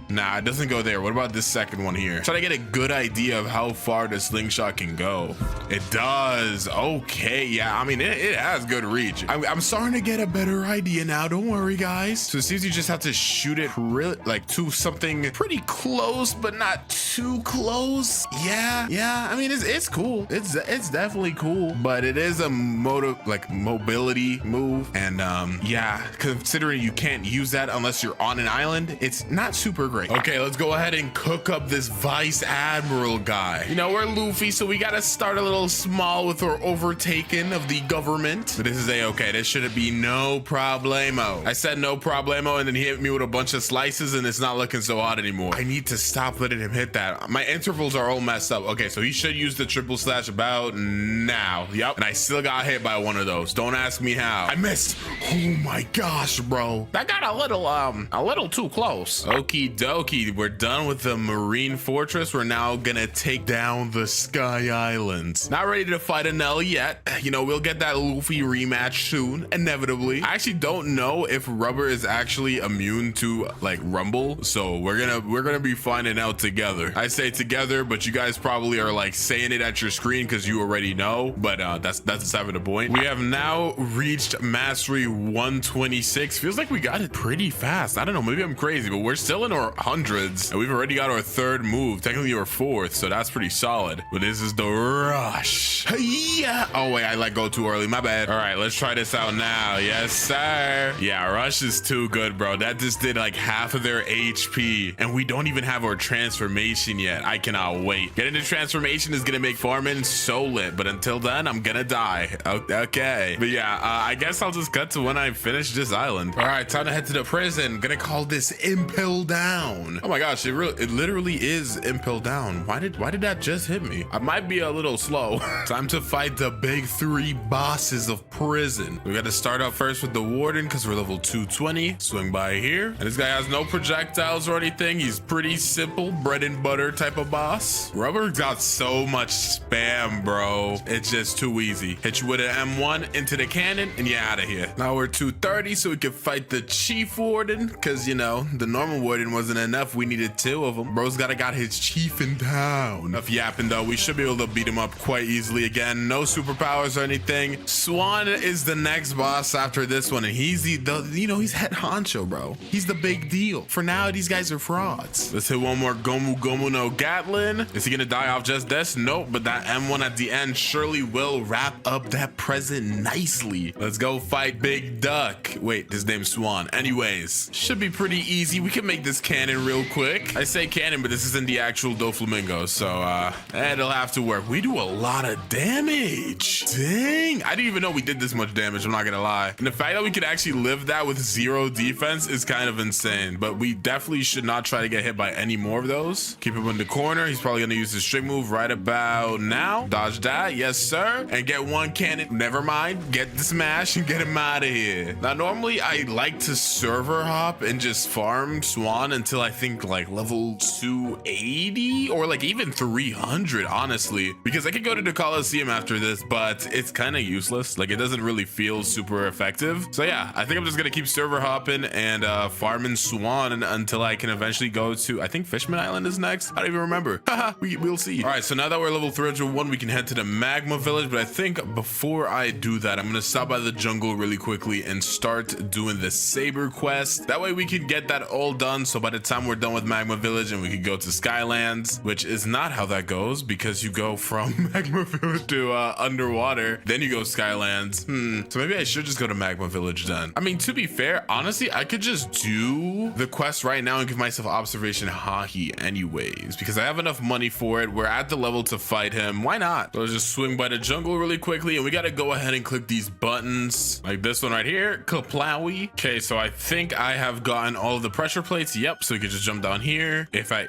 Nah, it doesn't go there. What about this second one here? Try to get a good idea of how far the slingshot can go. It does. Okay, yeah, I mean, it has good reach. I'm starting to get a better idea now. Don't worry, guys. So it seems you just have to shoot it really like to something pretty close, but not too close. Yeah. I mean, it's cool. It's definitely cool, but it is a mobility move. And yeah, considering you can't use that unless you're on an island, it's not super great. Okay, let's go ahead and cook up this Vice Admiral guy. You know, we're Luffy, so we gotta start a little small with our overtaking of the government. But this is a-okay. This should be no problemo. I said no problemo, and then he hit me with a bunch of slices, and it's not looking so hot anymore. I need to stop letting him hit that. My intervals are all messed up. Okay, so he should use the triple slash about now. Yep, and I still got hit by one of those. Don't ask me how. I missed. Oh my gosh, bro. That got a little too close. Okie dokie, we're done with the marine fortress. We're now gonna take down the Sky Islands. Not ready to fight Anel yet. You know, we'll get that Luffy rematch soon, inevitably. I actually don't know if Rubber is actually immune to like Rumble, so we're gonna be finding out together. I say together, but you guys probably are like saying it at your screen because you already know. But that's beside the point. We have now reached mastery 126. Feels like we got it pretty fast. I don't know, maybe I'm crazy, but we're still in our hundreds, and we've already got our third move, technically our fourth, so that's pretty solid. But this is the rush. Yeah. Oh wait, I let go too early, my bad. All right, let's try this out now. Yes sir. Yeah, rush is too good, bro. That just did like half of their HP, and we don't even have our transformation yet. I cannot wait. Getting the transformation is gonna make farming so lit, but until then I'm gonna die. Okay, but yeah, I guess I'll just cut to when I finish this island. All right, time to head to the prison. Gonna call this Impel Down. Oh my gosh, it literally is Impel Down. Why did that just hit me? I might be a little slow. Time to fight fight the big three bosses of prison. We got to start out first with the warden because we're level 220. Swing by here. And this guy has no projectiles or anything. He's pretty simple, bread and butter type of boss. Rubber got so much spam, bro. It's just too easy. Hit you with an M1 into the cannon and you're out of here. Now we're 230 so we can fight the chief warden because, you know, the normal warden wasn't enough. We needed 2 of them. Bro's got his chief in town. Enough yapping though. We should be able to beat him up quite easily. Again, no superpowers or anything. Swan is the next boss after this one, and he's the you know, he's head honcho, bro. He's the big deal. For now, these guys are frauds. Let's hit one more Gomu Gomu no Gatlin. Is he gonna die off just this? Nope, but that M1 at the end surely will wrap up that present nicely. Let's go fight Big Duck. Wait, his name's Swan. Anyways, should be pretty easy. We can make this cannon real quick. I say cannon, but this isn't the actual Doflamingo, so it'll have to work. We do a lot of damage. Dang, I didn't even know we did this much damage, I'm not gonna lie. And the fact that we could actually live that with 0 defense is kind of insane, but we definitely should not try to get hit by any more of those. Keep him in the corner. He's probably gonna use his string move right about now. Dodge that, yes sir, and get one cannon. Never mind, get the smash and get him out of here. Now normally I like to server hop and just farm Swan until I think like level 280 or like even 300, honestly, because I could go to the Coliseum after this, but it's kind of useless. Like, it doesn't really feel super effective. So yeah, I think I'm just gonna keep server hopping and farming Swan until I can eventually go to, I think Fishman Island is next. I don't even remember. We'll see. All right, so now that we're level 301, we can head to the Magma Village, but I think before I do that, I'm gonna stop by the jungle really quickly and start doing the Saber quest. That way we can get that all done, so by the time we're done with Magma Village and we can go to Skylands, which is not how that goes, because you go from Magma Village to underwater, then you go Skylands. So maybe I should just go to Magma Village then. I mean, to be fair, honestly, I could just do the quest right now and give myself observation hockey anyways, because I have enough money for it. We're at the level to fight him. Why not? So let's just swing by the jungle really quickly, and we got to go ahead and click these buttons like this one right here, Kaplowy. Okay, so I think I have gotten all of the pressure plates. Yep, so we can just jump down here. I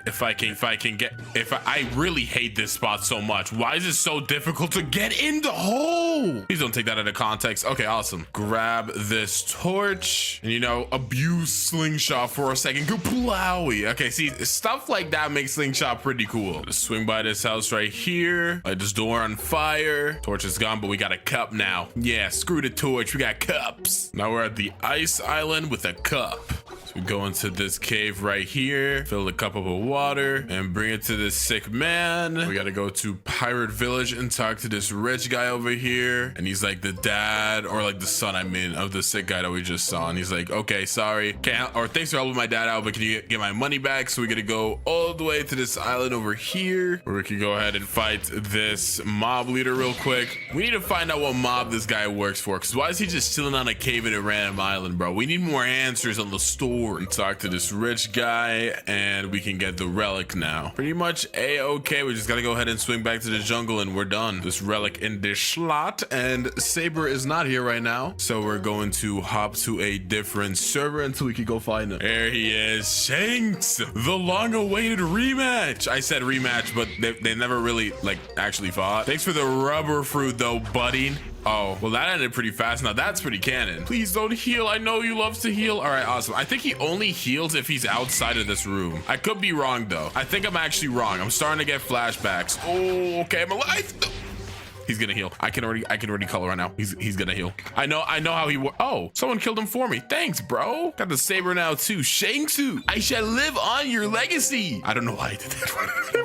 really hate this spot so much. Why is it so difficult to get in the hole? Please don't take that out of context. Okay, awesome. Grab this torch and, you know, abuse slingshot for a second. Kaplowy. Okay, see, stuff like that makes slingshot pretty cool. Just swing by this house right here. Light this door on fire. Torch is gone, but we got a cup now. Yeah, screw the torch. We got cups. Now we're at the ice island with a cup. So we go into this cave right here, fill the cup up with water, and bring it to this sick man. We gotta go to Pirate Village and talk to this rich guy over here. And he's like the dad, or like the son, I mean, of the sick guy that we just saw. And he's like, okay, sorry. Thanks for helping my dad out, but can you get my money back? So we gotta go all the way to this island over here, where we can go ahead and fight this mob leader real quick. We need to find out what mob this guy works for, because why is he just chilling on a cave in a random island, bro? We need more answers on the story. And talk to this rich guy, and we can get the relic now. Pretty much a-okay. We just gotta go ahead and swing back to the jungle, and we're done. This relic in this slot, and Saber is not here right now, so we're going to hop to a different server until we can go find him. There he is, Shanks, the long-awaited rematch. I said rematch, but they never really like actually fought. Thanks for the rubber fruit though, buddy. Oh, well, that ended pretty fast. Now that's pretty canon. Please don't heal. I know you love to heal. All right, awesome. I think he only heals if he's outside of this room. I could be wrong though. I think I'm actually wrong. I'm starting to get flashbacks. Oh, okay, I'm alive. He's gonna heal. I can already color right now. He's gonna heal. I know how he works. Oh, someone killed him for me. Thanks, bro. Got the saber now too. Shangsu, I shall live on your legacy. I don't know why I did that.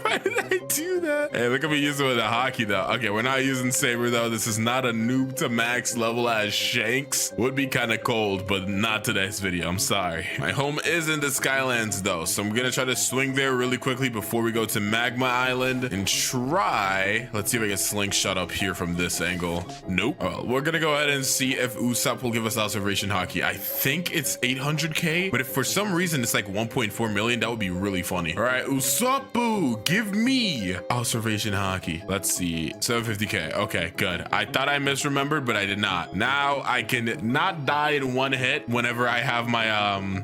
Why did I do that? Hey, look at me using it with a hockey though. Okay, we're not using saber though. This is not a noob to max level as Shanks. Would be kind of cold, but not today's video. I'm sorry. My home is in the Skylands though, so I'm gonna try to swing there really quickly before we go to Magma Island and try. Let's see if I can slingshot up here from this angle. Nope. Well, we're gonna go ahead and see if Usopp will give us observation hockey. I think it's 800k, but if for some reason it's like 1.4 million, that would be really funny. All right, Usopp, give me observation hockey. Let's see, 750k. Okay, good. I thought I misremembered, but I did not. Now I can not die in one hit whenever I have my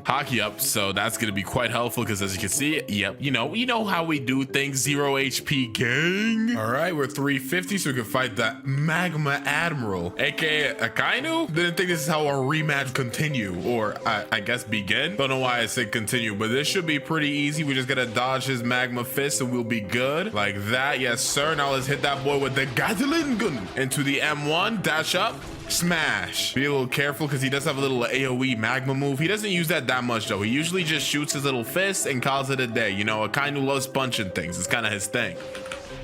hockey up, so that's gonna be quite helpful because as you can see, yep, you know how we do things. 0 HP gang. All right, we're 350, so we can fight fight the Magma Admiral, aka Akainu. Didn't think this is how our rematch continue, or I guess begin. Don't know why I said continue, but this should be pretty easy. We just gotta dodge his magma fist and we'll be good. Like that, yes sir. Now let's hit that boy with the Gatling gun into the M1, dash up, smash. Be a little careful because he does have a little AoE magma move. He doesn't use that much though. He usually just shoots his little fist and calls it a day. You know, Akainu loves punching things. It's kind of his thing.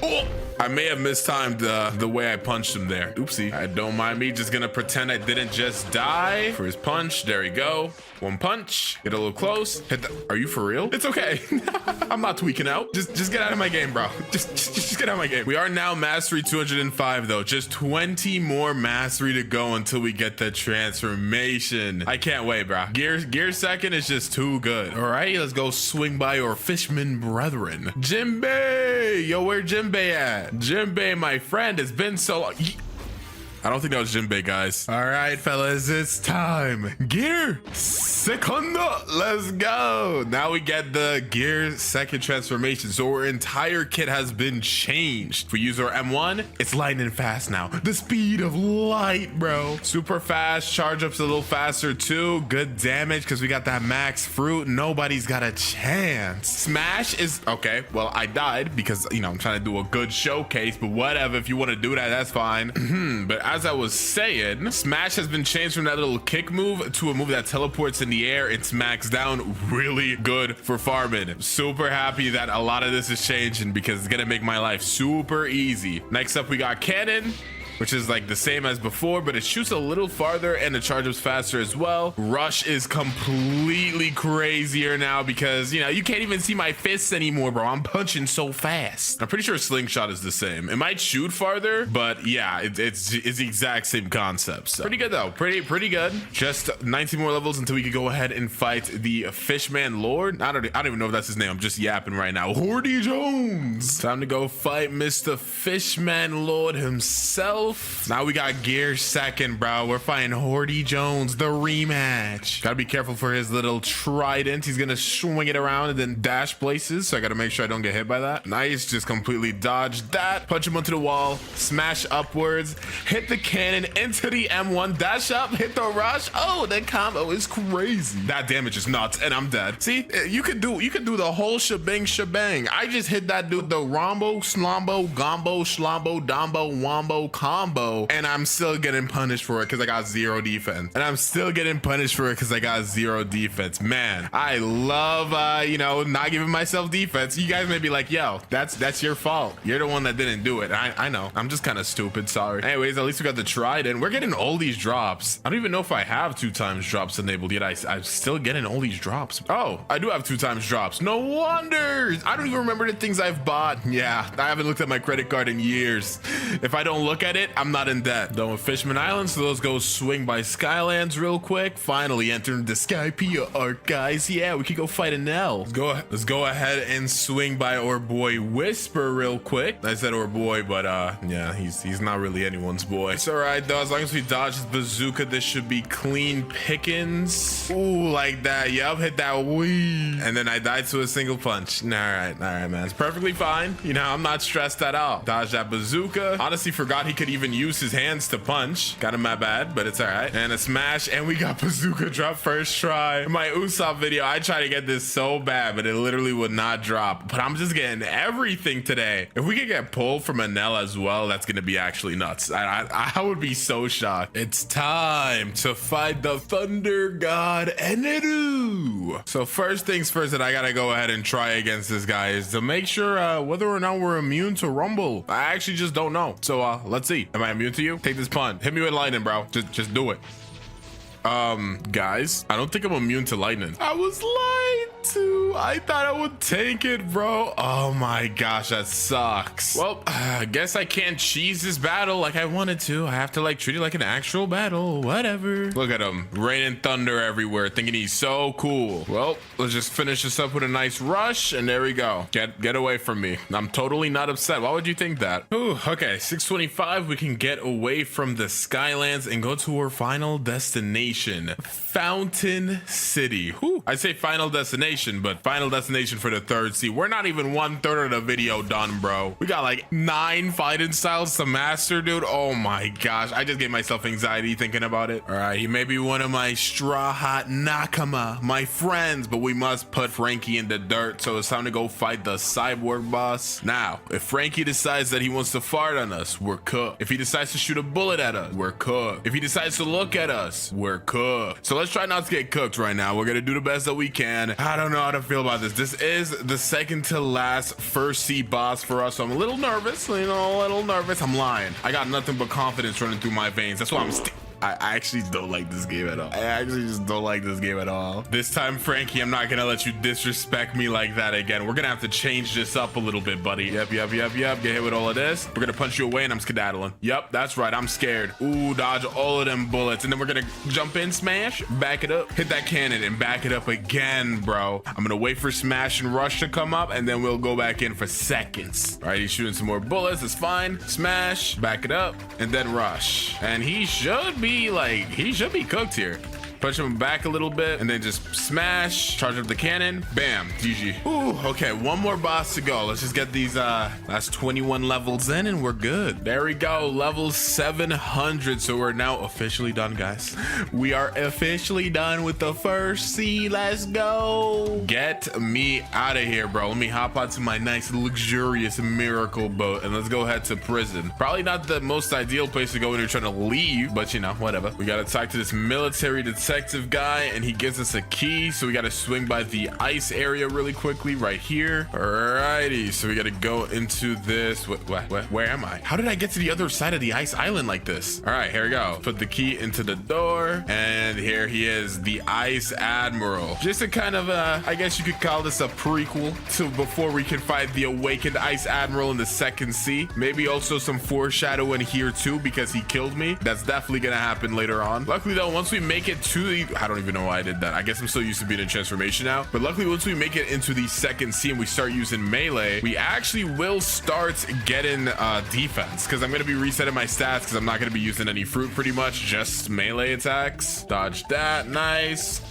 Oh, I may have mistimed the way I punched him there. Oopsie. Don't mind me. Just gonna pretend I didn't just die for his punch. There we go. One punch. Get a little close. Hit the. Are you for real? It's okay. I'm not tweaking out. Just get out of my game, bro. Just get out of my game. We are now mastery 205 though. Just 20 more mastery to go until we get the transformation. I can't wait, bro. Gear second is just too good. All right, let's go swing by our fishman brethren. Jinbei, yo, where Jinbei at? Jinbei, my friend, it's been so long. I don't think that was Jinbei, guys. All right, fellas, it's time. Gear second, let's go. Now we get the gear second transformation. So our entire kit has been changed. If we use our M1, it's lightning fast now. The speed of light, bro. Super fast, charge up's a little faster too. Good damage because we got that max fruit. Nobody's got a chance. Smash is, okay, well, I died because, you know, I'm trying to do a good showcase, but whatever. If you want to do that, that's fine. But as I was saying, Smash has been changed from that little kick move to a move that teleports in the air. It's maxed down, really good for farming. Super happy that a lot of this is changing because it's gonna make my life super easy. Next up, we got Cannon, which is like the same as before, but it shoots a little farther and the charge ups faster as well. Rush is completely crazier now because, you know, you can't even see my fists anymore, bro. I'm punching so fast. I'm pretty sure Slingshot is the same. It might shoot farther, but yeah, it's the exact same concept. So pretty good though, pretty good. Just 19 more levels until we could go ahead and fight the Fishman Lord. I don't even know if that's his name. I'm just yapping right now. Hordy Jones. Time to go fight Mr. Fishman Lord himself. Now we got gear second, bro. We're fighting Hordy Jones, the rematch. Gotta be careful for his little trident. He's gonna swing it around and then dash places, so I gotta make sure I don't get hit by that. Nice, just completely dodged that. Punch him onto the wall, smash upwards, hit the cannon into the M1, dash up, hit the rush. Oh, that combo is crazy. That damage is nuts, and I'm dead. See, you could do the whole shebang. I just hit that dude, the rombo, slombo, gombo, shlombo, dombo, wombo, combo, and I'm still getting punished for it because I got 0 defense. Man, I love you know, not giving myself defense. You guys may be like, yo, that's your fault. You're the one that didn't do it. I know. I'm just kind of stupid. Sorry. Anyways, at least we got the trident. We're getting all these drops. I don't even know if I have 2x drops enabled yet. I'm still getting all these drops. Oh, I do have 2x drops. No wonder. I don't even remember the things I've bought. Yeah, I haven't looked at my credit card in years. If I don't look at it, I'm not in debt. Done with Fishman Island, so let's go swing by Skylands real quick. Finally entering the Skypea arc, guys. Yeah, we can go fight an L. Let's go ahead and swing by our boy Whisper real quick. I said our boy, but yeah, he's not really anyone's boy. It's all right though. As long as we dodge his bazooka, this should be clean pickings. Ooh, like that. Yup, hit that wee. And then I died to a single punch. All right, man. It's perfectly fine. You know, I'm not stressed at all. Dodge that bazooka. Honestly, forgot he could even use his hands to punch. Got him, my bad, but it's all right. And a smash, and we got bazooka drop first try. In my Usopp video, I tried to get this so bad, but it literally would not drop. But I'm just getting everything today. If we could get pulled from Anel as well, that's gonna be actually nuts. I would be so shocked. It's time to fight the Thunder God Eneru. So first things first that I gotta go ahead and try against this guy is to make sure whether or not we're immune to Rumble. I actually just don't know. So let's see. Am I immune to you? Take this punt. Hit me with lightning, bro. Just do it. Guys, I don't think I'm immune to lightning. I was lied to. I thought I would take it, bro. Oh my gosh, that sucks. Well, I guess I can't cheese this battle like I wanted to. I have to like treat it like an actual battle. Whatever. Look at him, raining thunder everywhere, thinking he's so cool. Well, let's just finish this up with a nice rush, and there we go. Get away from me. I'm totally not upset. Why would you think that? Ooh, okay, 625. We can get away from the Skylands and go to our final destination, Fountain City. Whew. I say final destination. destination, but final destination for the third sea. We're not even 1/3 of the video done, bro. We got like 9 fighting styles to master, dude. Oh my gosh, I just gave myself anxiety thinking about it. All right, he may be one of my straw hat nakama, my friends, but we must put Frankie in the dirt, so it's time to go fight the cyborg boss. Now, if Frankie decides that he wants to fart on us, we're cooked. If he decides to shoot a bullet at us, we're cooked. If he decides to look at us, we're cooked. So let's try not to get cooked right now. We're gonna do the best that we can. I don't know how to feel about this. This is the second to last first sea boss for us, so I'm a little nervous, you know, a little nervous. I'm lying. I got nothing but confidence running through my veins. That's why I'm I actually don't like this game at all. I actually just don't like this game at all. This time, Frankie, I'm not gonna let you disrespect me like that again. We're gonna have to change this up a little bit, buddy. Yep. Get hit with all of this. We're gonna punch you away and I'm skedaddling. Yep, that's right. I'm scared. Ooh, dodge all of them bullets. And then we're gonna jump in, smash, back it up, hit that cannon and back it up again, bro. I'm gonna wait for smash and rush to come up and then we'll go back in for seconds. All right, he's shooting some more bullets. It's fine. Smash, back it up, and then rush. And he should be cooked here. Push him back a little bit and then just smash, charge up the cannon, bam, GG. Ooh, okay, one more boss to go. Let's just get these last 21 levels in and we're good. There we go, level 700. So we're now officially done, guys. We are officially done with the first sea. Let's go. Get me out of here, bro. Let me hop onto my nice luxurious miracle boat and let's go head to prison. Probably not the most ideal place to go when you're trying to leave, but you know, whatever. We gotta talk to this military detective guy and he gives us a key, so we got to swing by the ice area really quickly right here. Alrighty, so we got to go into this. Where am I? How did I get to the other side of the ice island like this? All right, here we go. Put the key into the door and here he is, the Ice Admiral. Just a kind of I guess you could call this a prequel to before we can fight the awakened Ice Admiral in the second sea. Maybe also some foreshadowing here too because he killed me. That's definitely gonna happen later on. Luckily though, once we make it to the, I don't even know why I did that. I guess I'm so used to being in transformation now, but luckily once we make it into the second sea and we start using melee, we actually will start getting defense because I'm going to be resetting my stats because I'm not going to be using any fruit, pretty much just melee attacks. Dodge that, nice.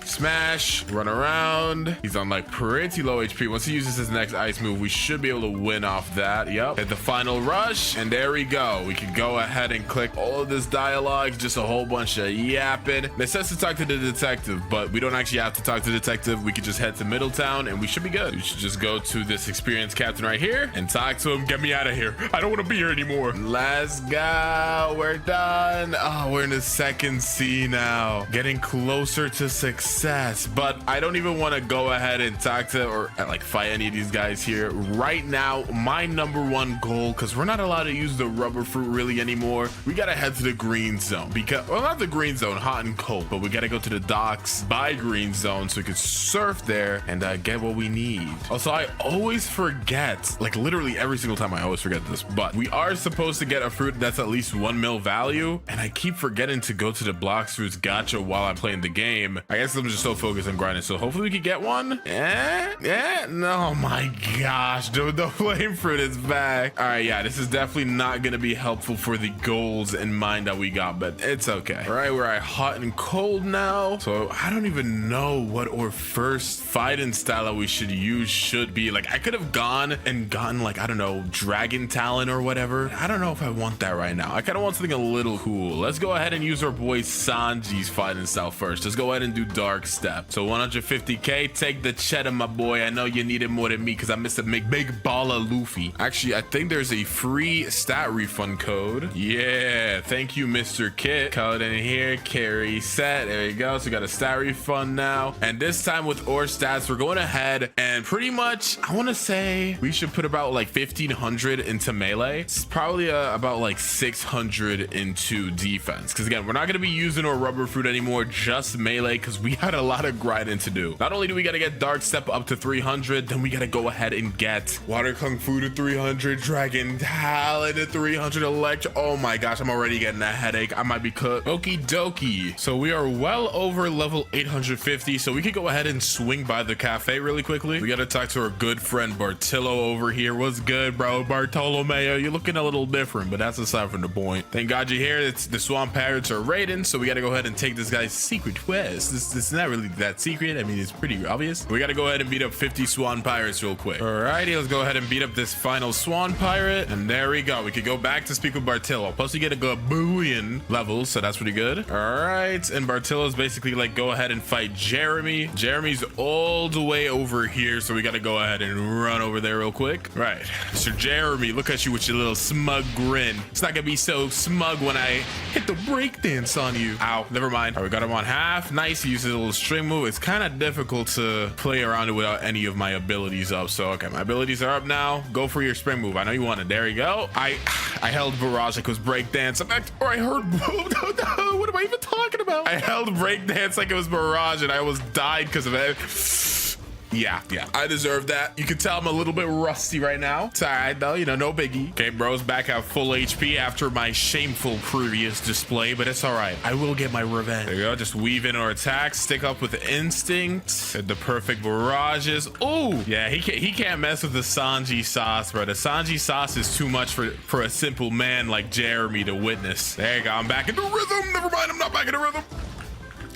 Smash, run around. He's on like pretty low HP. Once he uses his next ice move, we should be able to win off that. Yep, hit the final rush and there we go. We can go ahead and click all of this dialogue, just a whole bunch of yapping. It says to talk to the detective, but we don't actually have to talk to the detective. We could just head to Middletown and we should be good. We should just go to this experienced captain right here and talk to him. Get me out of here. I don't want to be here anymore. Let's go. We're done. Oh, we're in the second sea now, getting closer to success. But I don't even want to go ahead and talk to or like fight any of these guys here right now. My number one goal, because we're not allowed to use the rubber fruit really anymore, we gotta head to the green zone, because, well, not the green zone, hot and cold, but we gotta go to the docks by green zone so we can surf there and get what we need. Also, I always forget, like literally every single time I always forget this, but we are supposed to get a fruit that's at least 1 mil value, and I keep forgetting to go to the blocks fruits gacha while I'm playing the game. I guess I'm just so focused on grinding, so hopefully we could get one. No, my gosh, dude, the flame fruit is back. All right, yeah, this is definitely not gonna be helpful for the goals in mind that we got, but it's okay. All right, we're at hot and cold now, so I don't even know what our first fighting style that we should use should be. Like, I could have gone and gotten, like, I don't know, dragon talent or whatever. I don't know if I want that right now. I kind of want something a little cool. Let's go ahead and use our boy Sanji's fighting style first. Let's go ahead and do dark step. So 150k, take the cheddar, my boy. I know you need it more than me because I missed a big ball of Luffy. Actually, I think there's a free stat refund code. Yeah, thank you, Mr. Kit. Code in here, carry set. There you go. So we got a stat refund now, and this time with ore stats, we're going ahead and pretty much, I want to say we should put about like 1500 into melee. It's probably about like 600 into defense, because again, we're not going to be using our rubber fruit anymore, just melee, because we had a lot of grinding to do. Not only do we got to get dark step up to 300, then we got to go ahead and get water kung fu to 300, dragon talent to 300, electro. Oh my gosh, I'm already getting a headache. I might be cooked. Okie dokie. So we are well over level 850, so we could go ahead and swing by the cafe really quickly. We got to talk to our good friend Bartillo over here. What's good, bro? Bartolomeo, you're looking a little different, but that's aside from the point. Thank God you're here. It's the swamp pirates are raiding, so we got to go ahead and take this guy's secret quest. This It's not really that secret. I mean, it's pretty obvious. We got to go ahead and beat up 50 swan pirates real quick. Alrighty, let's go ahead and beat up this final swan pirate. And there we go. We could go back to speak with Bartillo. Plus, we get a gabillion levels, so that's pretty good. All right, and Bartillo's basically like, go ahead and fight Jeremy. Jeremy's all the way over here, so we got to go ahead and run over there real quick. Right, Mr. Jeremy, look at you with your little smug grin. It's not gonna be so smug when I hit the breakdance on you. Ow, never mind. All right, we got him on half. Nice, he uses a little string move. It's kind of difficult to play around it without any of my abilities up. So, okay, my abilities are up now. Go for your spring move. I know you want it. There you go. I held barrage like it was breakdance. Or I heard, what am I even talking about? I held breakdance like it was barrage and I almost died because of it. Yeah, I deserve that. You can tell I'm a little bit rusty right now. It's all right though, you know, no biggie. Okay, bro's back at full HP after my shameful previous display, but it's all right. I will get my revenge. There you go, just weave in our attacks, stick up with instinct, and the perfect barrages. Oh, yeah, he can't mess with the Sanji sauce, bro. The Sanji sauce is too much for a simple man like Jeremy to witness. There you go, I'm back in the rhythm. Never mind, I'm not back in the rhythm.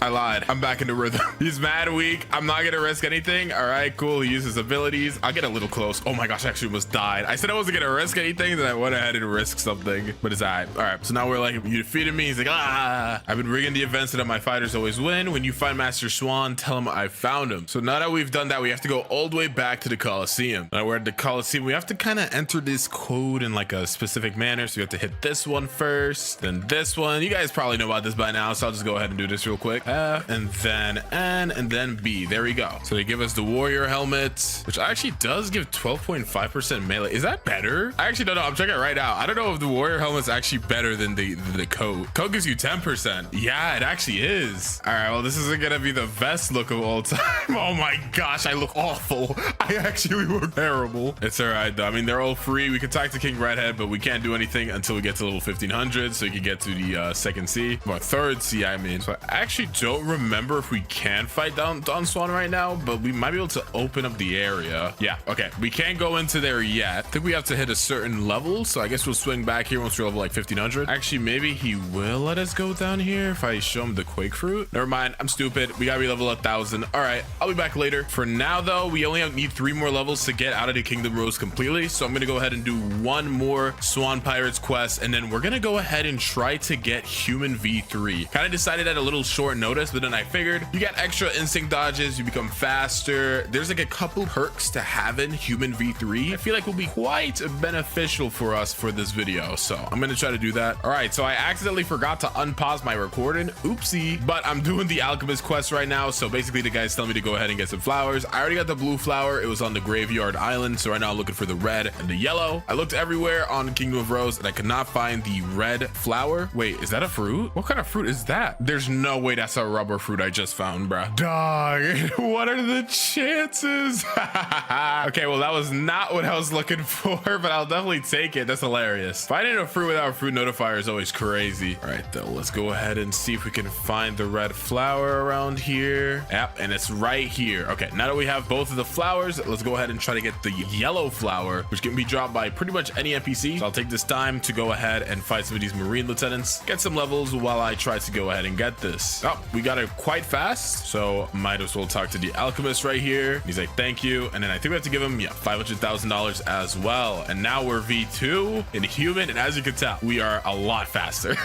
I lied. I'm back into rhythm. He's mad weak. I'm not gonna risk anything. All right, cool. He uses abilities. I'll get a little close. Oh my gosh, I actually almost died. I said I wasn't gonna risk anything, then I went ahead and risked something. But it's all right. All right, so now we're like, you defeated me. He's like, ah. I've been rigging the events so that my fighters always win. When you find Master Swan, tell him I found him. So now that we've done that, we have to go all the way back to the Coliseum. Now we're at the Coliseum. We have to kind of enter this code in like a specific manner. So you have to hit this one first, then this one. You guys probably know about this by now, so I'll just go ahead and do this real quick. And then N, and then B. There we go. So they give us the warrior helmet, which actually does give 12.5% melee. Is that better? I actually don't know. I'm checking it right now. I don't know if the warrior helmet's actually better than the coat. Coat gives you 10%. Yeah, it actually is. All right, well, this isn't gonna be the best look of all time. Oh my gosh, I look awful. I actually look terrible. It's all right though. I mean, they're all free. We can talk to King Redhead, but we can't do anything until we get to level 1500, so you can get to the second sea, or third sea, I mean. So I actually don't remember if we can fight Don Swan right now, but we might be able to open up the area. Yeah, okay, we can't go into there yet. I think we have to hit a certain level, so I guess we'll swing back here once we're level like 1500. Actually, maybe he will let us go down here if I show him the Quake Fruit. Never mind, I'm stupid. We gotta be level 1000. All right, I'll be back later. For now though, we only need 3 more levels to get out of the Kingdom Rose completely, so I'm gonna go ahead and do 1 more Swan Pirates quest, and then we're gonna go ahead and try to get Human V3. Kind of decided at a little short notice, but then I figured you get extra instinct dodges, you become faster. There's like a couple perks to having Human V3. I feel like will be quite beneficial for us for this video, so I'm gonna try to do that. All right, so I accidentally forgot to unpause my recording. Oopsie. But I'm doing the alchemist quest right now, so basically the guy's telling me to go ahead and get some flowers. I already got the blue flower. It was on the graveyard island, so right now I'm looking for the red and the yellow. I looked everywhere on Kingdom of Rose and I could not find the red flower. Wait, is that a fruit? What kind of fruit is that? There's no way that's a rubber fruit I just found, bruh. Dog, what are the chances? Okay, well, that was not what I was looking for, but I'll definitely take it. That's hilarious. Finding a fruit without a fruit notifier is always crazy. All right, though, let's go ahead and see if we can find the red flower around here. Yep, and it's right here. Okay, now that we have both of the flowers, let's go ahead and try to get the yellow flower, which can be dropped by pretty much any NPC. So I'll take this time to go ahead and fight some of these marine lieutenants, get some levels while I try to go ahead and get this. Oh, we got it quite fast, so might as well talk to the alchemist right here. He's like, thank you. And then I think we have to give him, yeah, $500,000 as well. And now we're V2 in human, and as you can tell, we are a lot faster.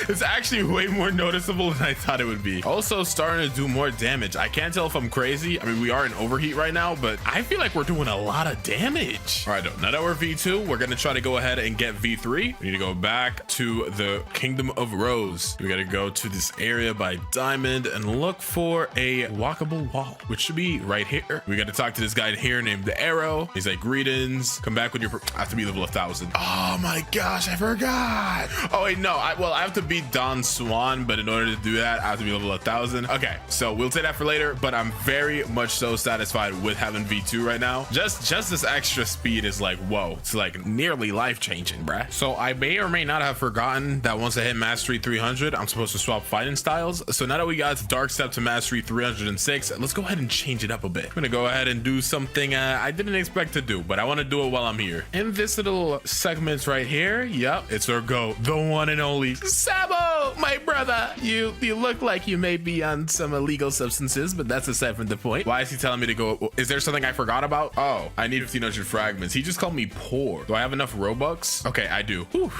It's actually way more noticeable than I thought it would be. Also starting to do more damage. I can't tell if I'm crazy. I mean, we are in overheat right now, but I feel like we're doing a lot of damage. All right, now that we're V2, we're gonna try to go ahead and get V3. We need to go back to the Kingdom of Rose. We gotta go to this area by Diamond and look for a walkable wall, which should be right here. We got to talk to this guy here named the Arrow. He's like, greetings, come back when you're I have to be level 1000. Oh my gosh, I forgot. Oh wait, no, I have to beat Don Swan, but in order to do that, I have to be level 1000. Okay, so we'll take that for later, but I'm very much so satisfied with having V2 right now. Just this extra speed is like, whoa, it's like nearly life-changing, bruh. So I may or may not have forgotten that once I hit Mastery 300, I'm supposed to swap fighting styles. So now that we got Dark Step to Mastery 306, let's go ahead and change it up a bit. I'm gonna go ahead and do something I didn't expect to do, but I want to do it while I'm here. In this little segment right here, yep, it's our GOAT, the one and only Sabo.
Oh, my brother, you look like you may be on some illegal substances, but that's aside from the point. Why is he telling me to go? Is there something I forgot about? Oh, I need 1,500 fragments. He just called me poor. Do I have enough Robux? Okay, I do. Whew.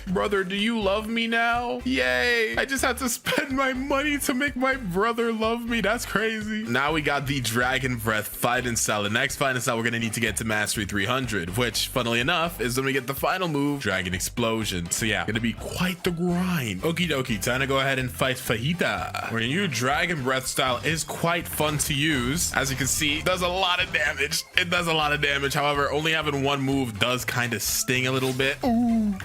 Brother, do you love me now? Yay. I just had to spend my money to make my brother love me. That's crazy. Now we got the Dragon Breath fighting style. The next fighting style we're going to need to get to Mastery 300, which, funnily enough, is when we get the final move, Dragon Explosion. So yeah, gonna be quite the grind. Okie dokie, time to go ahead and fight Fajita. Where your Dragon Breath style is quite fun to use. As you can see, it does a lot of damage. It does a lot of damage. However, only having one move does kind of sting a little bit. Ooh.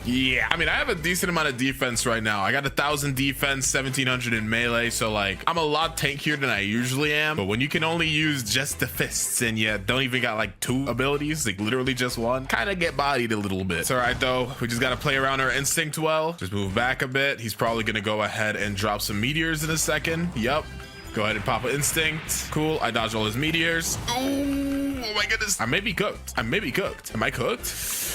Yeah, I mean, I have a decent amount of defense right now. I got 1,000 defense, 1,700 in melee, so like I'm a lot tankier than I usually am. But when you can only use just the fists and you don't even got like 2 abilities, like literally just one, kind of get bodied a little bit. It's all right though. We just gotta play around our instinct well. Just move back a bit. He's probably gonna go ahead and drop some meteors in a second. Yup. Go ahead and pop an instinct. Cool. I dodged all his meteors. Oh my goodness. I may be cooked. I may be cooked. Am I cooked?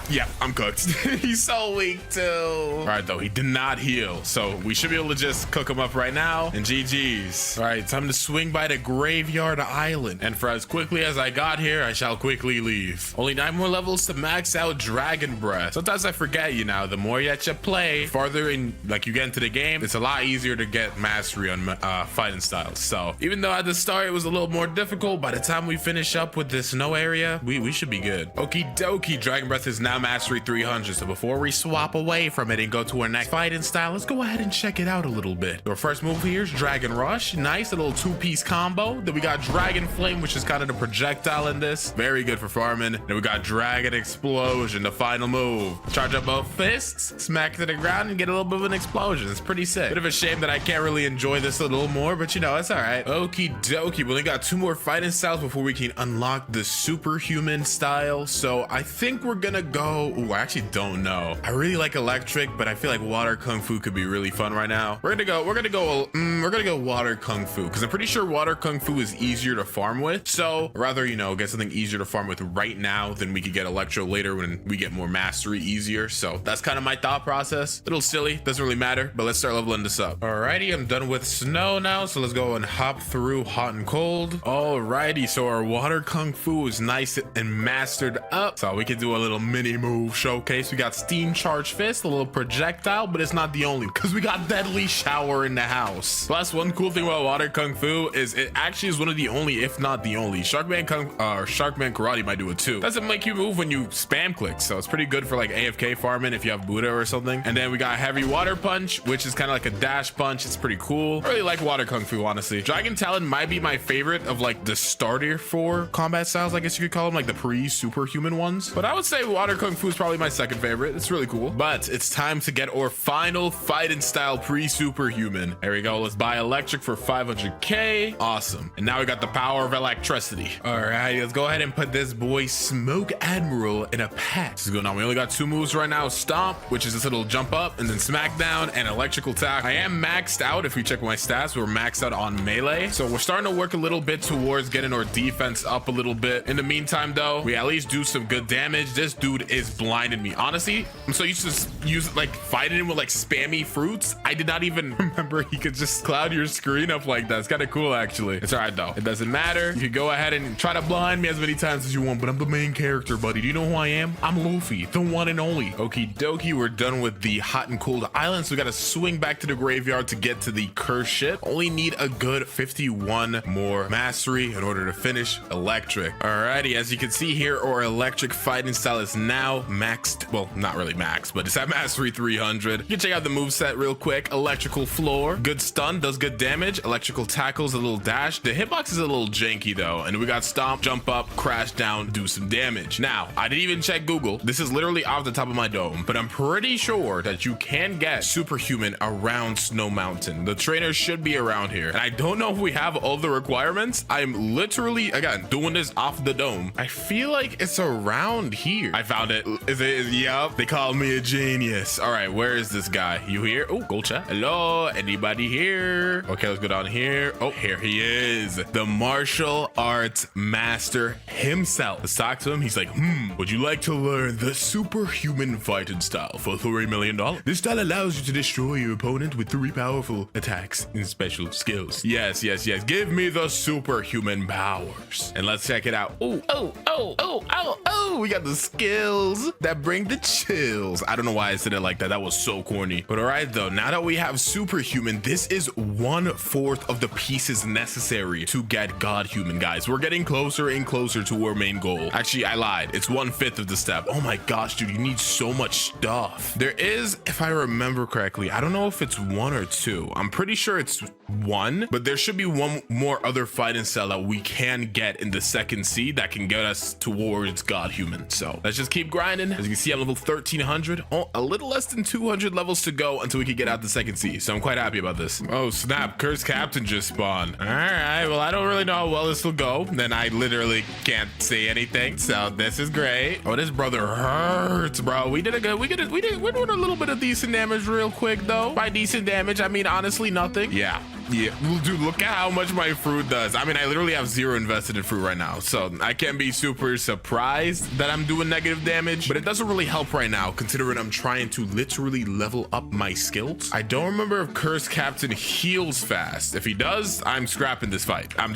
Yeah, I'm cooked. He's so weak too. All right, though, he did not heal, so we should be able to just cook him up right now. And GG's. All right, time to swing by the Graveyard Island. And for as quickly as I got here, I shall quickly leave. Only 9 more levels to max out Dragon Breath. Sometimes I forget, you know, the more that you play, farther in, like you get into the game, it's a lot easier to get mastery on fighting styles. So even though at the start it was a little more difficult, by the time we finish up with this snow area, we should be good. Okie dokie, Dragon Breath is now Mastery 300. So before we swap away from it and go to our next fighting style, let's go ahead and check it out a little bit. Our first move here is Dragon Rush. Nice, a little 2-piece combo. Then we got Dragon Flame, which is kind of the projectile in this. Very good for farming. Then we got Dragon Explosion, the final move. Charge up both fists, smack to the ground, and get a little bit of an explosion. It's pretty sick. Bit of a shame that I can't really enjoy this a little more, but you know, it's all right. Okie dokie. We only got 2 more fighting styles before we can unlock the superhuman style. So I think we're gonna go. Ooh, I actually don't know. I really like electric, but I feel like water kung fu could be really fun right now. We're gonna go water kung fu, because I'm pretty sure water kung fu is easier to farm with. So rather, you know, get something easier to farm with right now than we could get electro later when we get more mastery easier. So that's kind of my thought process. A little silly, doesn't really matter, but let's start leveling this up. Alrighty, I'm done with snow now, so let's go and hop through hot and cold. Alrighty, so our water kung fu is nice and mastered up, so we can do a little mini move showcase. We got Steam Charge Fist, a little projectile, but it's not the only, because we got Deadly Shower in the house. Plus, one cool thing about water kung fu is it actually is one of the only, if not the only, Sharkman Karate might do it too. Doesn't make you move when you spam click, so it's pretty good for like AFK farming if you have Buddha or something. And then we got Heavy Water Punch, which is kind of like a dash punch. It's pretty cool. I really like water kung fu, honestly. Dragon Talon might be my favorite of like the starter for combat styles, I guess you could call them, like the pre-superhuman ones. But I would say water kung fu is probably my second favorite. It's really cool. But it's time to get our final fighting style pre-superhuman. There we go. Let's buy electric for 500k. Awesome. And now we got the power of electricity. All right, let's go ahead and put this boy Smoke Admiral in a pack. This is going on. We only got 2 moves right now. Stomp, which is this little jump up, and then Smackdown and electrical attack. I am maxed out. If we check my stats, we're maxed out on melee. So we're starting to work a little bit towards getting our defense up a little bit. In the meantime, though, we at least do some good damage. This dude is blinding me. Honestly, I'm so used to use like fighting him with like spammy fruits. I did not even remember he could just cloud your screen up like that. It's kind of cool, actually. It's all right though. It doesn't matter. You can go ahead and try to blind me as many times as you want, but I'm the main character, buddy. Do you know who I am? I'm Luffy, the one and only. Okie dokie, we're done with the hot and cold islands. So we got to swing back to the graveyard to get to the cursed ship. Only need a good 51 more mastery in order to finish electric. Alrighty, as you can see here, our electric fighting style is now maxed. Well, not really max, but it's at mastery 300. You can check out the moveset real quick. Electrical floor, good stun, does good damage. Electrical tackles, a little dash. The hitbox is a little janky though. And we got stomp, jump up, crash down, do some damage. Now, I didn't even check Google. This is literally off the top of my dome, but I'm pretty sure that you can get superhuman around Snow Mountain. The trainer should be around here. And I don't know if we have all the requirements. I'm literally, again, doing this off the dome. I feel like it's around here. I found it. Yup. They call me a genius. All right, where is this guy? You here? Oh, gold chat. Hello, anybody here? Okay, let's go down here. Oh, here he is. The martial arts master himself. Let's talk to him. He's like, would you like to learn the superhuman fighting style for $3 million? This style allows you to destroy your opponent with 3 powerful attacks and special skills. Yes. Give me the superhuman powers. And let's check it out. Oh, we got the skills that bring the chills. I don't know why I said it like that. That was so corny. But all right, though, now that we have superhuman, this is 1/4 of the pieces necessary to get godhuman, guys. We're getting closer and closer to our main goal. Actually, I lied. It's 1/5 of the step. Oh my gosh, dude, you need so much stuff. There is, if I remember correctly, I don't know if it's 1 or 2. I'm pretty sure it's 1, but there should be one more other fighting style that we can get in the second C that can get us towards godhuman. So let's just keep grinding. As you can see, I'm level 1300. Oh, a little less than 200 levels to go until we can get out the second C. So I'm quite happy about this. Oh snap, Cursed Captain just spawned. All right, well, I don't really know how well this will go. Then I literally can't say anything. So this is great. Oh, this brother hurts, bro. We're doing a little bit of decent damage real quick though. By decent damage, I mean honestly nothing. Yeah, dude, look at how much my fruit does. I mean, I literally have 0 invested in fruit right now, so I can't be super surprised that I'm doing negative damage, but it doesn't really help right now considering I'm trying to literally level up my skills. I don't remember if Cursed Captain heals fast. If he does, I'm scrapping this fight. I'm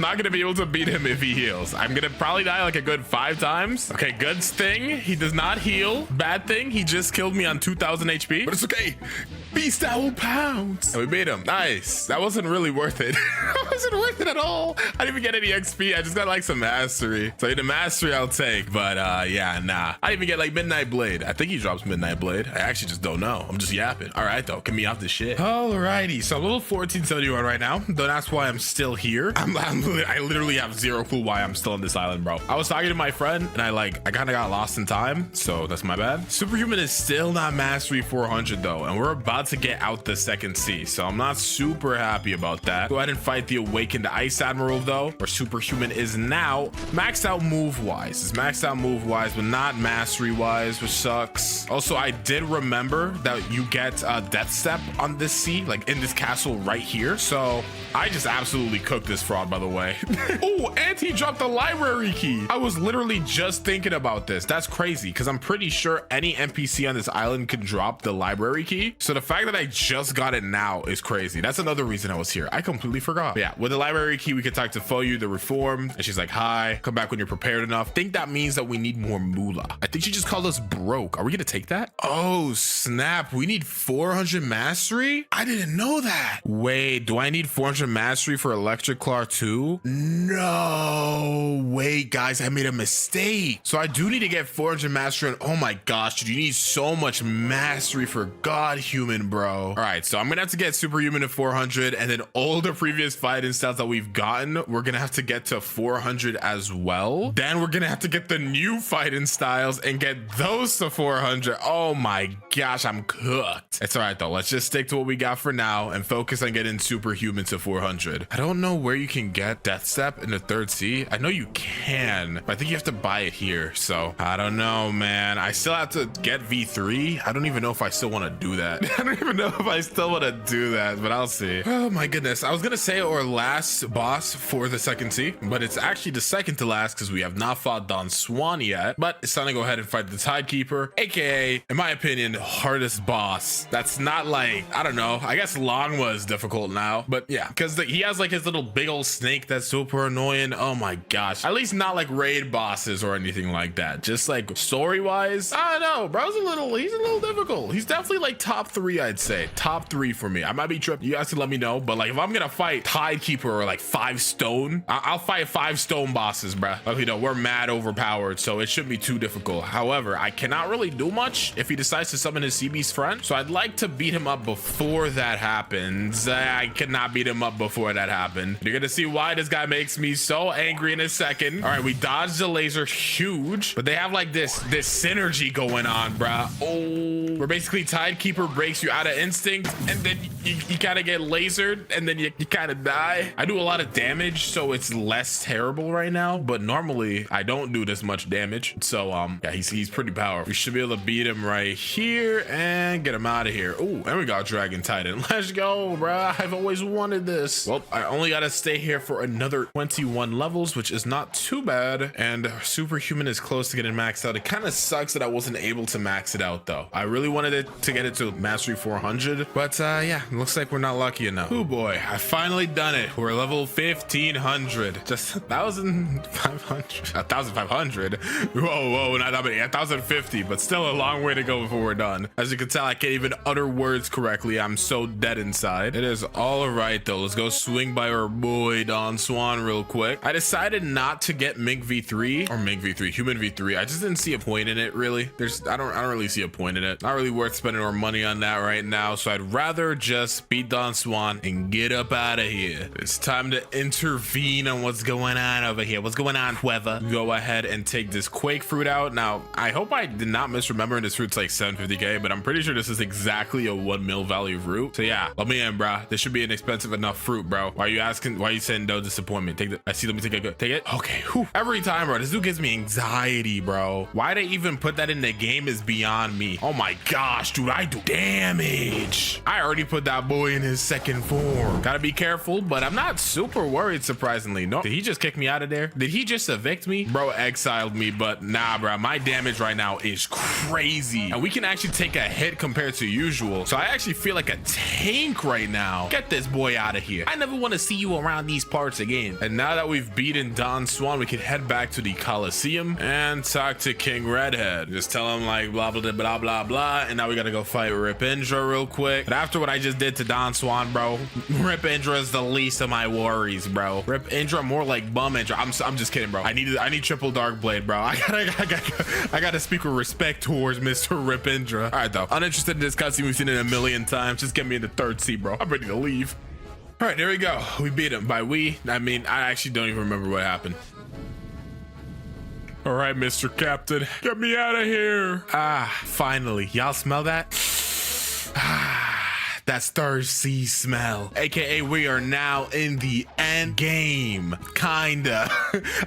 not gonna be able to beat him if he heals. I'm gonna probably die like a good 5 times. Okay, good thing he does not heal. Bad thing, he just killed me on 2000 HP, but it's okay. Beast Owl pounds. And we beat him. Nice. That wasn't really worth it. That wasn't worth it at all. I didn't even get any XP. I just got like some mastery. So the mastery I'll take, but yeah, nah. I didn't even get like Midnight Blade. I think he drops Midnight Blade. I actually just don't know. I'm just yapping. All right, though. Get me off this shit. Alrighty. So I'm level 1471 right now. Don't ask why I'm still here. I literally have 0 clue why I'm still on this island, bro. I was talking to my friend and I kind of got lost in time. So that's my bad. Superhuman is still not mastery 400 though. And we're about to get out the second C, so I'm not super happy about that. Go ahead and fight the awakened Ice Admiral though, where superhuman is now maxed out move wise. It's maxed out move wise, but not mastery wise, which sucks. Also, I did remember that you get death step on this C, like in this castle right here. So I just absolutely cooked this fraud, by the way. Oh, and he dropped the library key. I was literally just thinking about this. That's crazy because I'm pretty sure any NPC on this island can drop the library key. So the fact that I just got it now is crazy. That's another reason I was here. I completely forgot. But yeah, with the library key, we could talk to Foyu, the reformed, and she's like, hi, come back when you're prepared enough. I think that means that we need more moolah. I think she just called us broke. Are we gonna take that? Oh snap, we need 400 mastery? I didn't know that. Wait, do I need 400 mastery for electric claw too? No, wait guys, I made a mistake. So I do need to get 400 mastery, and oh my gosh, dude, you need so much mastery for godhuman, bro. All right, so I'm gonna have to get superhuman to 400, and then all the previous fighting styles that we've gotten, we're gonna have to get to 400 as well. Then we're gonna have to get the new fighting styles and get those to 400. Oh my gosh, I'm cooked. It's all right though. Let's just stick to what we got for now and focus on getting superhuman to 400. I don't know where you can get death step in the third C. I know you can, but I think you have to buy it here. So I don't know, man. I still have to get V3. I don't even know if I still want to do that. I don't even know if I still want to do that, but I'll see. Oh my goodness. I was gonna say our last boss for the second C, but it's actually the second to last because we have not fought Don Swan yet. But it's time to go ahead and fight the Tidekeeper, aka, in my opinion, hardest boss. That's not like, I don't know, I guess Longma is difficult now, but yeah, because he has like his little big old snake that's super annoying. Oh my gosh. At least not like raid bosses or anything like that. Just like story wise, I don't know, bro's he's a little difficult. He's definitely like top 3, I'd say. Top 3 for me. I might be tripping. You guys can let me know, but like if I'm gonna fight Tidekeeper or like 5 stone, I'll fight 5 stone bosses, bruh. Like, you know, we're mad overpowered, so it shouldn't be too difficult. However, I cannot really do much if he decides to summon his CB's friend, so I'd like to beat him up before that happens. I cannot beat him up before that happened. You're gonna see why this guy makes me so angry in a second. All right, we dodged the laser, huge, but they have like this synergy going on, bruh. Oh, where basically Tidekeeper breaks you out of instinct, and then you kind of get lasered, and then you kind of die. I do a lot of damage, so it's less terrible right now, but normally I don't do this much damage. So yeah, he's pretty powerful. We should be able to beat him right here and get him out of here. Oh, and we got Dragon Titan. Let's go, bruh. I've always wanted this. Well, I only gotta stay here for another 21 levels, which is not too bad, and Superhuman is close to getting maxed out. It kind of sucks that I wasn't able to max it out though. I really wanted it to get it to mastery 400, but yeah, looks like we're not lucky enough. Oh boy, I finally done it. We're level 1500, just 1,500. Whoa, not that many. 1,050, but still a long way to go before we're done. As you can tell, I can't even utter words correctly. I'm so dead inside. It is all right though. Let's go swing by our boy Don Swan real quick. I decided not to get Human V3. I just didn't see a point in it really. I don't really see a point in it. Not really worth spending our money on that right now. So I'd rather just beat Don Swan and get up out of here. It's time to intervene on what's going on over here. What's going on, whoever? Go ahead and take this Quake fruit out. Now, I hope I did not misremember, and this fruit's like 750k, but I'm pretty sure this is exactly a 1 mil value fruit. So yeah, let me in, bro. This should be an expensive enough fruit, bro. Why are you asking? Why are you saying no disappointment? Take it. I see. Let me take it. Take it. Okay. Whew. Every time, bro. This dude gives me anxiety, bro. Why they even put that in the game is beyond me. Oh my gosh, dude. I do damage. I already put that boy in his second form. Gotta be careful, but I'm not super worried, surprisingly. No. Did he just kick me out of there? Did he just evict me? Bro exiled me, but nah, bro. My damage right now is crazy. And we can actually take a hit compared to usual. So I actually feel like a tank right now. Get this boy out of here. I never want to see you around these parts again. And now that we've beaten Don Swan, we can head back to the Coliseum and talk to King Redhead. Just tell him like blah, blah, blah, blah, blah. And now we got to go fight Rip Indra real quick. But after what I just did to Don Swan, bro, Rip Indra is the least of my worries, bro. Rip Indra, more like Bum Indra. I'm just kidding, bro. I need triple Dark Blade, bro. I gotta speak with respect towards Mr. Rip Indra. All right, though. Uninterested in this cutscene. We've seen it a million times. Just get me in the third seat, bro. I'm ready to leave. All right, there we go. We beat him. By we, I mean, I actually don't even remember what happened. All right, Mr. Captain, get me out of here. Ah, finally. Y'all smell that? That's third sea smell, aka we are now in the end game, kinda.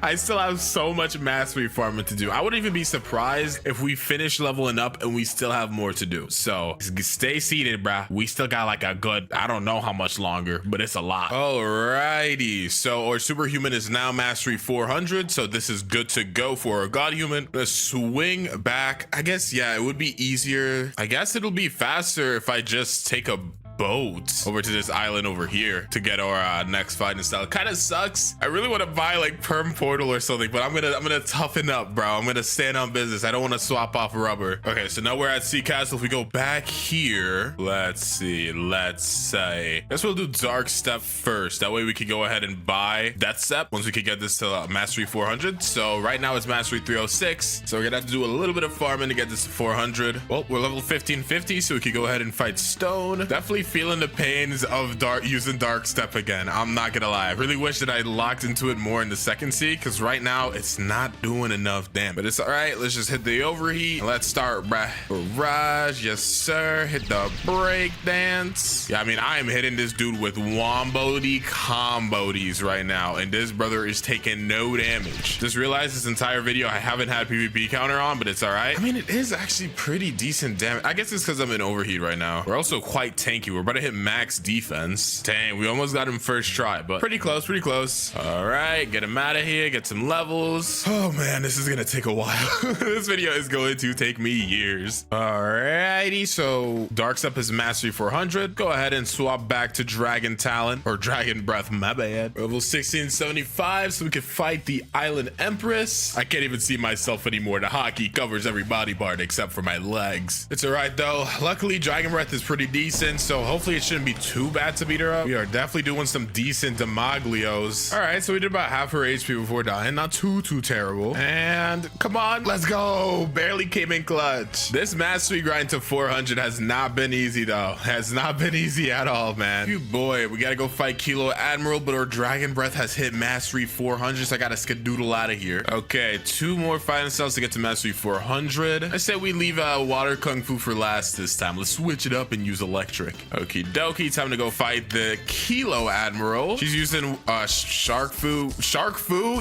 I still have so much mastery farming to do. I wouldn't even be surprised if we finish leveling up and we still have more to do. So stay seated, bruh. We still got like a good, I don't know how much longer, but it's a lot. Alrighty, so our superhuman is now mastery 400, so this is good to go for our god human. Let's swing back. I guess, yeah, it would be easier. I guess it'll be faster if I just take a boat over to this island over here to get our next fight and style. Kind of sucks. I really want to buy like perm portal or something, but I'm gonna toughen up, bro. I'm gonna stand on business. I don't want to swap off rubber. Okay, so now we're at Sea Castle. If we go back here, let's see, let's say, I guess we'll do Dark Step first. That way we can go ahead and buy Death Step once we can get this to mastery 400. So right now it's mastery 306. So we're gonna have to do a little bit of farming to get this to 400. Well, we're level 1550, so we can go ahead and fight Stone. Definitely feeling the pains of using Dark Step again. I'm not gonna lie. I really wish that I locked into it more in the second sea, because right now it's not doing enough damage. But it's all right. Let's just hit the overheat. Let's start, bruh. Barrage, yes sir. Hit the break dance. Yeah, I mean, I am hitting this dude with wombody combodies right now, and this brother is taking no damage. Just realized this entire video I haven't had PvP counter on, but it's all right. I mean, it is actually pretty decent damage. I guess it's because I'm in overheat right now. We're also quite tanky. We're about to hit max defense. Dang, we almost got him first try, but pretty close, pretty close. All right, get him out of here, get some levels. Oh man, this is gonna take a while. This video is going to take me years. Alrighty, so Dark Step is mastery 400. Go ahead and swap back to Dragon Talent, or Dragon Breath, my bad. Level 1675, so we can fight the Island Empress. I can't even see myself anymore. The hockey covers every body part except for my legs. It's all right though. Luckily, Dragon Breath is pretty decent, so hopefully it shouldn't be too bad to beat her up. We are definitely doing some decent demaglios. All right, so we did about half her HP before dying. Not too terrible. And come on, let's go. Barely came in clutch. This mastery grind to 400 has not been easy though. Has not been easy at all, man. You boy, we gotta go fight Kilo Admiral, but our Dragon Breath has hit mastery 400, so I gotta skedoodle out of here. Okay, 2 more fighting styles to get to mastery 400. I say we leave water kung fu for last this time. Let's switch it up and use electric. Okie dokie, time to go fight the Kilo Admiral. She's using shark fu.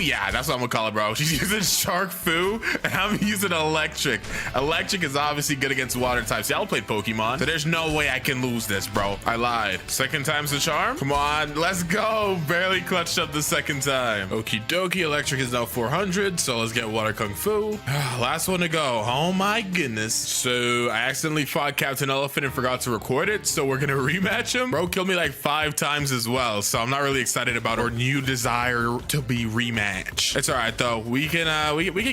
Yeah, that's what I'm gonna call it, bro. She's using shark fu, and I'm using electric. Electric is obviously good against water types. Y'all played Pokemon, so there's no way I can lose this, bro. I lied. Second time's the charm. Come on, let's go. Barely clutched up the second time. Okie dokie, electric is now 400, so let's get water kung fu. Last one to go. Oh my goodness. So I accidentally fought Captain Elephant and forgot to record it, so we're gonna rematch him. Bro killed me like 5 times as well, so I'm not really excited about our new desire to be rematch. It's all right though. We can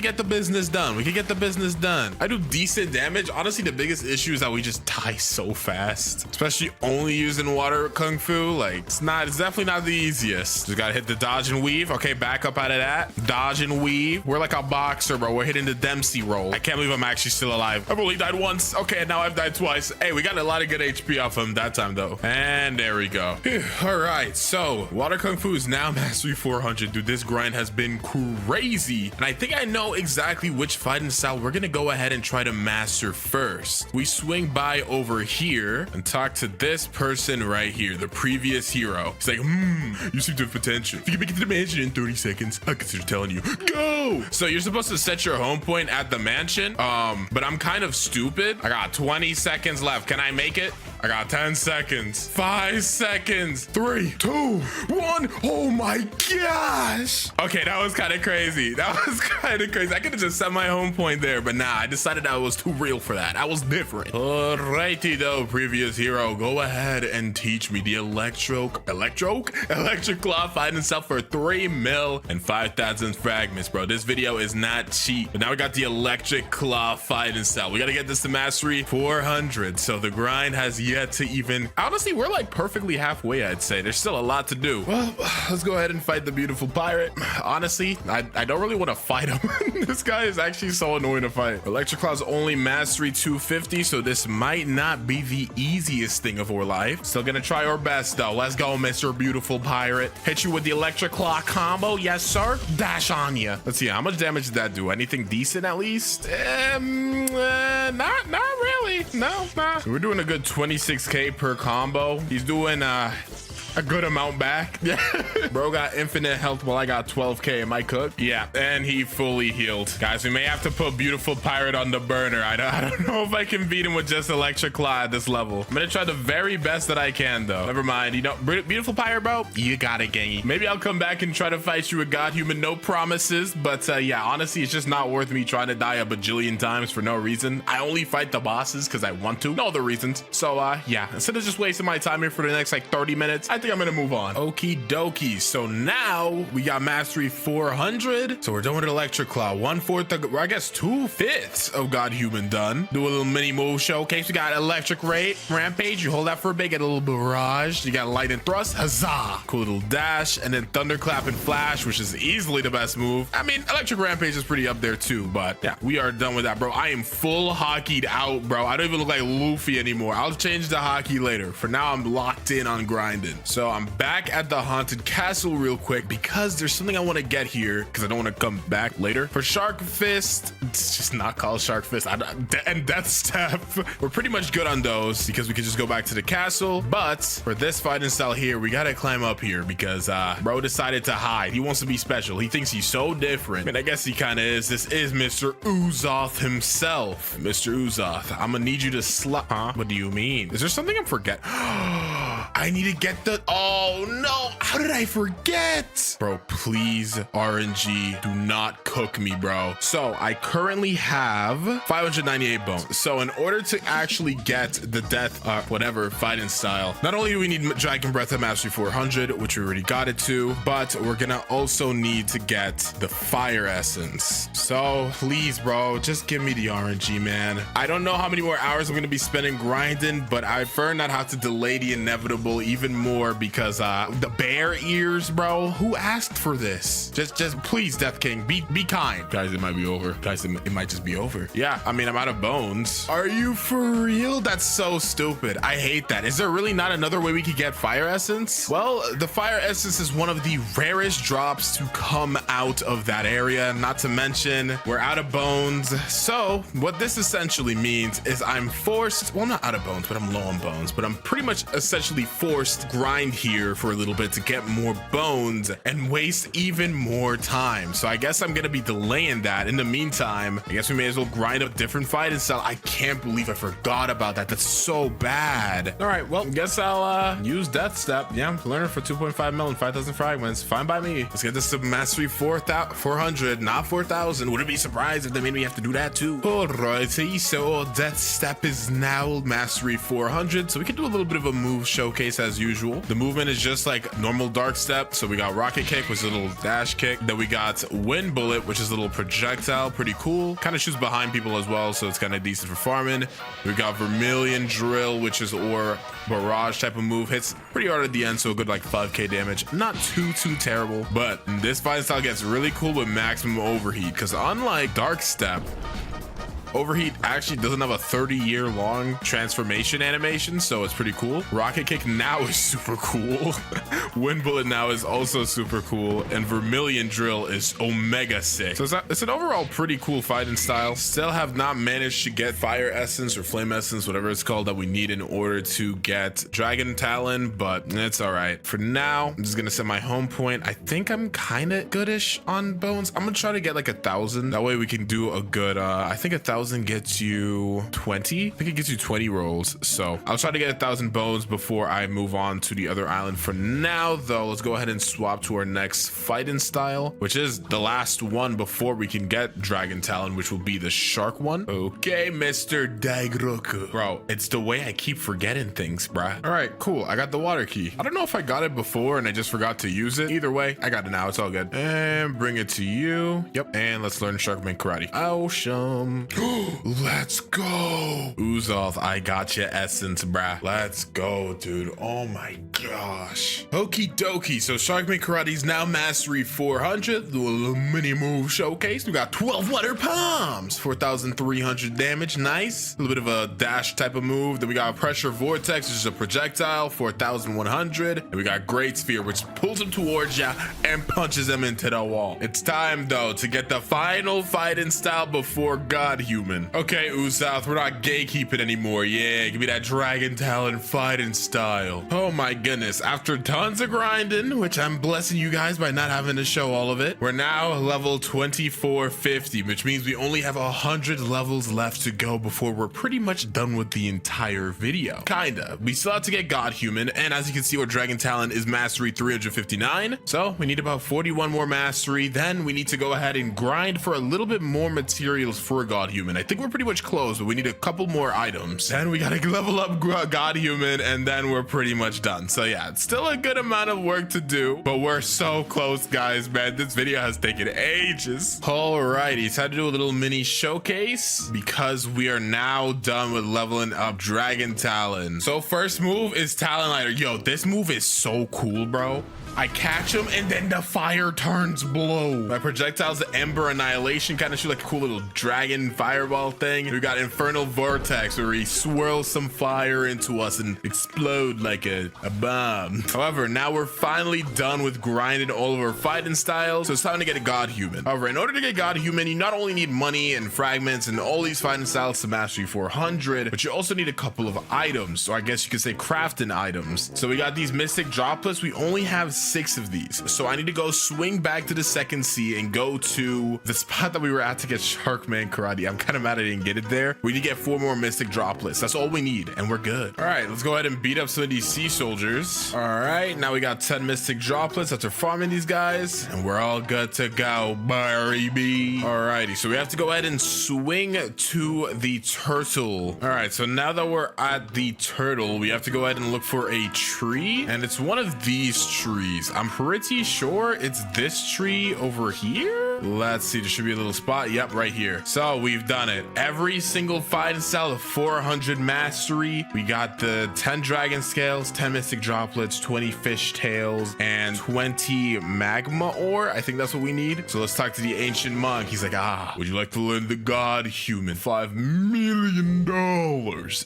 get the business done. We can get the business done. I do decent damage. Honestly, the biggest issue is that we just die so fast, especially only using water kung fu. Like it's definitely not the easiest. Just gotta hit the dodge and weave. Okay, back up out of that. Dodge and weave. We're like a boxer, bro. We're hitting the Dempsey roll. I can't believe I'm actually still alive. I've only died once. Okay, now I've died twice. Hey, we got a lot of good HP off him that time though. And there we go. All right, so water kung fu is now mastery 400. Dude, this grind has been crazy, and I think I know exactly which fighting style we're gonna go ahead and try to master first. We swing by over here and talk to this person right here, the previous hero. He's like, you seem to have potential. If you can make it to the mansion in 30 seconds, I consider telling you, go. So you're supposed to set your home point at the mansion, but I'm kind of stupid. I got 20 seconds left. Can I make it? I got 10 seconds, 5 seconds, 3, 2, 1. Oh my gosh. Okay, that was kind of crazy. That was kind of crazy. I could have just set my home point there, but nah, I decided I was too real for that. I was different. Alrighty though, previous hero, go ahead and teach me the electric claw fighting itself for 3 mil and 5,000 fragments, bro. This video is not cheap. But now we got the electric claw fighting style. We got to get this to mastery 400. So the grind has yet to even, honestly, we're like perfectly halfway. I'd say there's still a lot to do. Well, let's go ahead and fight the beautiful pirate. Honestly, I don't really want to fight him. This guy is actually so annoying to fight. Electric claw's only mastery 250, so this might not be the easiest thing of our life. Still gonna try our best though. Let's go, Mr. Beautiful Pirate. Hit you with the electric claw combo. Yes sir. Dash on ya. Let's see, how much damage did that do? Anything decent at least? Not really. No, nah. We're doing a good 26k per combo. He's doing a good amount back. Yeah. Bro got infinite health while I got 12k. Am I cooked? Yeah, and he fully healed. Guys, we may have to put Beautiful Pirate on the burner. I don't know if I can beat him with just electric claw at this level. I'm gonna try the very best that I can though. Never mind. You know, Beautiful Pirate, bro, you got it, gangy. Maybe I'll come back and try to fight you with God Human. No promises, but yeah, honestly, it's just not worth me trying to die a bajillion times for no reason. I only fight the bosses because I want to. No other reasons. So yeah, instead of just wasting my time here for the next like 30 minutes, I think I'm gonna move on. Okie dokie. So now we got mastery 400. So we're done with electric claw. 1/4, I guess 2/5 of God Human done. Do a little mini move showcase. We got electric rampage. You hold that for a bit, get a little barrage. You got light and thrust. Huzzah. Cool little dash, and then thunderclap and flash, which is easily the best move. I mean, electric rampage is pretty up there too, but yeah, we are done with that, bro. I am full hockeyed out, bro. I don't even look like Luffy anymore. I'll change the hockey later. For now, I'm locked in on grinding. So I'm back at the haunted castle real quick because there's something I want to get here because I don't want to come back later. For Shark Fist, it's just not called Shark Fist, and Death Step. We're pretty much good on those because we can just go back to the castle. But for this fighting style here, we gotta climb up here because bro decided to hide. He wants to be special. He thinks he's so different. I mean, I guess he kind of is. This is Mr. Uzoth himself. Mr. Uzoth, I'm gonna need you to Huh? What do you mean? Is there something I'm forgetting? I
I need to get the, oh no, how did I forget?
Bro, please, RNG, do not cook me, bro. So I currently have 598 bones. So in order to actually get the death, whatever, fighting style, not only do we need Dragon Breath at Mastery 400, which we already got it to, but we're gonna also need to get the Fire Essence. So please, bro, just give me the RNG, man. I don't know how many more hours I'm gonna be spending grinding, but I prefer not have to delay the inevitable even more because the bear ears, bro. Who asked for this? Just please, Death King, be kind. Guys, it might be over. Guys, it might just be over. Yeah, I mean, I'm out of bones. Are you for real? That's so stupid. I hate that. Is there really not another way we could get Fire Essence? Well, the Fire Essence is one of the rarest drops to come out of that area. Not to mention, we're out of bones. So what this essentially means is I'm forced, well, not out of bones, but I'm low on bones, but I'm pretty much essentially forced to grind here for a little bit to get more bones and waste even more time. So I guess I'm gonna be delaying that. In the meantime, I guess we may as well grind up different fighting style. I can't believe I forgot about that. That's so bad. All right, well, guess I'll use Death Step. Yeah, learn it for 2.5 mil and 5,000 fragments. Fine by me. Let's get this to Mastery 400, not 4,000. Wouldn't be surprised if they made me have to do that too. Alrighty, so Death Step is now Mastery 400, so we can do a little bit of a move showcase as usual. The movement is just like normal Dark Step. So we got Rocket Kick, which is a little dash kick. Then we got Wind Bullet, which is a little projectile, pretty cool. Kind of shoots behind people as well, so it's kind of decent for farming. We got Vermilion Drill, which is or barrage type of move. Hits pretty hard at the end, so a good like 5k damage. Not too terrible, but this fighting style gets really cool with maximum overheat, because unlike Dark Step, Overheat actually doesn't have a 30-year long transformation animation, so it's pretty cool. Rocket Kick now is super cool. Wind Bullet now is also super cool, and Vermilion Drill is omega sick. So it's an overall pretty cool fighting style. Still have not managed to get Fire Essence or Flame Essence, whatever it's called, that we need in order to get Dragon Talon, but it's all right. For now, I'm just gonna set my home point. I think I'm kind of goodish on bones. I'm gonna try to get like 1,000. That way we can do a good, I think 1,000 gets you 20. I think it gets you 20 rolls. So I'll try to get 1,000 bones before I move on to the other island. For now, though, let's go ahead and swap to our next fighting style, which is the last one before we can get Dragon Talon, which will be the shark one. Okay, Mr. Daigroku. Bro, it's the way I keep forgetting things, bruh. All right, cool. I got the water key. I don't know if I got it before and I just forgot to use it. Either way, I got it now. It's all good. And bring it to you. Yep. And let's learn Sharkman Karate. Awesome. Let's go. Uzoth, I got your essence, bruh. Let's go, dude. Oh my gosh. Okie dokie. So Sharkman Karate is now Mastery 400. Do a little mini move showcase. We got 12 water palms. 4,300 damage. Nice. A little bit of a dash type of move. Then we got Pressure Vortex, which is a projectile. 4,100. And we got Great Sphere, which pulls him towards ya and punches him into the wall. It's time, though, to get the final fighting style before God Human. Okay, Uzoth, we're not gatekeeping anymore. Yeah, give me that Dragon Talon fighting style. Oh my goodness. After tons of grinding, which I'm blessing you guys by not having to show all of it, we're now level 2450, which means we only have 100 levels left to go before we're pretty much done with the entire video. Kinda. We still have to get God Human, and as you can see, our Dragon Talon is Mastery 359. So we need about 41 more Mastery. Then we need to go ahead and grind for a little bit more materials for God Human. I think we're pretty much close, but we need a couple more items. And we gotta level up God Human, and then we're pretty much done. So yeah, it's still a good amount of work to do, but we're so close, guys, man. This video has taken ages. Alrighty, it's time to do a little mini showcase because we are now done with leveling up Dragon Talon. So first move is Talon Lighter. Yo, this move is so cool, bro. I catch him and then the fire turns blue. My projectile's the Ember Annihilation, kind of shoot like a cool little dragon fireball thing. We got Infernal Vortex where he swirls some fire into us and explode like a bomb. However, now we're finally done with grinding all of our fighting styles, so it's time to get a God Human. However, in order to get God Human, you not only need money and fragments and all these fighting styles to Mastery 400, but you also need a couple of items, or I guess you could say crafting items. So we got these Mystic Droplets. We only have 6 of these, so I need to go swing back to the second sea and go to the spot that we were at to get Sharkman Karate. I'm kind of mad I didn't get it there. We need to get 4 more mystic droplets. That's all we need, and we're good. All right, let's go ahead and beat up some of these sea soldiers. All right, now we got 10 mystic droplets after farming these guys, and we're all good to go, baby. Alrighty, so we have to go ahead and swing to the turtle. All right, so now that we're at the turtle, we have to go ahead and look for a tree, and it's one of these trees. I'm pretty sure it's this tree over here. Let's see, there should be a little spot. Yep, right here. So we've done it. Every single fighting style of 400 mastery. We got the 10 dragon scales, 10 mystic droplets, 20 fish tails, and 20 magma ore. I think that's what we need. So let's talk to the ancient monk. He's like, would you like to learn the god human? $5 million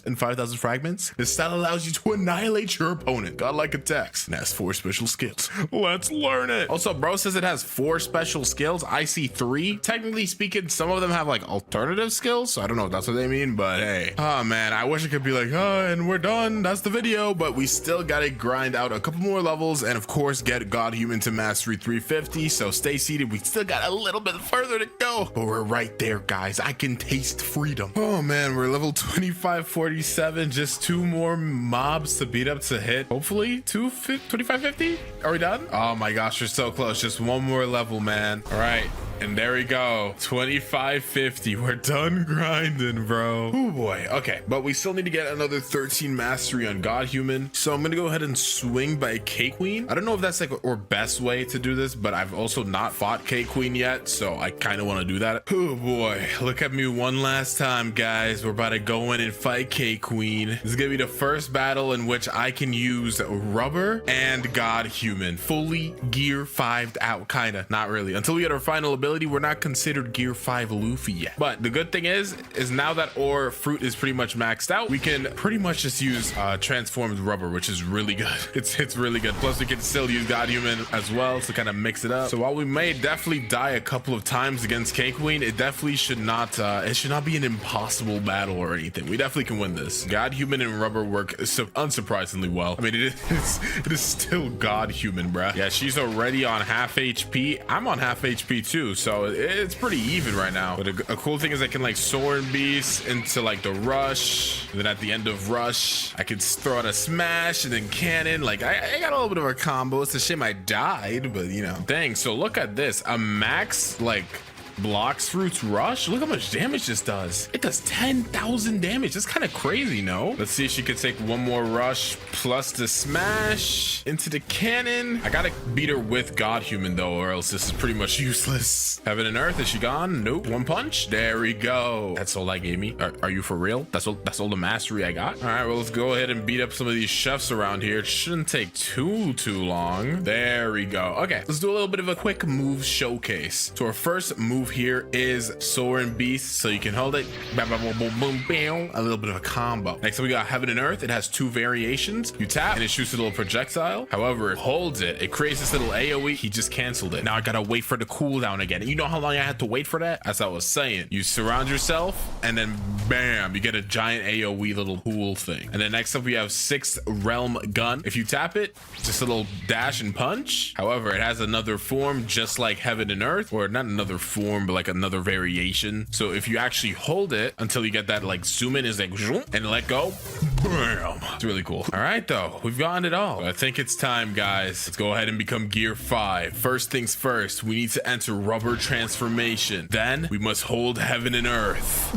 and 5,000 fragments. This style allows you to annihilate your opponent. Godlike attacks and has 4 special skills. Let's learn it. Also, bro says it has 4 special skills. I see 3. Technically speaking, some of them have like alternative skills, so I don't know if that's what they mean, but hey. Oh man, I wish it could be like, and we're done, that's the video, but we still gotta grind out a couple more levels and of course get god human to mastery 350. So stay seated, we still got a little bit further to go, but we're right there, guys. I can taste freedom. Oh man, we're level 2547, just 2 more mobs to beat up to hit hopefully 2550. Are we done? Oh my gosh, we're so close. Just 1 more level, man. All right, and there we go, 2550. We're done grinding, bro. Oh boy. Okay, but we still need to get another 13 mastery on god human, so I'm gonna go ahead and swing by K Queen. I don't know if that's like our best way to do this, but I've also not fought K Queen yet, so I kind of want to do that. Oh boy, look at me one last time, guys. We're about to go in and fight K Queen. This is gonna be the first battle in which I can use rubber and god human fully gear 5'd out. Kind of, not really, until we get our final ability. We're not considered gear 5 Luffy yet, but the good thing is now that our fruit is pretty much maxed out, we can pretty much just use transformed rubber, which is really good. It's really good. Plus we can still use god human as well to kind of mix it up. So while we may definitely die a couple of times against K Queen, it definitely should not be an impossible battle or anything. We definitely can win this. God human and rubber work unsurprisingly well. I mean, it is still god human, bruh. Yeah, she's already on half HP. I'm on half HP too, so it's pretty even right now. But a cool thing is I can like soar and beast into like the rush, and then at the end of rush I can throw out a smash and then cannon. Like I got a little bit of a combo. It's a shame I died, but you know, dang. So look at this, a max like blocks fruits rush. Look how much damage this does. It does 10,000 damage. That's kind of crazy, no? Let's see if she could take 1 more rush plus the smash into the cannon. I gotta beat her with god human though, or else this is pretty much useless. Heaven and earth, is she gone? Nope. 1 punch, there we go. That's all I gave me. Are you for real? That's all the mastery I got. All right, well, let's go ahead and beat up some of these chefs around here. It shouldn't take too long. There we go. Okay, let's do a little bit of a quick move showcase. So our first move here is soar and beast, so you can hold it, bam, bam, boom, boom, boom, bam, a little bit of a combo. Next up we got heaven and earth. It has 2 variations. You tap and it shoots a little projectile. However, it holds it, it creates this little AoE. He just canceled it. Now I gotta wait for the cooldown again. And you know how long I had to wait for that? As I was saying, you surround yourself and then bam, you get a giant AoE little pool thing. And then next up we have 6th realm gun. If you tap it, just a little dash and punch. However, it has another form just like heaven and earth, or not another form, but like another variation. So if you actually hold it until you get that like zoom in, is like and let go, bam. It's really cool. All right though, we've gotten it all. I think it's time, guys. Let's go ahead and become gear 5. First things first, we need to enter rubber transformation. Then we must hold heaven and earth.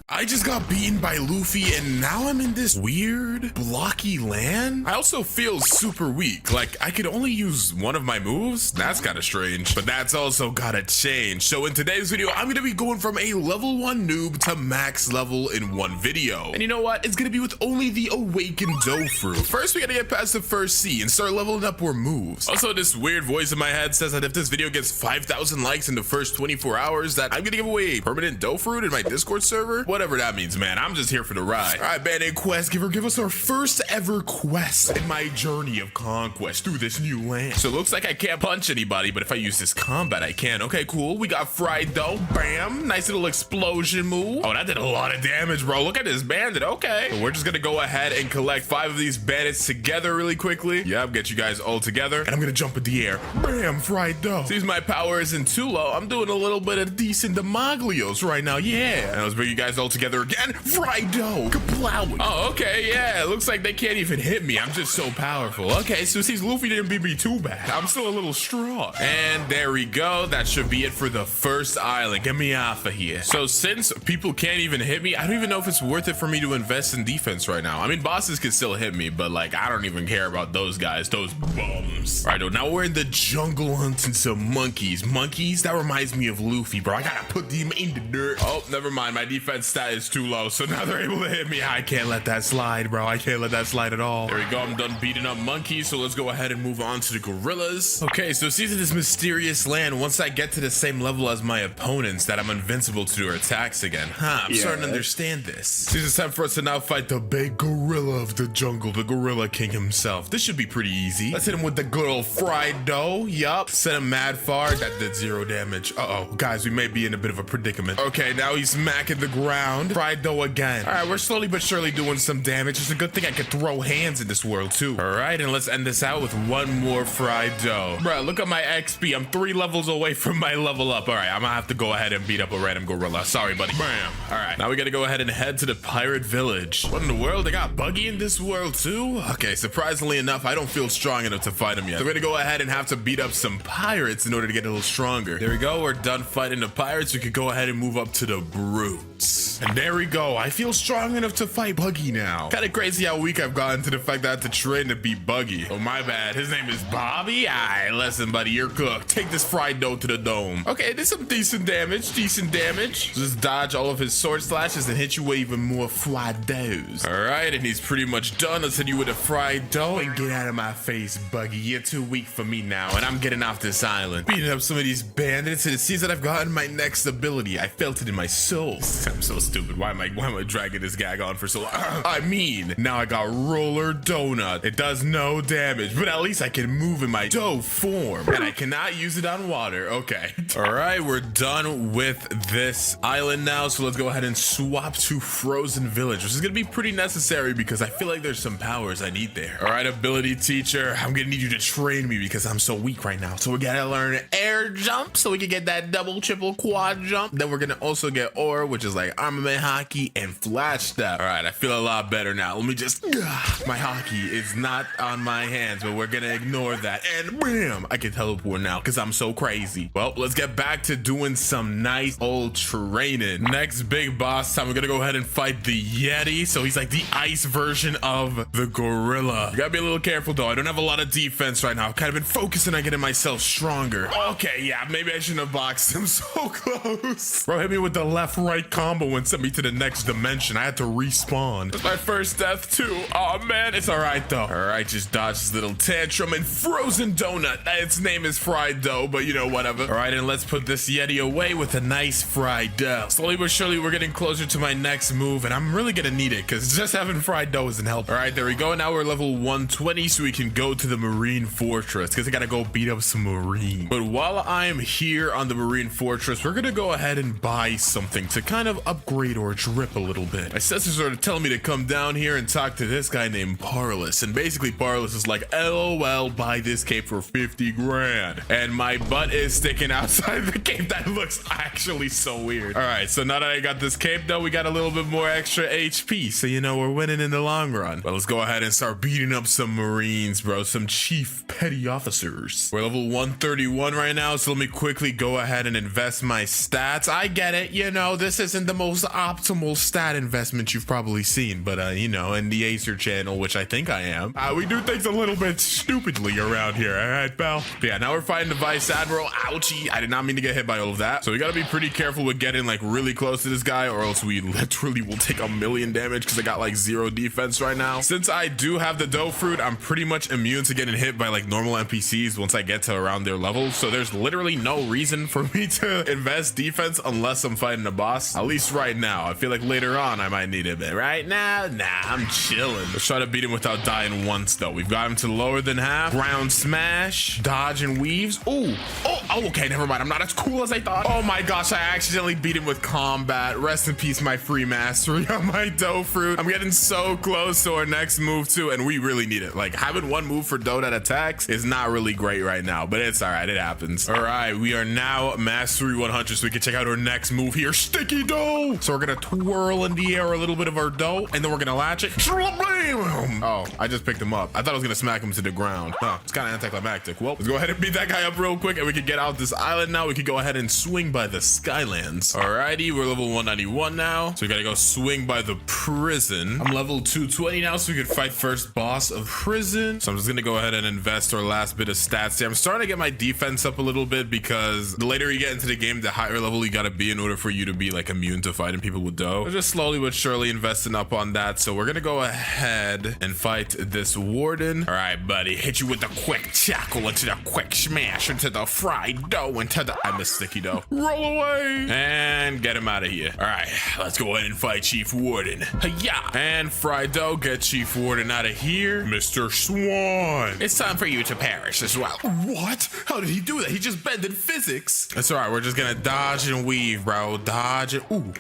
I just got beaten by Luffy and now I'm in this weird blocky land. I also feel super weak. Like I could only use one of my moves. That's kind of strange, but that's also gotta change. So in today's video, I'm gonna be going from a level 1 noob to max level in 1 video. And you know what? It's gonna be with only the awakened dough fruit. First, we gotta get past the first sea and start leveling up our moves. Also, this weird voice in my head says that if this video gets 5,000 likes in the first 24 hours, that I'm gonna give away a permanent dough fruit in my Discord server. Whatever that means, man. I'm just here for the ride. All right, Bandit Quest Giver, give us our first ever quest in my journey of conquest through this new land. So it looks like I can't punch anybody, but if I use this combat, I can. Okay, cool. We got fried dough. Bam. Nice little explosion move. Oh, that did a lot of damage, bro. Look at this bandit. bandit. Okay. So we're just gonna go ahead and collect 5 of these bandits together really quickly. Yep, get you guys all together. And I'm gonna jump in the air. Bam, fried dough. Seems my power isn't too low. I'm doing a little bit of decent demoglios right now. Yeah. And let's bring you guys all together again. Fried dough. Kaplow. Oh, okay. Yeah. It looks like they can't even hit me. I'm just so powerful. Okay. So since Luffy didn't beat me too bad, I'm still a little strong. And there we go. That should be it for the first island. Get me off of here. So since people can't even hit me, I don't even know if it's worth it for me to invest in defense right now. I mean, bosses can still hit me, but like, I don't even care about those guys, those bums. All right, now we're in the jungle hunting some monkeys. Monkeys? That reminds me of Luffy, bro. I gotta put them in the dirt. Oh, never mind. My defense stat is too low, so now they're able to hit me. I can't let that slide, bro. I can't let that slide at all. There we go. I'm done beating up monkeys, so let's go ahead and move on to the gorillas. Okay, so see this mysterious land. Once I get to the same level as my opponents, that I'm invincible to their attacks again. I'm starting to understand this. See, it's time for us to now fight the big gorilla of the jungle, the gorilla king himself. This should be pretty easy. Let's hit him with the good old fried dough. Yup. Sent him mad far. That did 0 damage. Uh-oh. Guys, we may be in a bit of a predicament. Okay, now he's smacking the ground. Fried dough again. All right, we're slowly but surely doing some damage. It's a good thing I could throw hands in this world, too. All right, and let's end this out with one more fried dough. Bro, look at my XP. I'm 3 levels away from my level up. All right, I'm gonna have to go ahead and beat up a random gorilla. Sorry, buddy. Bam. All right, now we gotta go ahead and head to the pirate village. What in the world? They got Buggy in this world, too? Okay, surprisingly enough, I don't feel strong enough to fight him yet. So we're gonna go ahead and have to beat up some pirates in order to get a little stronger. There we go. We're done fighting the pirates. We could go ahead and move up to the brutes. And there we go. I feel strong enough to fight Buggy now. Kind of crazy how weak I've gotten to the fact that I have to train to beat Buggy. Oh, my bad. His name is Bobby? Alright, listen, buddy. You're cooked. Take this fried dough to the dome. Okay, there's some decent damage. Just dodge all of his sword slashes and hit you with even more fried doughs. Alright, and he's pretty much done. Let's hit you with a fried dough and get out of my face, Buggy. You're too weak for me now, and I'm getting off this island. Beating up some of these bandits, and it seems that I've gotten my next ability. I felt it in my soul. I'm so stupid. Why am I dragging this gag on for so long? I mean, now I got roller donut. It does no damage, but at least I can move in my dough form, and I cannot use it on water. Okay. All right, we're done with this island now, so let's go ahead and swap to Frozen Village, which is gonna be pretty necessary because I feel like there's some powers I need there. All right, ability teacher, I'm gonna need you to train me because I'm so weak right now. So we gotta learn air jump so we can get that double, triple, quad jump. Then we're gonna also get ore, which is like armament hockey and flash step. All right, I feel a lot better now. Let me just, my hockey is not on my hands, but we're gonna ignore that. And bam, I can teleport now because I'm so crazy. Well, let's get back to doing some nice old training. Next big boss time, we're gonna go ahead and fight the Yeti. So he's like the ice version of the gorilla. You gotta be a little careful though. I don't have a lot of defense right now. I've kind of been focusing on getting myself stronger. Okay, yeah, maybe I shouldn't have boxed him so close. Bro hit me with the left-right combo and sent me to the next dimension. I had to respawn. That's my first death too. Oh man, it's all right though. All right, just dodge this little tantrum and Frozen Donut. Its name is fried dough, but you know, whatever. All right, and let's put this Yeti away with a nice fried dough. Slowly but surely, we're getting closer to my next move, and I'm really gonna need it because just having fried dough isn't helping. All right, there we go. Now we're level 120, so we can go to the Marine Fortress because I gotta go beat up some Marine. But while I'm here on the Marine Fortress, we're gonna go ahead and buy something to kind of upgrade or drip a little bit. My sisters are telling me to come down here and talk to this guy named Parlous, and basically Parlous is like, LOL, buy this cape for 50 grand. And my butt is sticking outside the cape. That looks actually so weird. All right, so now that I got this cape though, we got a little bit more extra HP, so you know we're winning in the long run. But let's go ahead and start beating up some Marines, bro, some chief petty officers. We're level 131 right now, so let me quickly go ahead and invest my stats. I get it, you know, this isn't the most optimal stat investment you've probably seen, but you know, in the Acer channel, which I think I am, we do things a little bit stupidly around here. All right, pal. But yeah, now we're fighting the Vice Admiral. Ouchie, I did not mean to get hit by all of that. So we gotta be pretty careful with getting like really close to this guy, or else we literally will take 1,000,000 damage because I got like 0 defense right now. Since I do have the dough fruit, I'm pretty much immune to getting hit by like normal NPCs once I get to around their level. So there's literally no reason for me to invest defense unless I'm fighting a boss. At least least right now. I feel like later on I might need it, but right now, nah, I'm chilling. Let's try to beat him without dying once, though. We've got him to lower than half. Ground smash, dodge and weaves. Ooh, oh, okay, never mind. I'm not as cool as I thought. Oh my gosh, I accidentally beat him with combat. Rest in peace, my free mastery on my dough fruit. I'm getting so close to our next move too, and we really need it. Like, having one move for dough that attacks is not really great right now, but it's all right. It happens. All right, we are now mastery 100, so we can check out our next move here. Sticky dough. So we're gonna twirl in the air a little bit of our dough, and then we're gonna latch it. Oh, I just picked him up. I thought I was gonna smack him to the ground. Huh, it's kind of anticlimactic. Well, let's go ahead and beat that guy up real quick, and we can get out this island now. We can go ahead and swing by the Skylands. Alrighty, we're level 191 now, so we gotta go swing by the prison. I'm level 220 now, so we can fight first boss of prison. So I'm just gonna go ahead and invest our last bit of stats here. I'm starting to get my defense up a little bit because the later you get into the game, the higher level you gotta be in order for you to be like immune to fighting people with dough. We're just slowly but surely investing up on that. So we're gonna go ahead and fight this warden. All right, buddy, hit you with the quick tackle into the quick smash into the fried dough into the I missed sticky dough. Roll away and get him out of here. All right, let's go ahead and fight Chief Warden. Yeah, and fried dough, get Chief Warden out of here. Mr. Swan, it's time for you to perish as well. What? How did he do that? He just bended physics. That's all right. We're just gonna dodge and weave, bro. Dodge it. Ooh,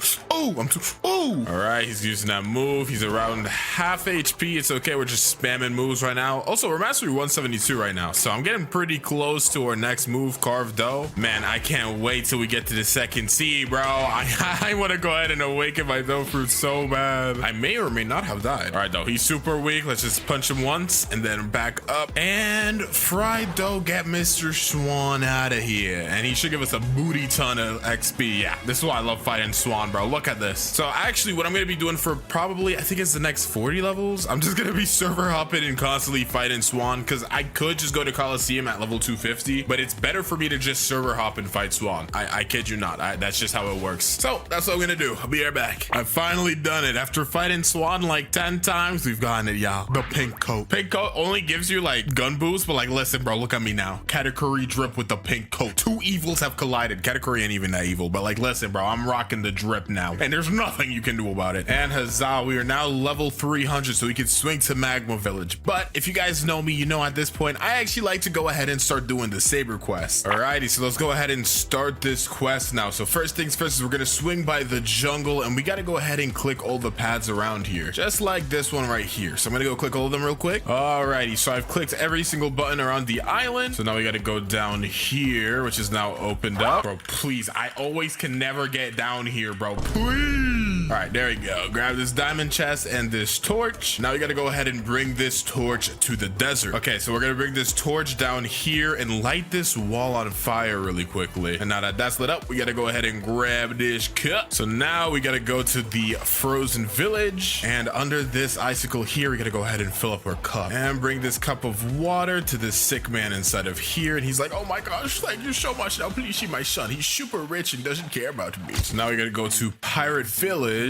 I'm too. Ooh. All right, he's using that move. He's around half HP. It's okay. We're just spamming moves right now. Also, we're mastery 172 right now, so I'm getting pretty close to our next move, carved dough. Man, I can't wait till we get to the second sea, bro. I want to go ahead and awaken my dough fruit so bad. I may or may not have died. All right, though. He's super weak. Let's just punch him once and then back up. And fried dough, get Mr. Swan out of here. And he should give us a booty ton of XP. Yeah, this is why I love fighting Swan, bro. Look at this. So actually, what I'm going to be doing for probably, I think it's the next 40 levels, I'm just going to be server hopping and constantly fighting Swan, because I could just go to Coliseum at level 250, but it's better for me to just server hop and fight Swan. I kid you not. That's just how it works. So that's what I'm gonna do. I'll be right back. I've finally done it. After fighting Swan like 10 times, we've gotten it, y'all. The pink coat. Pink coat only gives you like gun boost, but like, listen, bro, look at me now. Katakuri drip with the pink coat. Two evils have collided. Katakuri ain't even that evil, but like, listen, bro, I'm rocking the drip now, and there's nothing you can do about it. And huzzah, we are now level 300, so we can swing to Magma Village. But if you guys know me, you know at this point, I actually like to go ahead and start doing the Saber quest. Alrighty, so let's go ahead and start this quest now. So first things first is we're gonna swing by the jungle, and we gotta go ahead and click all the pads around here, just like this one right here. So I'm gonna go click all of them real quick. Alrighty, so I've clicked every single button around the island. So now we gotta go down here, which is now opened up. Bro, please, I always can never get down here, bro. Please. All right, there we go. Grab this diamond chest and this torch. Now we gotta go ahead and bring this torch to the desert. Okay, so we're gonna bring this torch down here and light this wall on fire really quickly. And now that that's lit up, we gotta go ahead and grab this cup. So now we gotta go to the frozen village, and under this icicle here, we gotta go ahead and fill up our cup and bring this cup of water to this sick man inside of here. And he's like, oh my gosh, thank you so much. Now please see my son. He's super rich and doesn't care about me. So now we gotta go to Pirate Village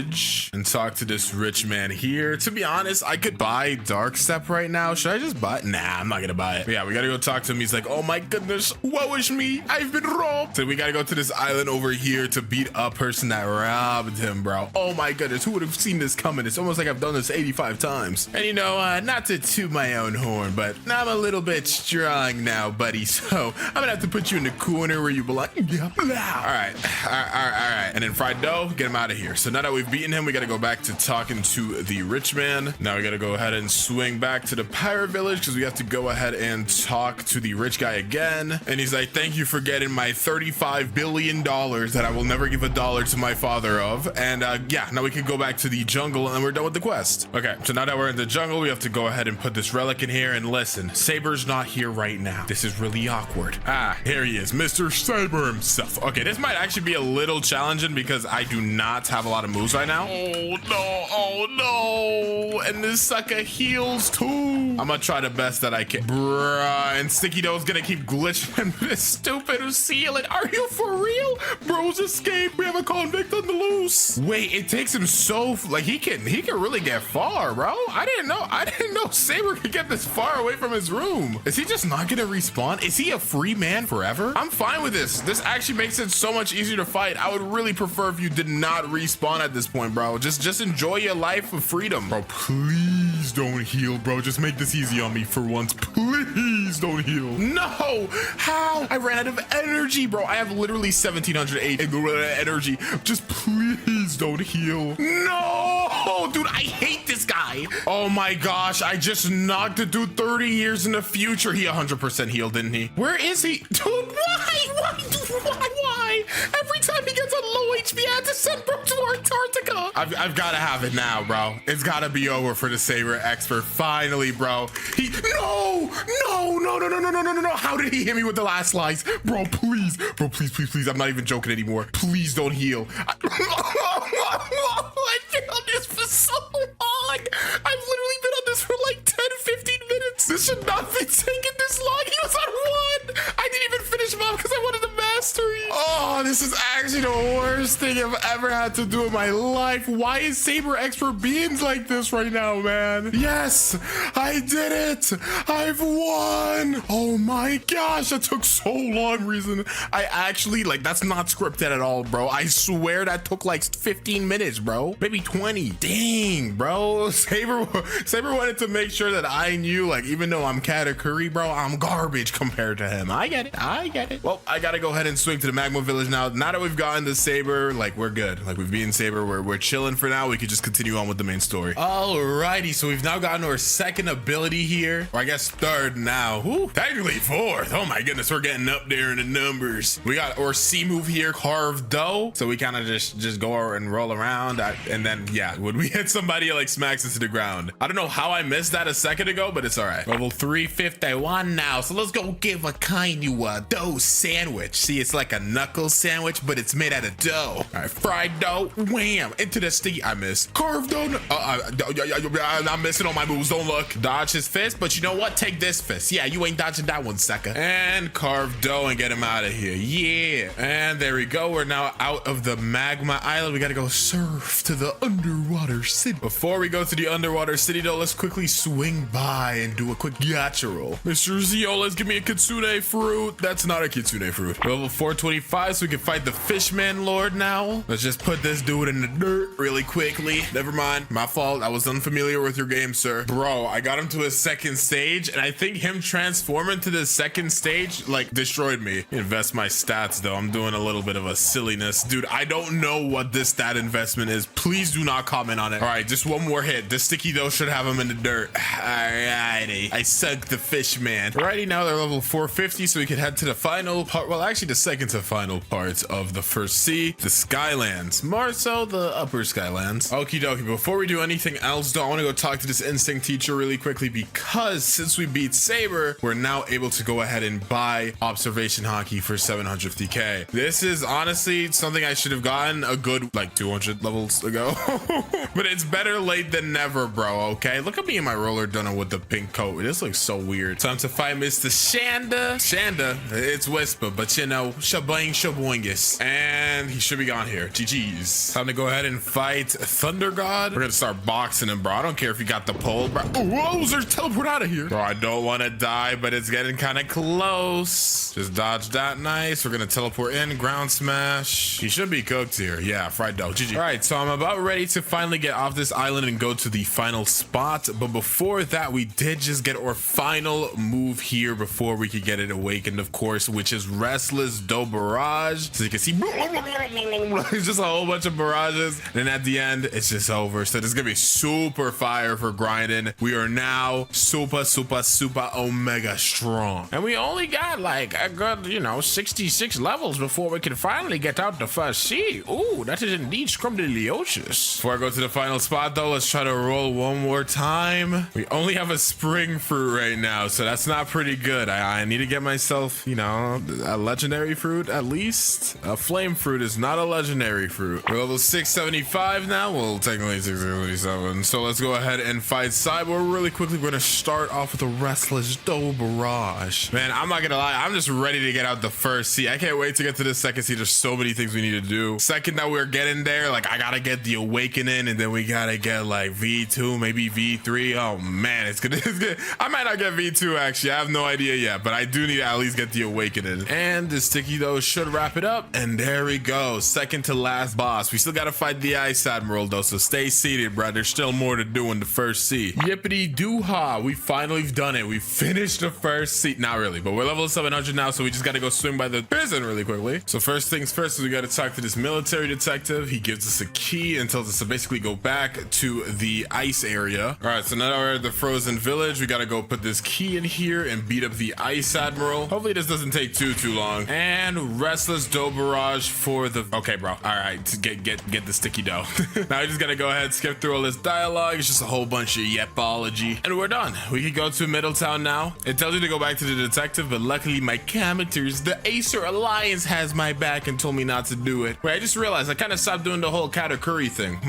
and talk to this rich man here. To be honest, I could buy Dark Step right now. Should I just buy it? Nah, I'm not gonna buy it. But yeah, we gotta go talk to him. He's like, oh my goodness, woe is me. I've been robbed. So we gotta go to this island over here to beat a person that robbed him, bro. Oh my goodness, who would have seen this coming? It's almost like I've done this 85 times. And you know, not to toot my own horn, but I'm a little bit strong now, buddy. So I'm gonna have to put you in the corner where you belong. Yeah. All right. And then fried dough, get him out of here. So now that we've beaten him, we gotta go back to talking to the rich man. Now we gotta go ahead and swing back to the pirate village because we have to go ahead and talk to the rich guy again. And he's like, thank you for getting my $35 billion that I will never give a dollar to my father of. And yeah, now we can go back to the jungle and we're done with the quest. Okay, so now that we're in the jungle, we have to go ahead and put this relic in here. And listen, Saber's not here right now. This is really awkward. Ah, here he is, Mr. Saber himself. Okay, this might actually be a little challenging because I do not have a lot of moves right now. Oh no. And this sucker heals too. I'm gonna try the best that I can. Bruh, and Sticky Dough's gonna keep glitching this stupid ceiling. Are you for real? Bros escape. We have a convict on the loose. Wait, it takes him so, like, he can really get far, bro. I didn't know Saber could get this far away from his room. Is he just not gonna respawn? Is he a free man forever? I'm fine with this. This actually makes it so much easier to fight. I would really prefer if you did not respawn at this point, bro. Just enjoy your life of freedom. Bro, please don't heal, bro. Just make this easy on me for once. Please don't heal. No! How? I ran out of energy, bro. I have literally 1708 energy. Just please don't heal. No! Dude, I hate this guy. Oh my gosh, I just knocked a dude 30 years in the future. He 100% healed, didn't he? Where is he? Dude, why? Every time he gets on low HP, I have to send bro to Antarctica. I've got to have it now, bro. It's got to be over for the Saber expert. Finally, bro. No. How did he hit me with the last slice? Bro, please. Bro, please. I'm not even joking anymore. Please don't heal. I've been on this for so long. I've literally been on this for like 10, 15 minutes. This should not be taking this long. He was on 1. I didn't even finish him off because I wanted the mastery. Oh, this is actually the worst thing I've ever had to do in my life. Why is Saber expert beings like this right now, man? Yes, I did it. I've won. Oh my gosh, that took so long, Reason. I actually, like, that's not scripted at all, bro. I swear that took like 15 minutes, bro. Maybe 20. Dang, bro. Saber wanted to make sure that I knew, like, even though I'm Katakuri, bro, I'm garbage compared to him. I get it. Well, I gotta go ahead and swing to the Magma Village now. Now that we've gotten the Saber, like, we're good. Like, we've beaten Saber, we're chilling for now. We could just continue on with the main story. Alrighty, so we've now gotten our second ability here, or I guess third now. Whew, technically fourth. Oh my goodness, we're getting up there in the numbers. We got our C move here, carved dough. So we kind of just go and roll around, and then yeah, when we hit somebody, it like smacks us to the ground. I don't know how I missed that a second ago, but it's all right. Level 351 now, so let's go give a kind you a dough sandwich. See, it's like a knuckle sandwich, but it's made out of dough. All right, fried dough, wham, into the sticky. I missed. Carved dough. I'm missing all my moves. Don't look. Dodge his fist, but you know what? Take this fist. Yeah, you ain't dodging that one, sucker. And carved dough and get him out of here. Yeah. And there we go. We're now out of the magma island. We gotta go surf to the underwater city. Before we go to the underwater city, though, let's quickly swing by and do a quick gacha roll. Mr. Zio, let's give me a kitsune fruit. That's not a kitsune fruit. Level 425, so we can fight the Fishman Lord now. Let's just put this dude in the dirt really quickly. Never mind. My fault. I was unfamiliar with your game, sir. Bro, I got him to his second stage, and I think him transforming to the second stage, like, destroyed me. Invest my stats, though. I'm doing a little bit of a silliness. Dude, I don't know what this stat investment is. Please do not comment on it. All right, just one more hit. The sticky dough should have him in the dirt. Alrighty. I sunk the fish, man. Alrighty, now they're level 450, so we can head to the final part. Well, actually, the second to final part of the first sea, the Skylands. More so the upper Skylands. Okie dokie. Before we do anything else, though, I want to go talk to this instinct teacher really quickly, because since we beat Saber, we're now able to go ahead and buy observation hockey for 750k. This is honestly something I should have gotten a good like 200 levels ago. But it's better late than never, bro. Okay, look at me in my roller dunno with the pink coat. This looks so weird. Time to fight Mr. Shanda, it's Whisper, but you know, shaboing shaboingus, and he should be gone here. GG's. Time to go ahead and fight Thunder God. We're gonna start boxing him, bro. I don't care if you got the pole, bro. Oh, whoa, there's teleport out of here, bro. I don't want to die, but it's getting kind of close. Just dodge that. Nice. We're gonna teleport in, ground smash. He should be cooked here. Yeah, fried dough. GG. All right, so I'm about ready to finally get off this island and go to the final spot, but before that, we did just get our final move here before we could get it awakened, of course, which is Restless Dough Barrage. So you can see it's just a whole bunch of barrages, and at the end it's just over. So this is gonna be super fire for grinding. We are now super omega strong, and we only got like a good, you know, 66 levels before we can finally get out the first sea. Ooh, that is indeed scrumdiddlyocious. Before I go to the final spot, though, let's try to roll one more time. We only have a spring fruit right now, so that's not pretty good. I need to get myself, you know, a legendary fruit at least. next. A flame fruit is not a legendary fruit. We're level 675 now. Well, technically 677. So let's go ahead and fight Cyborg really quickly. We're gonna start off with a restless dough barrage. Man, I'm not gonna lie, I'm just ready to get out the first seat. I can't wait to get to the second seat. There's so many things we need to do. Second that we're getting there, like I gotta get the awakening, and then we gotta get like V2, maybe V3. Oh man, it's good. I might not get V2 actually. I have no idea yet, but I do need to at least get the awakening. And the sticky dough should wrap it up. And there we go. Second to last boss. We still gotta fight the Ice Admiral though, so stay seated, bro. There's still more to do in the first seat. Yippity doo ha. We finally done it. We finished the first seat. Not really, but we're level 700 now, so we just gotta go swing by the prison really quickly. So first things first is we gotta talk to this military detective. He gives us a key and tells us to basically go back to the ice area. All right, so now we're at the frozen village. We gotta go put this key in here and beat up the Ice Admiral. Hopefully this doesn't take too long. And restless dough barrage for the okay, bro. All right, to get the sticky dough. Now we just gotta go ahead, skip through all this dialogue. It's just a whole bunch of yepology, and we're done. We can go to Middletown now. It tells you to go back to the detective, but luckily my characters, the Acer Alliance, has my back and told me not to do it. Wait, I just realized I kind of stopped doing the whole Katakuri thing.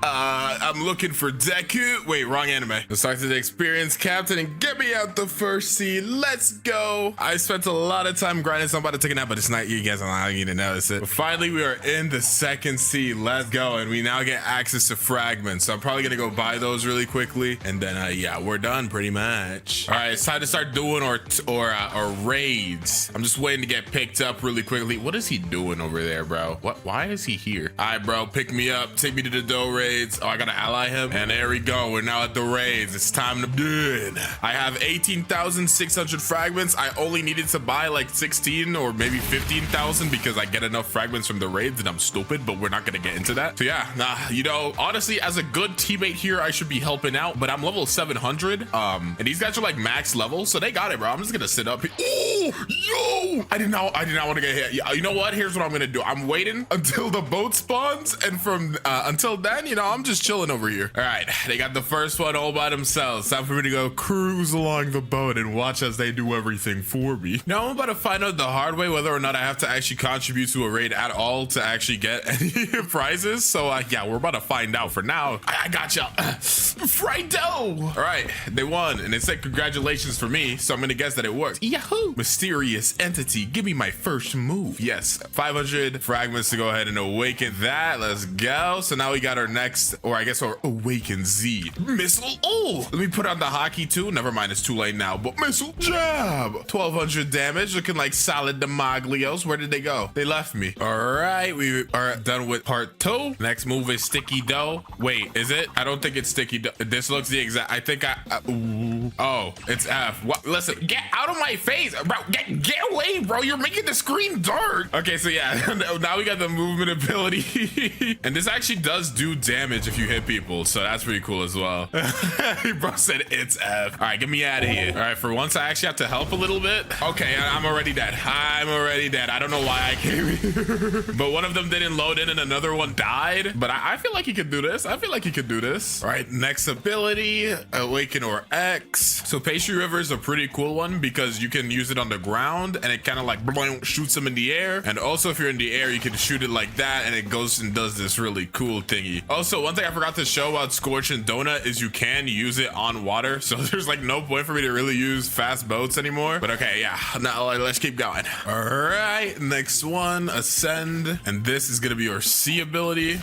I'm looking for Deku. Wait, wrong anime. Let's talk to the experienced captain and get me out the first seat. Let's go. I spent a lot of time grinding, so I'm about to take a nap, but it's not, you guys, I'm not going to notice it. But finally, we are in the second seat. Let's go. And we now get access to fragments. So I'm probably going to go buy those really quickly. And then, yeah, we're done pretty much. All right, it's time to start doing our raids. I'm just waiting to get picked up really quickly. What is he doing over there, bro? Why is he here? All right, bro, pick me up. Take me to the dough raids. Oh, I got to ally him. And there we go. We're now at the raids. It's time to do it. I have 18,600 fragments. I only needed to buy like 16 or maybe 15,000 because I get enough fragments from the raids and I'm stupid, but we're not going to get into that. So yeah, nah, you know, honestly, as a good teammate here, I should be helping out, but I'm level 700. And these guys are like max level, so they got it, bro. I'm just going to sit up here. Oh, yo, I did not want to get hit. Yeah, you know what? Here's what I'm going to do. I'm waiting until the boat spawns, and from until then, you know, I'm just chilling over here. All right, they got the first one all by themselves. Time for me to go cruise along the boat and watch as they do everything for me. Now I'm about to find out the hard way whether or not I have to actually contribute to a raid at all to actually get any prizes. So yeah, we're about to find out. For now, I got y'all. Frido! All right, they won, and it said congratulations for me, so I'm gonna guess that it worked. Yahoo! Mysterious entity, give me my first move. Yes, 500 fragments to go ahead and awaken that. Let's go. So now we got our next, or I guess our awaken Z missile. Oh, let me put on the hockey too. Never mind, it's too late now. But missile jab, 1200 damage, looking like solid Demaglios. Where did they go? They left me. All right, we are done with part 2. Next move is sticky dough. Wait, is it? I don't think it's sticky dough. This looks the exact. I think oh, it's F. What? Listen, get out of my face, bro. Get away, bro. You're making the screen dark. Okay, so yeah, now we got the movement ability, and this actually does do damage if you hit people, so that's pretty cool as well. Bro said it's F. All right, get me out of here. All right, for once I actually have to help a little bit. Okay, I'm already dead. I'm already dead. I don't know why I came here, but one of them didn't load in and another one died. But I feel like he could do this. I feel like he could do this. All right, next ability, Awaken or X. So Pastry River is a pretty cool one because you can use it on the ground and it kind of like shoots them in the air. And also if you're in the air, you can shoot it like that and it goes and does this really cool thingy. Also, one thing I forgot to show about Scorch and Donut is you can use it on water. So there's like no point for me to really use fast boats anymore. But okay, yeah, now let's keep going. All right, next one, Ascend. And this is gonna be our C ability.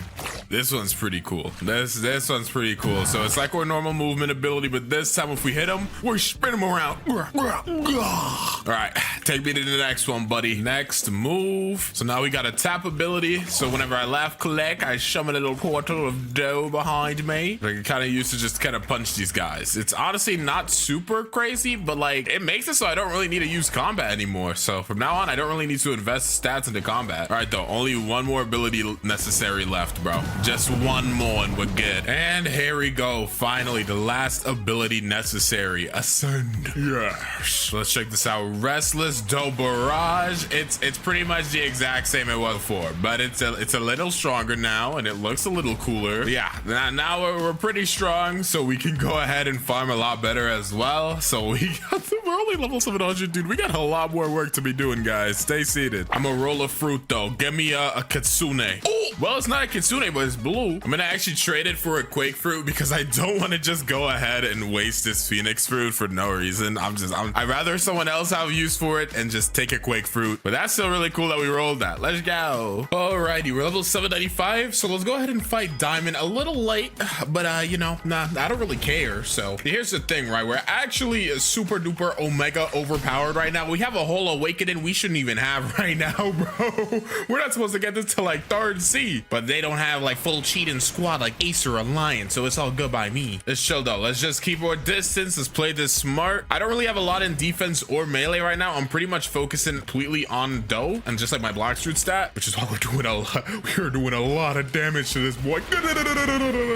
This one's pretty cool. This one's pretty cool. So it's like our normal movement ability, but this time if we hit him, we spin him around. All right, take me to the next one, buddy. Next move. So now we got a tap ability. So whenever I laugh collect, I shove a little portal of dough behind me. I can kind of use to just kind of punch these guys. It's honestly not super crazy, but like it makes it so I don't really need to use combat anymore. So from now on, I don't really need to invest stats into combat. All right, though, only one more ability necessary left, bro. Just one more and we're good. And here we go. Finally, the last ability necessary. Ascend. Yes. Let's check this out. Restless Dough Barrage. It's pretty much the exact same it was before, but it's a little stronger now and it looks a little cooler. But yeah, now we're pretty strong, so we can go ahead and farm a lot better as well. So we're only level 700, dude. We got a lot more work to be doing, guys. Stay seated. I'm a roll of fruit though. Give me a kitsune. Oh, well, it's not a kitsune, but it's blue. I'm gonna actually trade it for a quake fruit because I don't want to just go ahead and waste this phoenix fruit for no reason. I'd rather someone else have use for it and just take a quake fruit. But that's still really cool that we rolled that. Let's go. Alrighty, we're level 795, so let's go ahead and fight Diamond. A little late, but you know, nah, I don't really care. So here's the thing, right? We're actually super duper omega overpowered right now. We have a whole awakening we shouldn't even have right now, bro. We're not supposed to get this to like 3rd C, but they don't have like full cheating squad like Ace or Alliance, so it's all good by me. Let's chill though. Let's just keep our distance. Let's play this smart. I don't really have a lot in defense or melee right now. I'm pretty much focusing completely on Doe and just like my block shoot stat, which is why we're doing a lot of damage to this boy.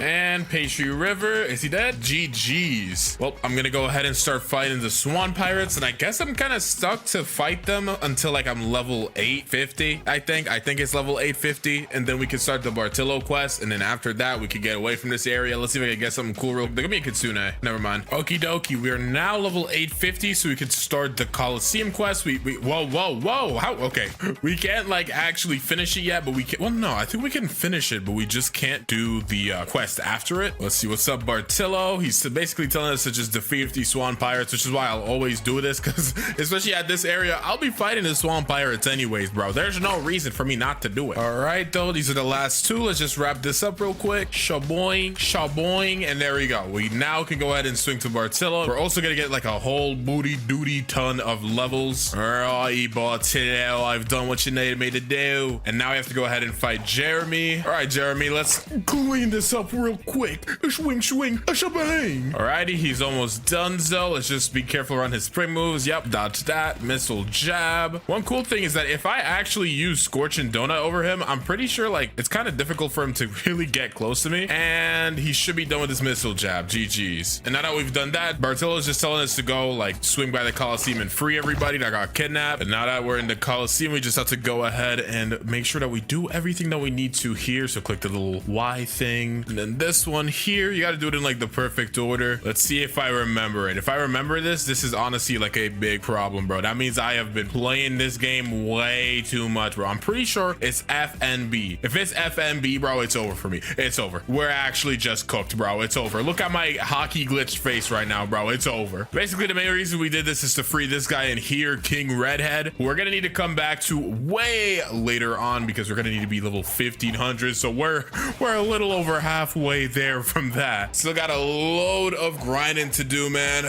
And Pastry River, is he dead? GG's. Well, I'm gonna go ahead and start fighting the Swan Pirates, and I guess I'm kind of stuck to fight them until like I'm level 850. I think it's level 850, and then we can start the Bartillo quest, and then after that we could get away from this area. Let's see if I can get something cool real. Give me a kitsune. Never mind. Okie dokie. We are now level 850, so we could start the Coliseum quest. Whoa. How? Okay, we can't like actually finish it yet, but we can. Well, no, I think we can finish it, but we just can't do the quest after it. Let's see what's up, Bartillo. He's basically telling us to just defeat these Swan Pirates, which is why I'll always do this, because especially at this area, I'll be fighting the Swan Pirates anyways, bro. There's no reason for me not to do it. All right, though, these are the last two. Let's just wrap this up real quick. Shaboing, and there we go. We now can go ahead and swing to Bartillo. We're also gonna get like a whole booty duty ton of levels. All right, Bartillo, I've done what you needed me to do, and now we have to go ahead and fight Jeremy. All right, Jeremy, let's clean this up real quick. A swing, a shabang. Alrighty, he's almost done, though. Let's just be careful around his spring moves. Yep, dodge that. Missile jab. One cool thing is that if I actually use Scorching Donut over him, I'm pretty sure like it's kind of difficult for him to really get close to me, and he should be done with his missile jab. GG's. And now that we've done that, Bartillo is just telling us to go like swing by the Coliseum and free everybody that got kidnapped. And now that we're in the Coliseum, we just have to go ahead and make sure that we do everything that we need to here. So click the little Y thing, and then this one here, you got to do it in like the perfect order. Let's see if I remember it. If I remember this is honestly like a big problem, bro. That means I have been playing this game way too much, bro. I'm pretty sure it's FNB. If it's FNB, bro, it's over for me. It's over. We're actually just cooked, bro. It's over. Look at my hockey glitched face right now, bro. It's over. Basically, the main reason we did this is to free this guy in here, King Redhead. We're gonna need to come back to way later on because we're gonna need to be level 1500. So we're a little over halfway there from that. Still got a load of grinding to do, man.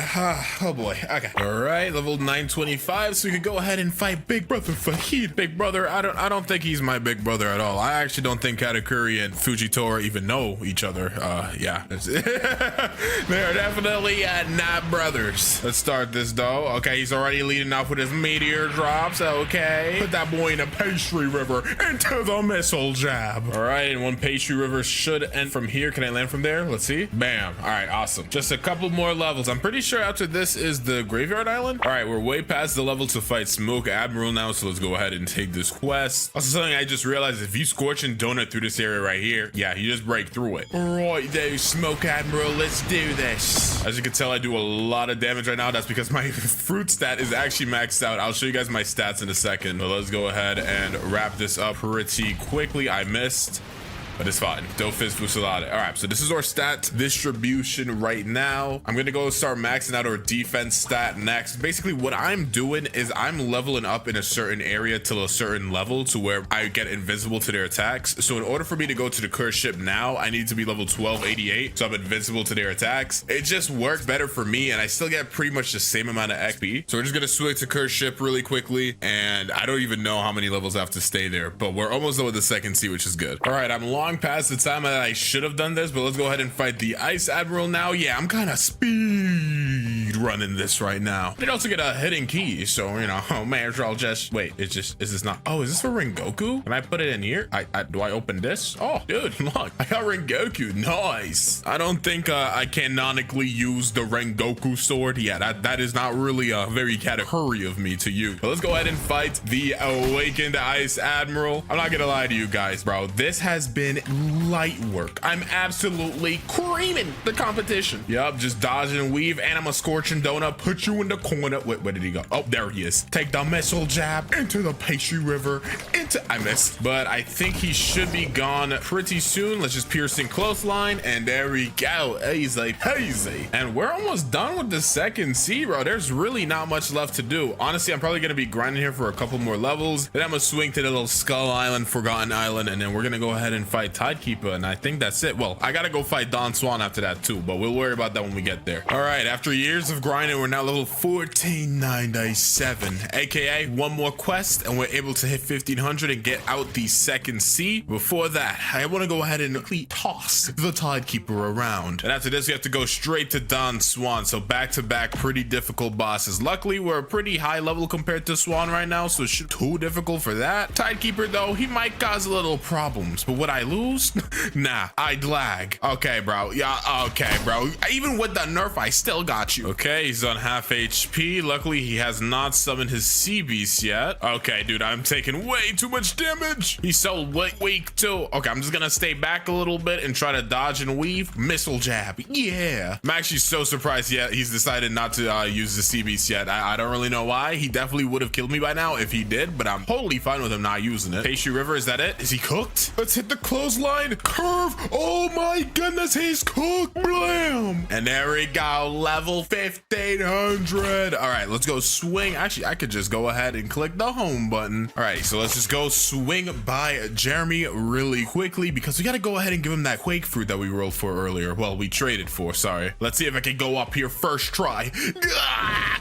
Oh boy. Okay. All right, level 925. So we could go ahead and fight Big Brother Fahid. Big Brother, I don't think he's my big brother at all. I actually don't think Katakuri and Fujitora even know each other. Yeah. They're definitely not brothers. Let's start this though. Okay, he's already leading off with his meteor drops. Okay. Put that boy in a Pastry River into the missile jab. All right, and one Pastry River should end from here. Can I land from there? Let's see. Bam. All right, awesome. Just a couple more levels. I'm pretty sure after this is the Graveyard Island. All right, we're way past the level to fight Smoke Admiral now, so let's go ahead and take this quest. Also, something I just realized, if you scorch and donut through this area right here, yeah, you just break through it. Right there, Smoke Admiral, let's do this. As you can tell, I do a lot of damage right now. That's because my fruit stat is actually maxed out. I'll show you guys my stats in a second, but let's go ahead and wrap this up pretty quickly. I missed, but it's fine. Dofus Fusilade. All right, so this is our stat distribution right now. I'm gonna go start maxing out our defense stat next. Basically, what I'm doing is I'm leveling up in a certain area till a certain level to where I get invisible to their attacks. So in order for me to go to the cursed ship now, I need to be level 1288, so I'm invincible to their attacks. It just works better for me, and I still get pretty much the same amount of XP. So we're just gonna switch to cursed ship really quickly, and I don't even know how many levels I have to stay there, but we're almost done with the second C, which is good. All right, I'm long past the time that I should have done this, but let's go ahead and fight the Ice Admiral now. Yeah, I'm kind of speed running this right now. They also get a hidden key, so you know, oh man, I'll just wait. It's just, is this not? Oh, is this for Rengoku? Can I put it in here? Do I open this? Oh, dude, look, I got Rengoku. Nice. I don't think I canonically use the Rengoku sword. Yeah, that is not really a very category of me to use. But let's go ahead and fight the Awakened Ice Admiral. I'm not gonna lie to you guys, bro. This has been light work. I'm absolutely creaming the competition. Yup, just dodge and weave, and I'm a scorching fortune donut, put you in the corner. Wait, where did he go? Oh, there he is. Take the missile jab into the pastry river, I missed, but I think he should be gone pretty soon. Let's just piercing clothesline, and there we go. Easy peasy. And we're almost done with the second C, bro. There's really not much left to do. Honestly, I'm probably gonna be grinding here for a couple more levels. Then I'm gonna swing to the little Skull Island, Forgotten Island, and then we're gonna go ahead and fight Tidekeeper, and I think that's it. Well, I gotta go fight Don Swan after that too, but we'll worry about that when we get there. All right, after years of grinding, we're now level 1497, aka one more quest, and we're able to hit 1500 and get out the second C. Before that, I want to go ahead and quickly toss the Tidekeeper around, and after this we have to go straight to Don Swan. So back to back pretty difficult bosses. Luckily we're a pretty high level compared to Swan right now, so it's too difficult for that. Tidekeeper though, he might cause a little problems, but would I lose? Nah, I'd lag. Okay bro, yeah, okay bro, even with the nerf I still got you. Okay, he's on half HP. Luckily he has not summoned his sea beast yet. Okay dude, I'm taking way too much damage. He's so weak too. Okay, I'm just gonna stay back a little bit and try to dodge and weave. Missile jab, yeah. I'm actually so surprised he's decided not to use the sea beast yet. I don't really know why. He definitely would have killed me by now if he did, but I'm totally fine with him not using it. Pastry River, is that it? Is he cooked? Let's hit the clothesline. Curve. Oh my goodness, he's cooked. Blam. And there we go, level 1500. All right, let's go swing. Actually, I could just go ahead and click the home button. All right, so let's just go swing by Jeremy really quickly, because we got to go ahead and give him that quake fruit that we rolled for earlier. Well, we traded for, sorry. Let's see if I can go up here first try.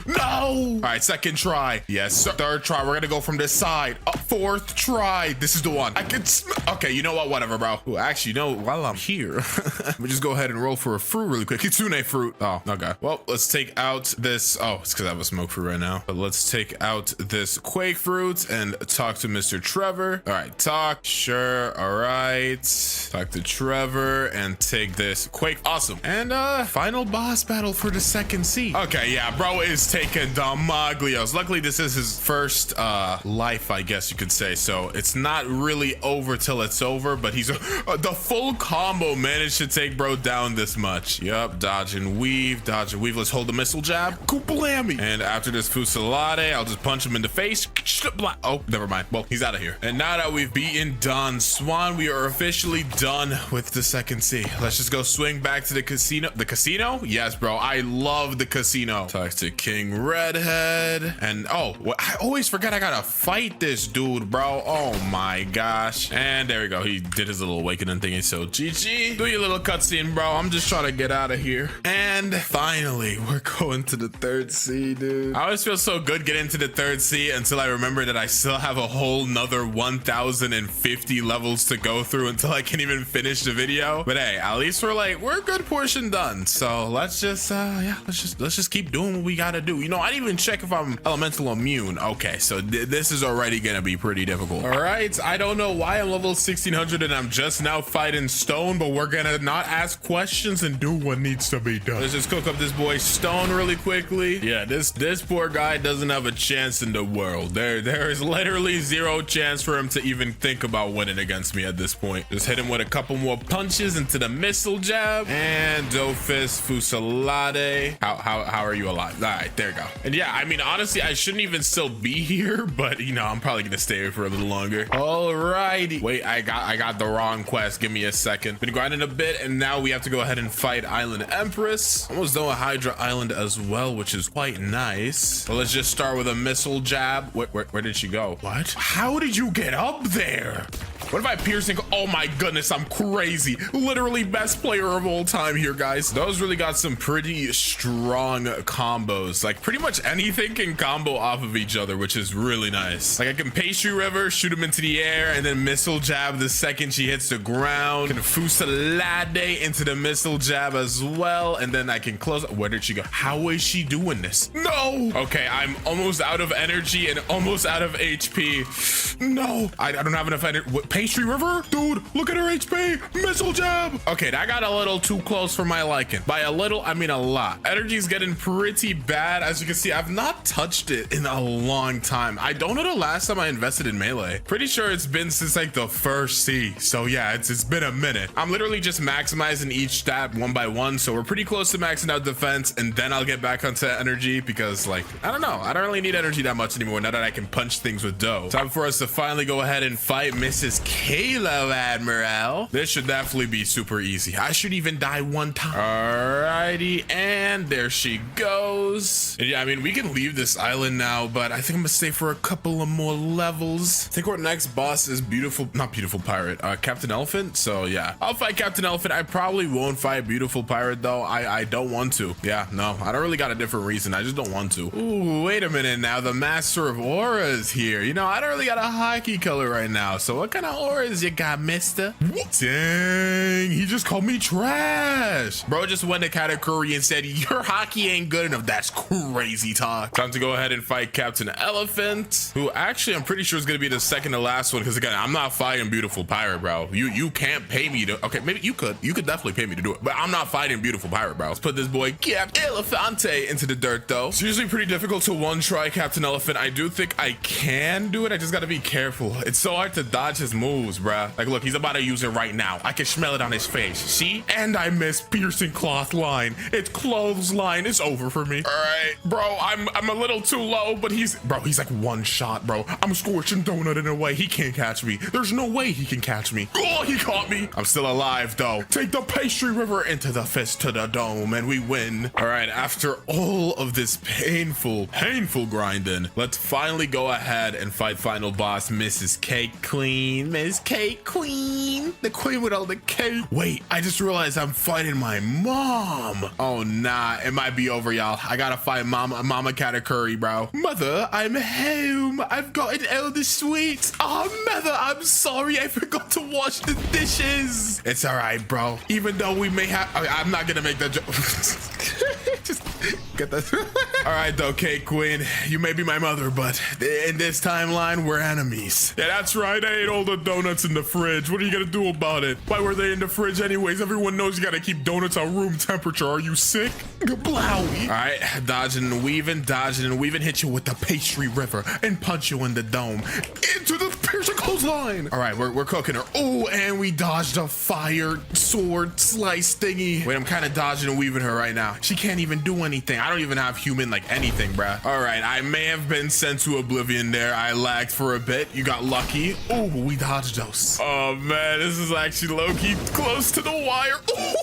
No. All right, second try. Yes, sir. Third try. We're gonna go from this side. Fourth try. This is the one. I can okay, you know what? Whatever, bro. Ooh, actually, you know, while I'm here, let me just go ahead and roll for a fruit really quick. Kitsune fruit. Oh, okay. Well, let's take out this. Oh, it's because I have a smoke fruit right now. But let's take out this quake fruit and talk to Mr. Trevor. All right, talk. Sure. All right. Talk to Trevor and take this quake. Awesome. And final boss battle for the second C. Okay, yeah, bro is taking Damaglios. Luckily, this is his first life, I guess you could say. So it's not really over till it's over, but he's the full combo managed to take bro down this much. Yup, dodge and weave, dodge and weave. Let's hold the missile jab. Kublammy. And after this Fusilade, I'll just punch him in the face. Oh, never mind. Well, he's out of here. And now that we've beaten Don Swan, we are officially done with the second C. Let's just go swing back to the casino. The casino? Yes, bro. I love the casino. Talk to King Redhead. And oh, I always forget I gotta fight this dude, bro. Oh my gosh. And there we go. He did his little awakening thingy. So GG. Do your little cutscene, bro. I'm just trying to get out of here. And finally, we're going to the third C, dude. I always feel so good getting to the third C until I remember that I still have a whole nother 1050 levels to go through until I can even finish the video. But hey, at least we're a good portion done. So let's just let's just keep doing what we gotta do. You know, I didn't even check if I'm elemental immune. Okay, so this is already gonna be pretty difficult. All right, I don't know why I'm level 1600 and I'm just now fighting Stone, but we're gonna not ask questions and do what needs to be done. Let's just cook up this boy Stone really quickly. Yeah, this poor guy doesn't have a chance in the world. There is literally zero chance for him to even think about winning against me at this point. Just hit him with a couple more punches into the missile jab and Dofus Fusilade. How are you alive? All right, there you go. And yeah, I mean, honestly, I shouldn't even still be here, but you know, I'm probably gonna stay here for a little longer. All righty. Wait, I got the wrong quest. Give me a second. Been grinding a bit, and now we have to go ahead and fight Island Empress. Almost done with Hydra Island as well, which is quite nice. So let's just start with a missile jab. Where did she go? What? How did you get up there? What if I piercing? Oh my goodness, I'm crazy. Literally best player of all time here, guys. Those really got some pretty strong combos. Like pretty much anything can combo off of each other, which is really nice. Like I can Pastry River, shoot him into the air, and then missile jab the second she hits the ground. Can Fusilade into the missile jab as well. And then I can close. Where did she go? How is she doing this? No. Okay, I'm almost out of energy and almost out of HP. No, I don't have enough energy. pastry river? Dude, look at her HP. Missile jab. Okay, that got a little too close for my liking. By a little, I mean a lot. Energy's getting pretty bad. As you can see, I've not touched it in a long time. I don't know the last time I invested in melee. Pretty sure it's been since like the first C. So yeah, it's been a minute. I'm literally just maximizing each stat one by one. So we're pretty close to maxing out defense, and then I'll get back onto energy because, like, I don't know. I don't really need energy that much anymore now that I can punch things with dough. Time for us to finally go ahead and fight Mrs. Kalo, Admiral. This should definitely be super easy. I should even die one time. Alrighty, and there she goes. And yeah, I mean, we can leave this island now, but I think I'm gonna stay for a couple of more levels. I think our next boss is not beautiful pirate, Captain Elephant. So yeah, I'll fight Captain Elephant. I probably won't fight beautiful pirate though. I don't want to. Yeah, no, I don't really got a different reason. I just don't want to. Ooh, wait a minute now. The master of auras here. You know, I don't really got a hockey color right now. So what kind of auras you got, mister? Dang, he just called me trash. Bro just went to Katakuri and said, your hockey ain't good enough. That's crazy talk. Time to go ahead and fight Captain Elephant, who actually I'm pretty sure is going to be the second to last one. Because again, I'm not fighting beautiful pirate, bro. You can't pay me to. Okay, maybe you could definitely pay me to do it, but I'm not fighting beautiful pirate, bro. Let's put this boy Captain Elefante into the dirt though. It's usually pretty difficult to one try Captain Elephant. I do think I can do it. I just got to be careful. It's so hard to dodge his moves, bro. Like, look, he's about to use it right now. I can smell it on his face. See? And I missed piercing cloth line. It's clothesline. It's over for me. All right, bro. I'm a little too low, but he's like one shot, bro. I'm scorching donut in a way. He can't catch me. There's no way he can catch me. Oh, he caught me. I'm still alive though. Take the pastry river into the fist to the dome, and we win. All right, after all of this painful grinding, let's finally go ahead and fight final boss, Mrs. Cake Queen. Miss Cake Queen, the queen with all the cake. Wait, I just realized I'm fighting my mom. Oh nah, it might be over, y'all. I gotta fight Mama Katakuri, bro. Mother, I'm home. I've gotten all the sweets. Oh, mother, I'm sorry. I forgot to wash the dishes. It's all right, bro. Even though we may have, I'm not gonna make that joke. Just get that. All right, though, Cake Queen, you may be my mother, but in this timeline, we're enemies. Yeah, that's right. I ate all the donuts in the fridge. What are you gonna do about it? Why were they in the fridge anyways? Everyone knows you gotta keep donuts on room temperature. Are you sick? Blowy. All right, dodging and weaving, hit you with the pastry river and punch you in the dome into the piercing clothesline. All right, we're cooking her. Oh, and we dodged a fire sword slice thingy. Wait, I'm kind of dodging and weaving her right now. She can't even do anything. I don't even have human like anything, bruh. All right, I may have been sent to oblivion there. I lagged for a bit. You got lucky. Oh, we dodged those. Oh man, this is actually low-key close to the wire. Oh,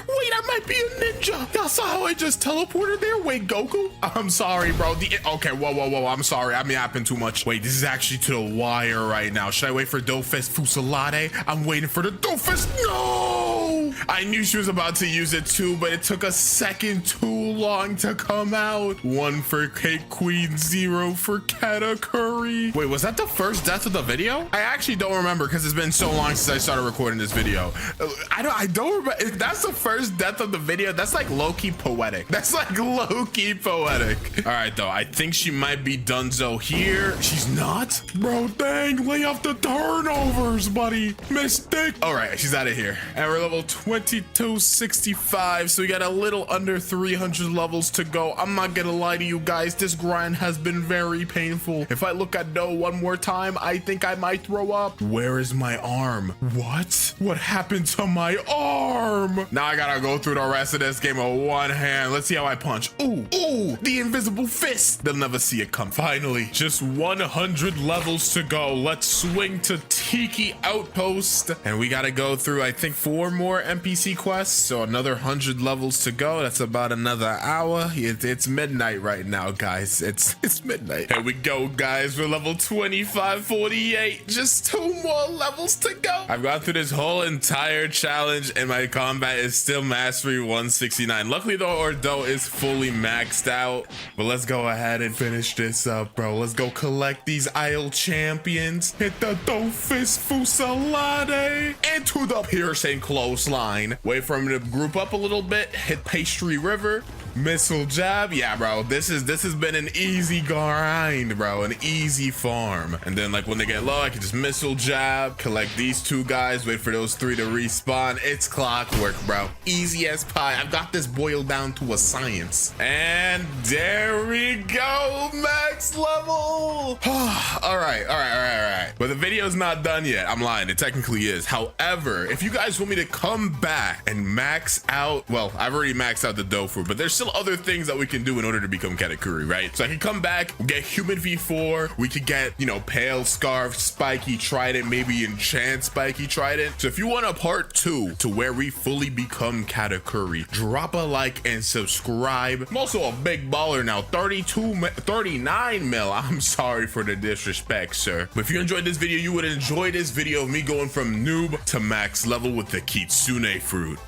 wait, I might be a ninja. Y'all saw how I just teleported there? Wait, Goku? I'm sorry, bro. Okay, whoa. I'm sorry. I'm yapping too much. Wait, this is actually to the wire right now. Should I wait for Dofus Fusilade? I'm waiting for the Dofus. No! I knew she was about to use it too, but it took a second too long to come out. 1 for Cake Queen, 0 for Katakuri. Wait, was that the first death of the video? I actually don't remember because it's been so long since I started recording this video. I don't remember. If that's the first death of the video, that's like low-key poetic. That's like low-key poetic. All right, though. I think she might be donezo here. She's not? Bro, dang. Lay off the turnovers, buddy. Mistake. All right, she's out of here. And we're level 2265, so we got a little under 300 levels to go. I'm not gonna lie to you guys. This grind has been very painful. If I look at dough one more time, I think I might throw up. Where is my arm? What? What happened to my arm? Now I gotta go through the rest of this game with one hand. Let's see how I punch. Ooh, the invisible fist. They'll never see it come. Finally, just 100 levels to go. Let's swing to Tiki Outpost. And we gotta go through, I think, 4 more NPC quests. So another 100 levels to go. That's about another hour. It's midnight right now, guys. It's midnight. Here we go, guys. We're level 2548. Just 2 more levels to go. I've gone through this whole entire challenge and my combat is still mastery 169. Luckily though, Ordo is fully maxed out. But let's go ahead and finish this up, bro. Let's go collect these Isle champions. Hit the dough
Fist Fusillade into the piercing clothesline. Wait for him to group up a little bit. Hit Pastry River. Missile jab. Yeah, bro, this has been an easy grind, bro, an easy farm. And then like when they get low, I can just missile jab, collect these two guys, wait for those three to respawn. It's clockwork, bro, easy as pie. I've got this boiled down to a science. And there we go, max level. all right, but the video's not done yet. I'm lying, it technically is. However, if you guys want me to come back and max out, well, I've already maxed out the dough fruit, but there's still other things that we can do in order to become Katakuri, right? So I can come back, get human V4, we could get, you know, pale scarf, spiky trident, maybe enchant spiky trident. So if you want a part 2 to where we fully become Katakuri, drop a like and subscribe. I'm also a big baller now, 39 mil. I'm sorry for the disrespect, sir. But if you enjoyed this video, you would enjoy this video of me going from noob to max level with the Kitsune fruit.